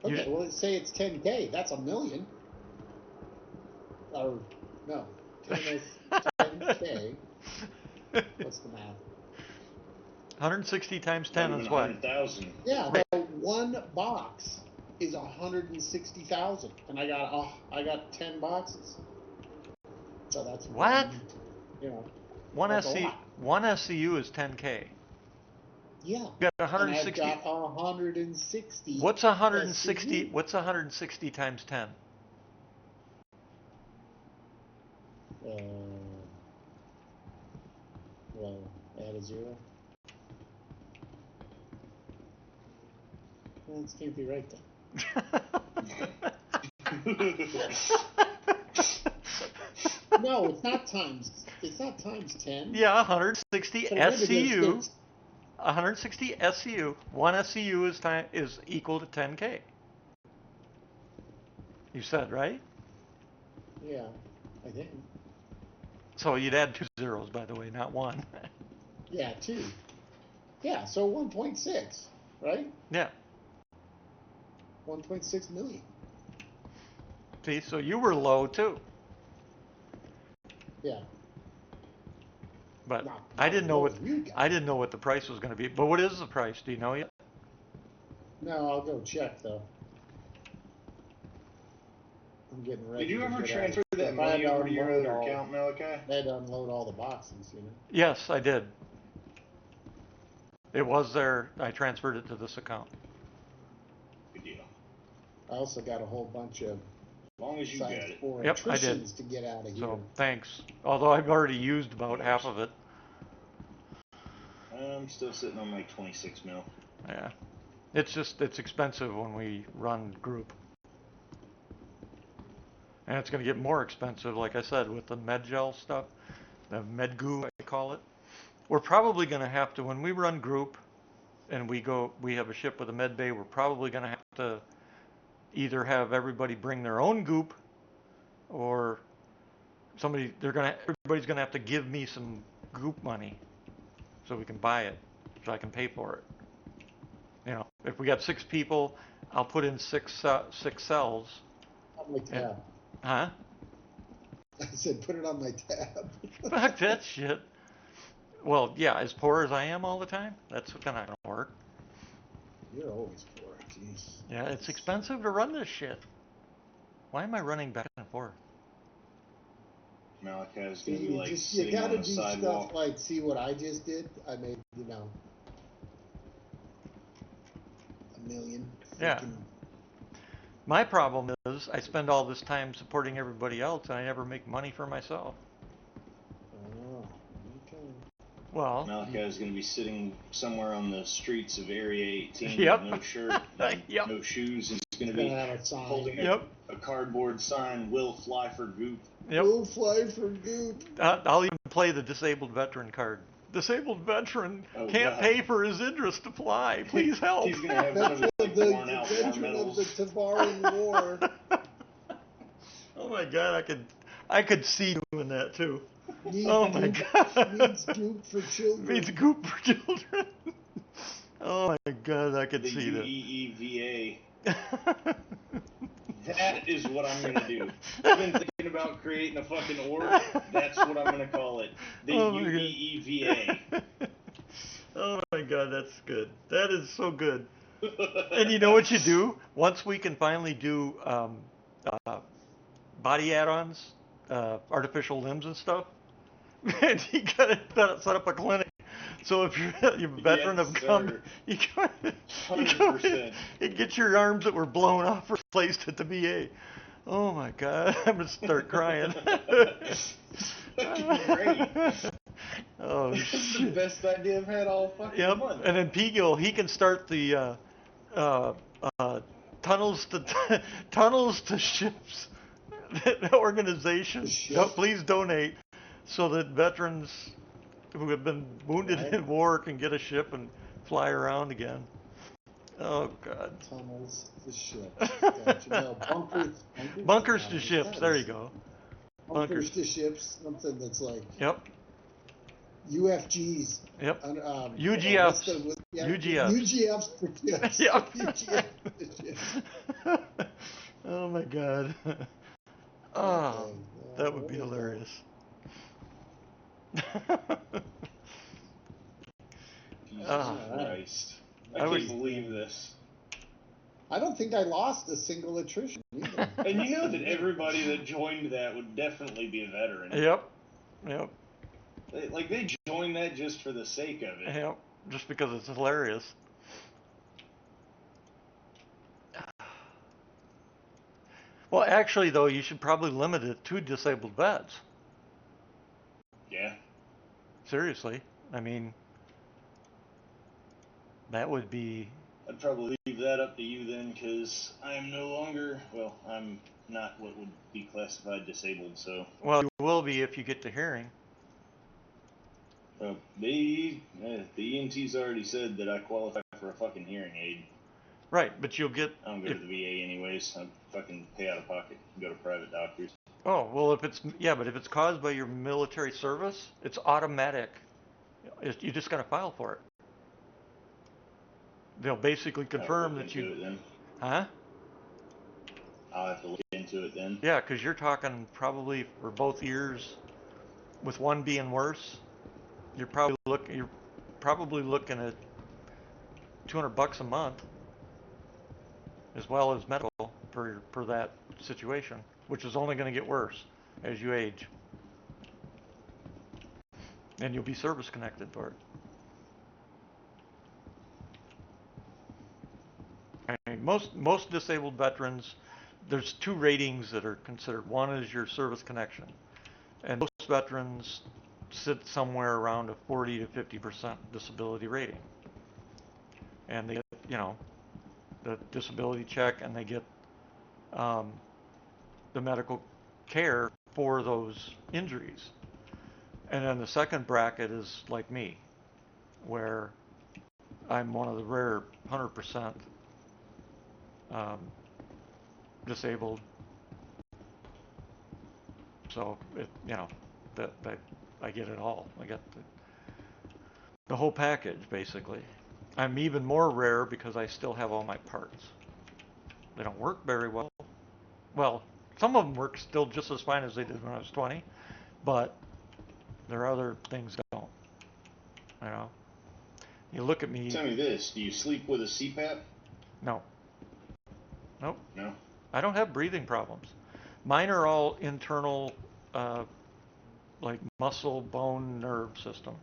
Okay, well, let's say it's 10K. That's $1 million. Or, no, 10K. What's the math?
160 times 10 is what?
100,000.
Yeah, no, one box is 160,000, and I got 10 boxes. So that's
What?
One
One SCU is 10K.
Yeah.
You got 160.
And I've got 160.
What's 160?
SCU.
What's 160 times 10?
Well, add a 0. Well, this can't be right then. No, it's not times 10.
Yeah, 160
So wait a minute,
SCU. 160 SCU. One SCU is equal to 10K. You said, right?
Yeah, I think.
So you'd add 2 zeros, by the way, not 1.
Yeah, 2. Yeah, so 1.6, right?
Yeah.
1.6 million.
See, so you were low too.
Yeah.
But
Not
I didn't know
low as you got.
I didn't know what the price was going to be. But what is the price? Do you know yet?
No, I'll go check though. I'm getting ready.
Did you
to
ever
get
transfer
out.
that
If I had
money
to
over to your
unload
other
all-
account, Malachi?
I had to unload all the boxes,
Yes, I did. It was there. I transferred it to this account.
Good deal.
I also got a whole bunch of
As long as you got
size
it.
4
Yep, I did.
attritions to get out of here.
So thanks. Although I've already used about half of it.
I'm still sitting on like 26 mil.
Yeah. It's expensive when we run group. And it's going to get more expensive, like I said, with the MedGel stuff, the MedGoo, I call it. We're probably going to have to, when we run group and we have a ship with a med bay, we're probably going to have to either have everybody bring their own goop or everybody's going to have to give me some goop money so we can buy it, so I can pay for it. If we got 6 people, I'll put in 6 cells.
On my tab.
Huh?
I said, put it on my tab.
Fuck that shit. Well, yeah, as poor as I am all the time, that's not gonna work.
You're always poor, jeez.
Yeah, it's expensive to run this shit. Why am I running back and forth?
Malachi is
See,
gonna be like
you
sitting
gotta
on a
do
sidewalk.
stuff like, see what I just did? I made, a million.
Yeah.
freaking-
My problem is I spend all this time supporting everybody else and I never make money for myself.
Oh, okay.
Well,
Malachi is gonna be sitting somewhere on the streets of Area 18
Yep.
with no shirt and
Yep.
no shoes. He's gonna
Gonna
be
have a sign.
holding
Yep.
a cardboard sign, "Will fly for goop."
Yep.
We'll fly for goop.
I'll even play the disabled veteran card. Disabled veteron
Oh,
can't
God.
pay for his interest to fly. Please help.
He's gonna have one of
Veteran
his
of the,
worn out war
veteran of the
medals.
Tavaran War.
Oh my God, I could see doing that too.
Need
Oh my
goop,
God.
needs goop for children.
Means goop for children. Oh my God, I could
The
see that.
UEEVA. That is what I'm gonna do. I've been thinking about creating a fucking org. That's what I'm gonna call it. The
Oh my God.
UEEVA.
Oh my God, that's good. That is so good. And you know what you do? Once we can finally do body add-ons, artificial limbs and stuff, and you gotta set up a clinic. So if you're a veteran
Yes,
of combat,
sir.
you go
100%.
and get your arms that were blown off replaced at the VA. Oh my God, I'm gonna start crying.
That could be great.
Oh
This is the
shit.
best idea I've had all fucking
Yep.
month.
And then Pegel, he can start the uh, tunnels to ships organization.
Ship?
Please donate so that veterans who have been wounded
Right.
in war can get a ship and fly around again. Oh God.
Tunnels to ships. Gotcha. No,
Bunkers
no,
to ships.
that
There
is-
you go.
Bunkers to ships. Something that's like
Yep.
UFGs.
Yep.
UGFs.
UGFs.
UGFs for ships.
Yep.
UGFs for ships.
Oh my God. Oh,
Okay.
that would be
There we go.
hilarious.
Jesus
Ah.
Christ. I
I
can't
was-
believe this.
I don't think I lost a single attrition either.
And you know that everybody that joined that would definitely be a veteran.
Yep. Yep.
They joined that just for the sake of it.
Yep. Just because it's hilarious. Well, actually, though, you should probably limit it to disabled vets.
Yeah.
Seriously. I mean, that would be.
I'd probably leave that up to you then, because I am no longer, well, I'm not what would be classified disabled, so.
Well, you will be if you get the hearing.
Well, the EMT's already said that I qualify for a fucking hearing aid.
Right, but you'll get.
I don't go to the VA anyways. I fucking pay out of pocket and go to private doctors.
Oh, well, but if it's caused by your military service, it's automatic. You just got to file for it. They'll basically confirm
I'll look
that
into
you.
it then.
Huh?
I'll have to look into it then.
Yeah, because you're talking probably for both ears, with one being worse. You're probably looking at $200 a month, as well as medical for that situation, which is only going to get worse as you age, and you'll be service connected for it. I mean, most disabled veterans, there's two ratings that are considered. One is your service connection, and most veterans sit somewhere around a 40 to 50% disability rating, and they get, the disability check, and they get the medical care for those injuries. And then the second bracket is like me, where I'm one of the rare 100% disabled. So that I get it all. I get the whole package basically. I'm even more rare because I still have all my parts. They don't work very well. Well, some of them work still just as fine as they did when I was 20, but there are other things that don't. You look at me.
Tell me this: do you sleep with a CPAP?
No.
No.
I don't have breathing problems. Mine are all internal like muscle, bone, nerve system.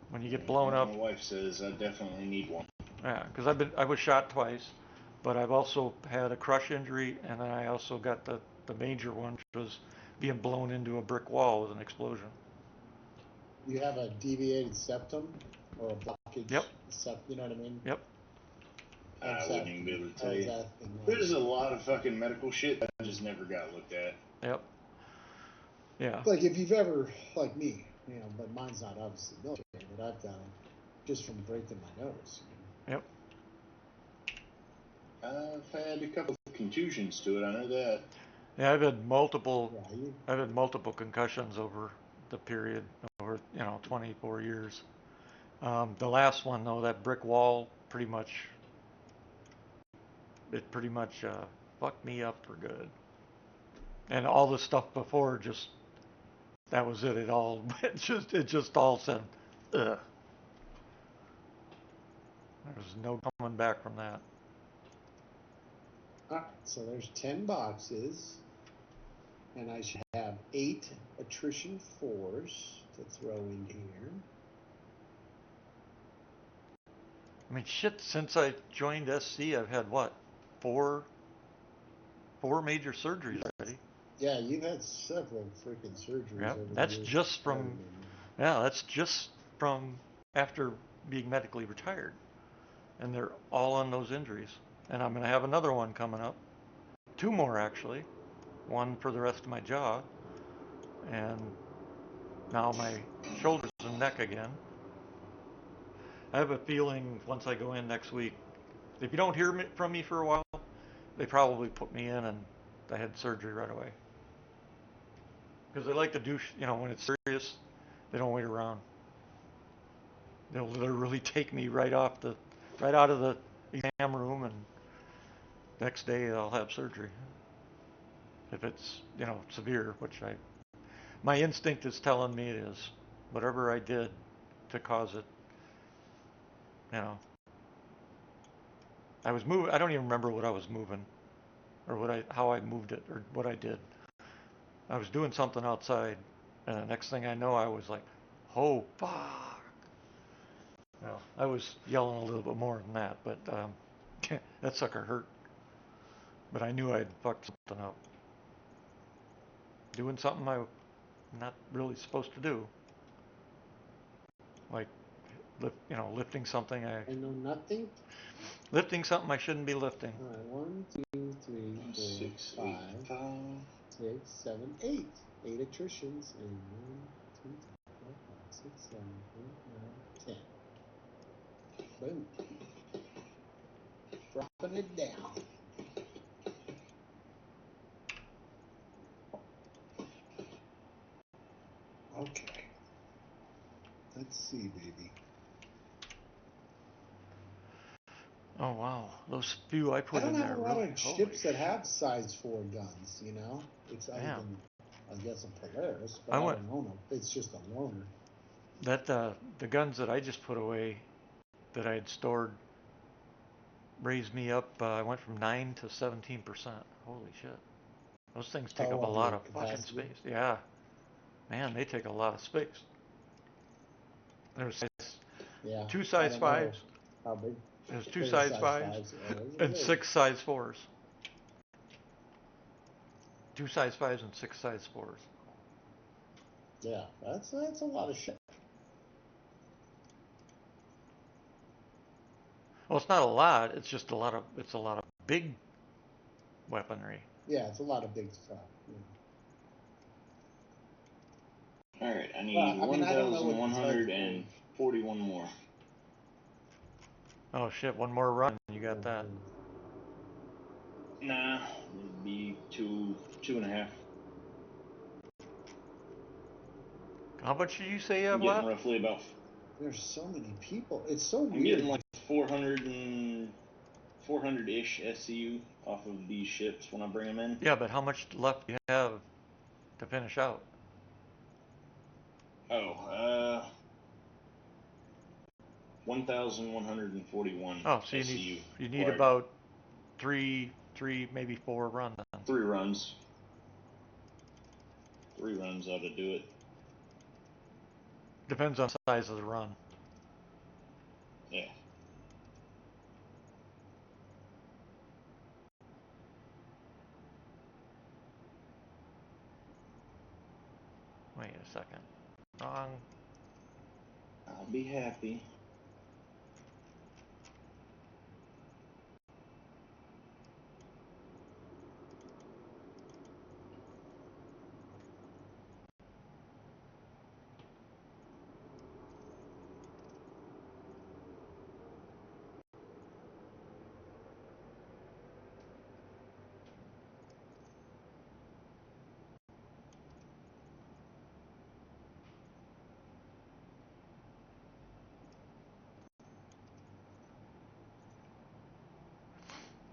When you get blown up.
My wife says I definitely need one.
Yeah, because I was shot twice, but I've also had a crush injury, and then I also got the major one, which was being blown into a brick wall with an explosion.
You have a deviated septum or a blockage.
Yep.
You know what I mean?
Yep.
I wouldn't even be able to tell you. There's a lot of fucking medical shit that I just never got looked at.
Yep. Yeah.
Like if you've ever, like me, you know, but mine's not obviously military, but I've got them just from breaking my nose. You know?
Yep.
I've had a couple of contusions to it. I know that.
Yeah, I've had multiple.
Yeah,
I've had multiple concussions over the period, over 24 years. The last one though, that brick wall, pretty much fucked me up for good. And all the stuff before, just that was it. It just all said, ugh. There's no coming back from that.
All right, so there's 10 boxes, and I should have 8 attrition 4s to throw in here.
I mean, shit, since I joined SC, I've had what? Four major surgeries already.
Yeah, you've had several freaking surgeries
Yeah,
over the
that's
years.
that's just from after being medically retired. And they're all on those injuries. And I'm going to have another one coming up. 2 more, actually. One for the rest of my jaw. And now my shoulders and neck again. I have a feeling once I go in next week, if you don't hear from me for a while, they probably put me in and I had surgery right away. Because they like to do, when it's serious, they don't wait around. They'll literally take me right out of the exam room, and next day I'll have surgery. If it's, severe, which my instinct is telling me it is. Whatever I did to cause it, I was moving. I don't even remember what I was moving, or how I moved it, or what I did. I was doing something outside, and the next thing I know, I was like, "Oh fuck!" Well, I was yelling a little bit more than that, but that sucker hurt. But I knew I'd fucked something up. Doing something I'm not really supposed to do, like lifting something
I know nothing.
lifting something I shouldn't be lifting.
All right, 1, 2, 3, 4,
6,
5,
8,
6, 7, 8. 8 attritions, and 1, 2, 3, 4, 5, 6, 7, 8, 9, 10. Boom. Dropping it down. Okay. Let's see, baby.
Oh wow, those few I put
I don't
in
have
there
a lot
really.
of ships that have size 4 guns, It's other
Damn.
than, I guess, a Polaris, but
I
I
went
don't own them. It's just a loaner.
that the guns that I just put away that I had stored raised me up. I went from 9 to 17%. Holy shit! Those things take up a
Of
lot
your
of fucking
capacity.
space. Yeah, man, they take a lot of space. There's
Yeah.
2
I
size
don't know
5s.
how big.
There's 2
There's
size
size
5s
5s. Yeah, those are
and
big.
6 size 4s. 2 size 5s and 6 size 4s.
Yeah, that's a lot of shit.
Well, it's not a lot. It's just a lot of big weaponry.
Yeah, it's a lot of big stuff. Yeah.
Alright, I need
Well, I mean, I don't know what to tell you.
1,141 more.
Oh shit! One more run, you got that.
Nah, it'd be 2.5.
How much did you say you have
I'm getting
left?
roughly about.
There's so many people. It's so
I'm
weird.
getting like 400-ish SCU off of these ships when I bring them in.
Yeah, but how much left do you have to finish out?
Oh, 1,141
Oh, so
SCU.
you need about three, maybe 4 runs then.
3 runs. Reruns ought to do it.
Depends on the size of the run.
Yeah.
Wait a second. Wrong.
I'll be happy.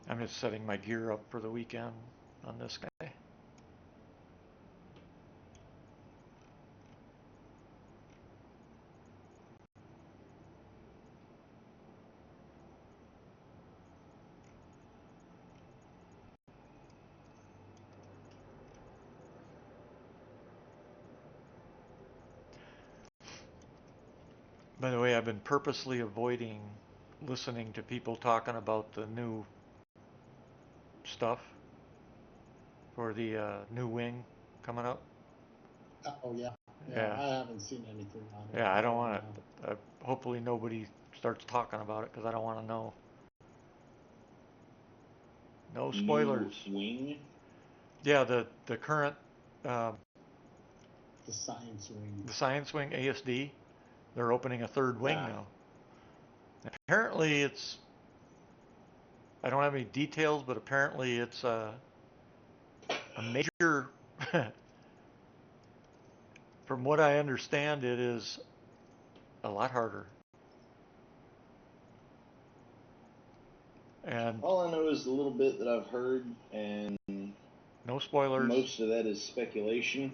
I'm just setting my gear up for the weekend on this guy. By the way, I've been purposely avoiding listening to people talking about the new stuff for the new wing coming up.
Oh yeah.
Yeah.
I haven't seen anything on it.
Yeah, I don't want to. Hopefully nobody starts talking about it because I don't want to know. No spoilers.
New wing?
Yeah, the current
The science wing.
the science wing ASD, they're opening a third wing
Ah.
now. Apparently it's, I don't have any details, but apparently it's a major, from what I understand, it is a lot harder. And
All I know is the little bit that I've heard, and
no spoilers.
most of that is speculation.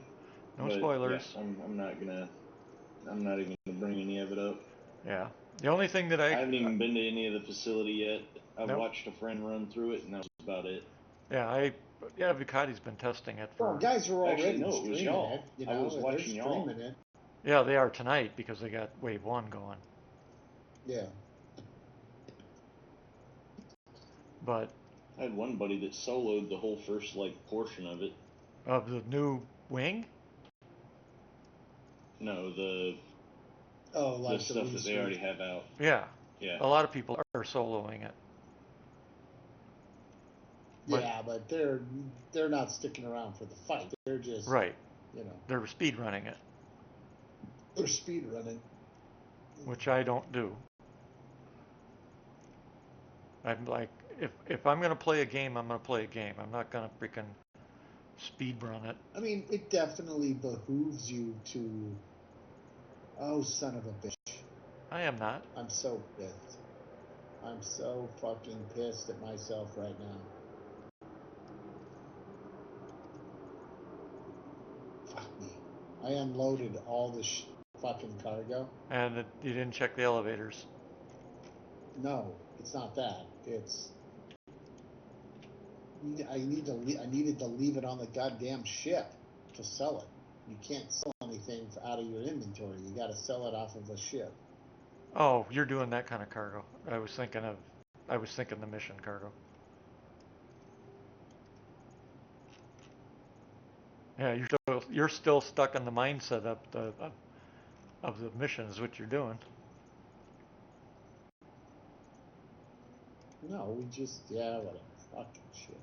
No
but
spoilers.
Yeah, I'm not even gonna bring any of it up.
Yeah. The only thing that I
haven't even been to any of the facility yet. I've
Nope.
watched a friend run through it, and that was about it.
Yeah, Vicati's been testing it for.
Well, guys are already
Actually, no, it was
streaming
y'all.
it. You
I
know,
was
they're
watching y'all.
streaming it.
Yeah, they are tonight because they got wave 1 going.
Yeah.
But
I had one buddy that soloed the whole first portion of it.
of the new wing?
No, the
like
stuff that they already have out.
Yeah.
Yeah.
A lot of people are soloing it.
But, yeah, but they're not sticking around for the fight. They're just
right.
You know.
They're speed running it.
They're speed running.
Which I don't do. I'm like, if I'm gonna play a game, I'm gonna play a game. I'm not gonna freaking speed run it.
I mean, it definitely behooves you to. Oh, son of a bitch!
I am not.
I'm so pissed. I'm so fucking pissed at myself right now. Fuck me. I unloaded all the fucking cargo.
And you didn't check the elevators.
No, it's not that. It's I needed to leave it on the goddamn ship to sell it. You can't sell anything out of your inventory. You got to sell it off of a ship.
Oh, you're doing that kind of cargo. I was thinking the mission cargo. Yeah, you're still stuck in the mindset of the mission is what you're doing.
No, we just whatever. Fucking shit.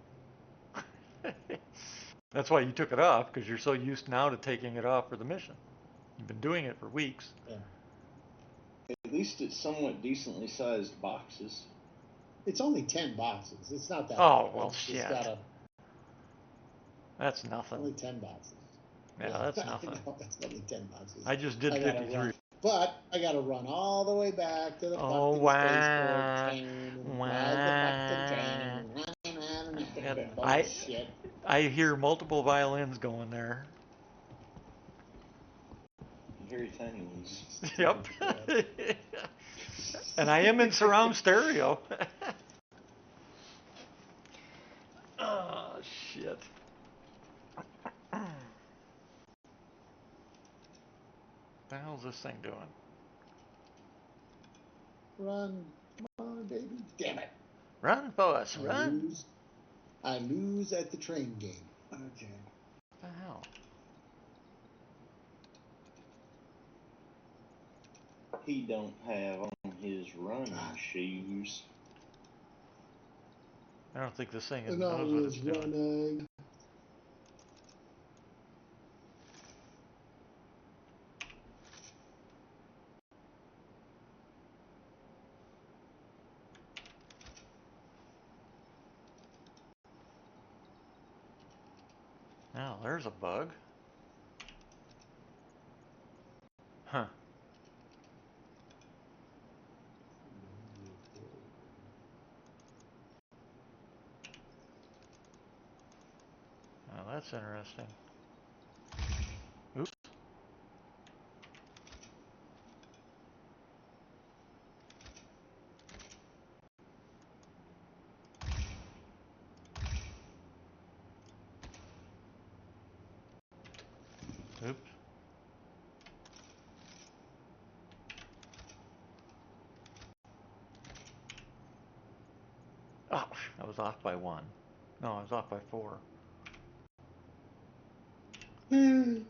That's why you took it off, because you're so used now to taking it off for the mission. You've been doing it for weeks.
Yeah.
At least it's somewhat decently sized boxes.
It's only 10 boxes. It's not that.
Oh,
bad.
well,
It's
shit.
just gotta.
That's nothing.
Only 10 boxes.
Yeah, that's nothing.
I know, it's only 10 boxes.
I just did 53.
But I gotta run all the way back to the
Oh,
fucking spaceport
wow.
train and ride the fucking train and bullshit.
I hear multiple violins going there.
Very tiny ones.
Yep. And I am in surround stereo. Oh, shit. The hell's this thing doing?
Run. Come on, baby. Damn it.
Run, Boas, run!
I lose at the train game. Okay.
What the hell?
He don't have on his running shoes.
I don't think this thing
And I
knows what
was
it's doing.
running.
Now, there's a bug. Huh. Now, that's interesting. Oops. Oops. Oh, I was off by 1. No, I was off by 4. And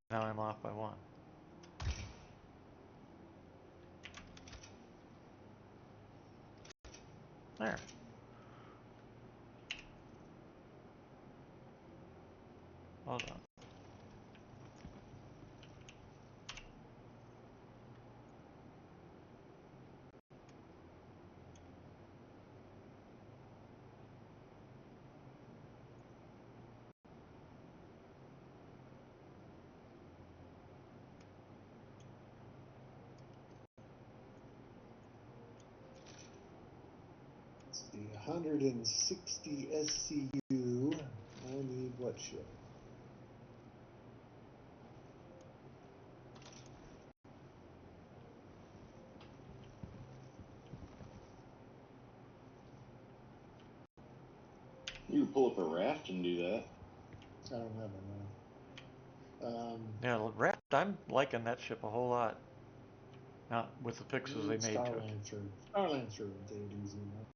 now I'm off by 1. There. Well done.
The 160 SCU. I need what ship?
You could pull up a raft and do that.
I don't have a
Yeah, Raft, I'm liking that ship a whole lot. Not with the fixes they made to it.
Starlancer would do it easy enough.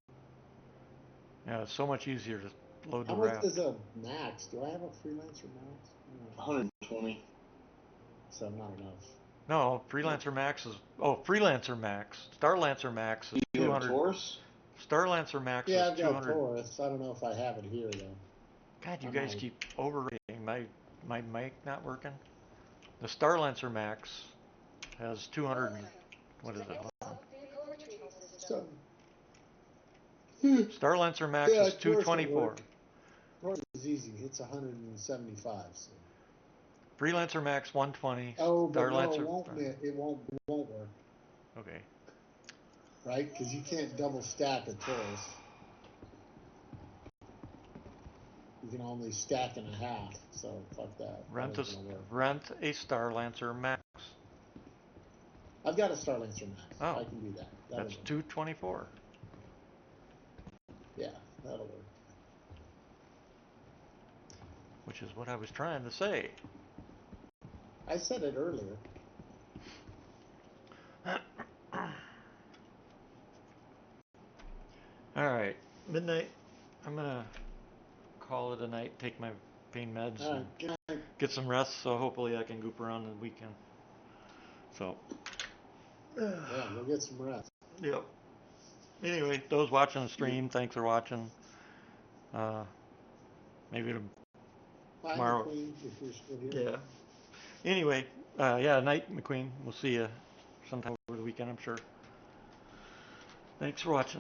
Yeah, it's so much easier to load the
How much
Raft.
is a max? Do I have a Freelancer max? No.
120.
So not enough.
No, Freelancer Max is... Oh, Freelancer Max. Starlancer Max is
You have a
200...
Taurus?
Starlancer Max
Yeah,
is
I've got
200...
Taurus. I don't know if I have it here though.
God, you
I
guys
might.
keep overrating. My mic not working. The Starlancer Max has 200... What is it?
Vehicle retrieval system.
So,
Starlancer Max
yeah,
is
of course it
224.
works. Taurus is easy. It's 175. So.
Freelancer Max 120.
Oh, but no,
Starlancer...
it won't work.
Okay.
Right? Because you can't double stack a Taurus. You can only stack and a half. So fuck that. That ain't gonna work.
Rent a Starlancer Max.
I've got a Starlancer Max.
Oh,
I can do that. That'll
that's
work.
224.
Yeah, that'll work.
Which is what I was trying to say.
I said it earlier.
Alright, midnight. I'm gonna call it a night, take my pain meds,
All right,
and
good night.
get some rest, so hopefully I can goop around the weekend. So.
Yeah, we'll get some rest.
Yep. Anyway, those watching the stream, thanks for watching. Maybe tomorrow.
McQueen, if you're still here.
Yeah. Anyway, yeah, night, McQueen. We'll see you sometime over the weekend, I'm sure. Thanks for watching.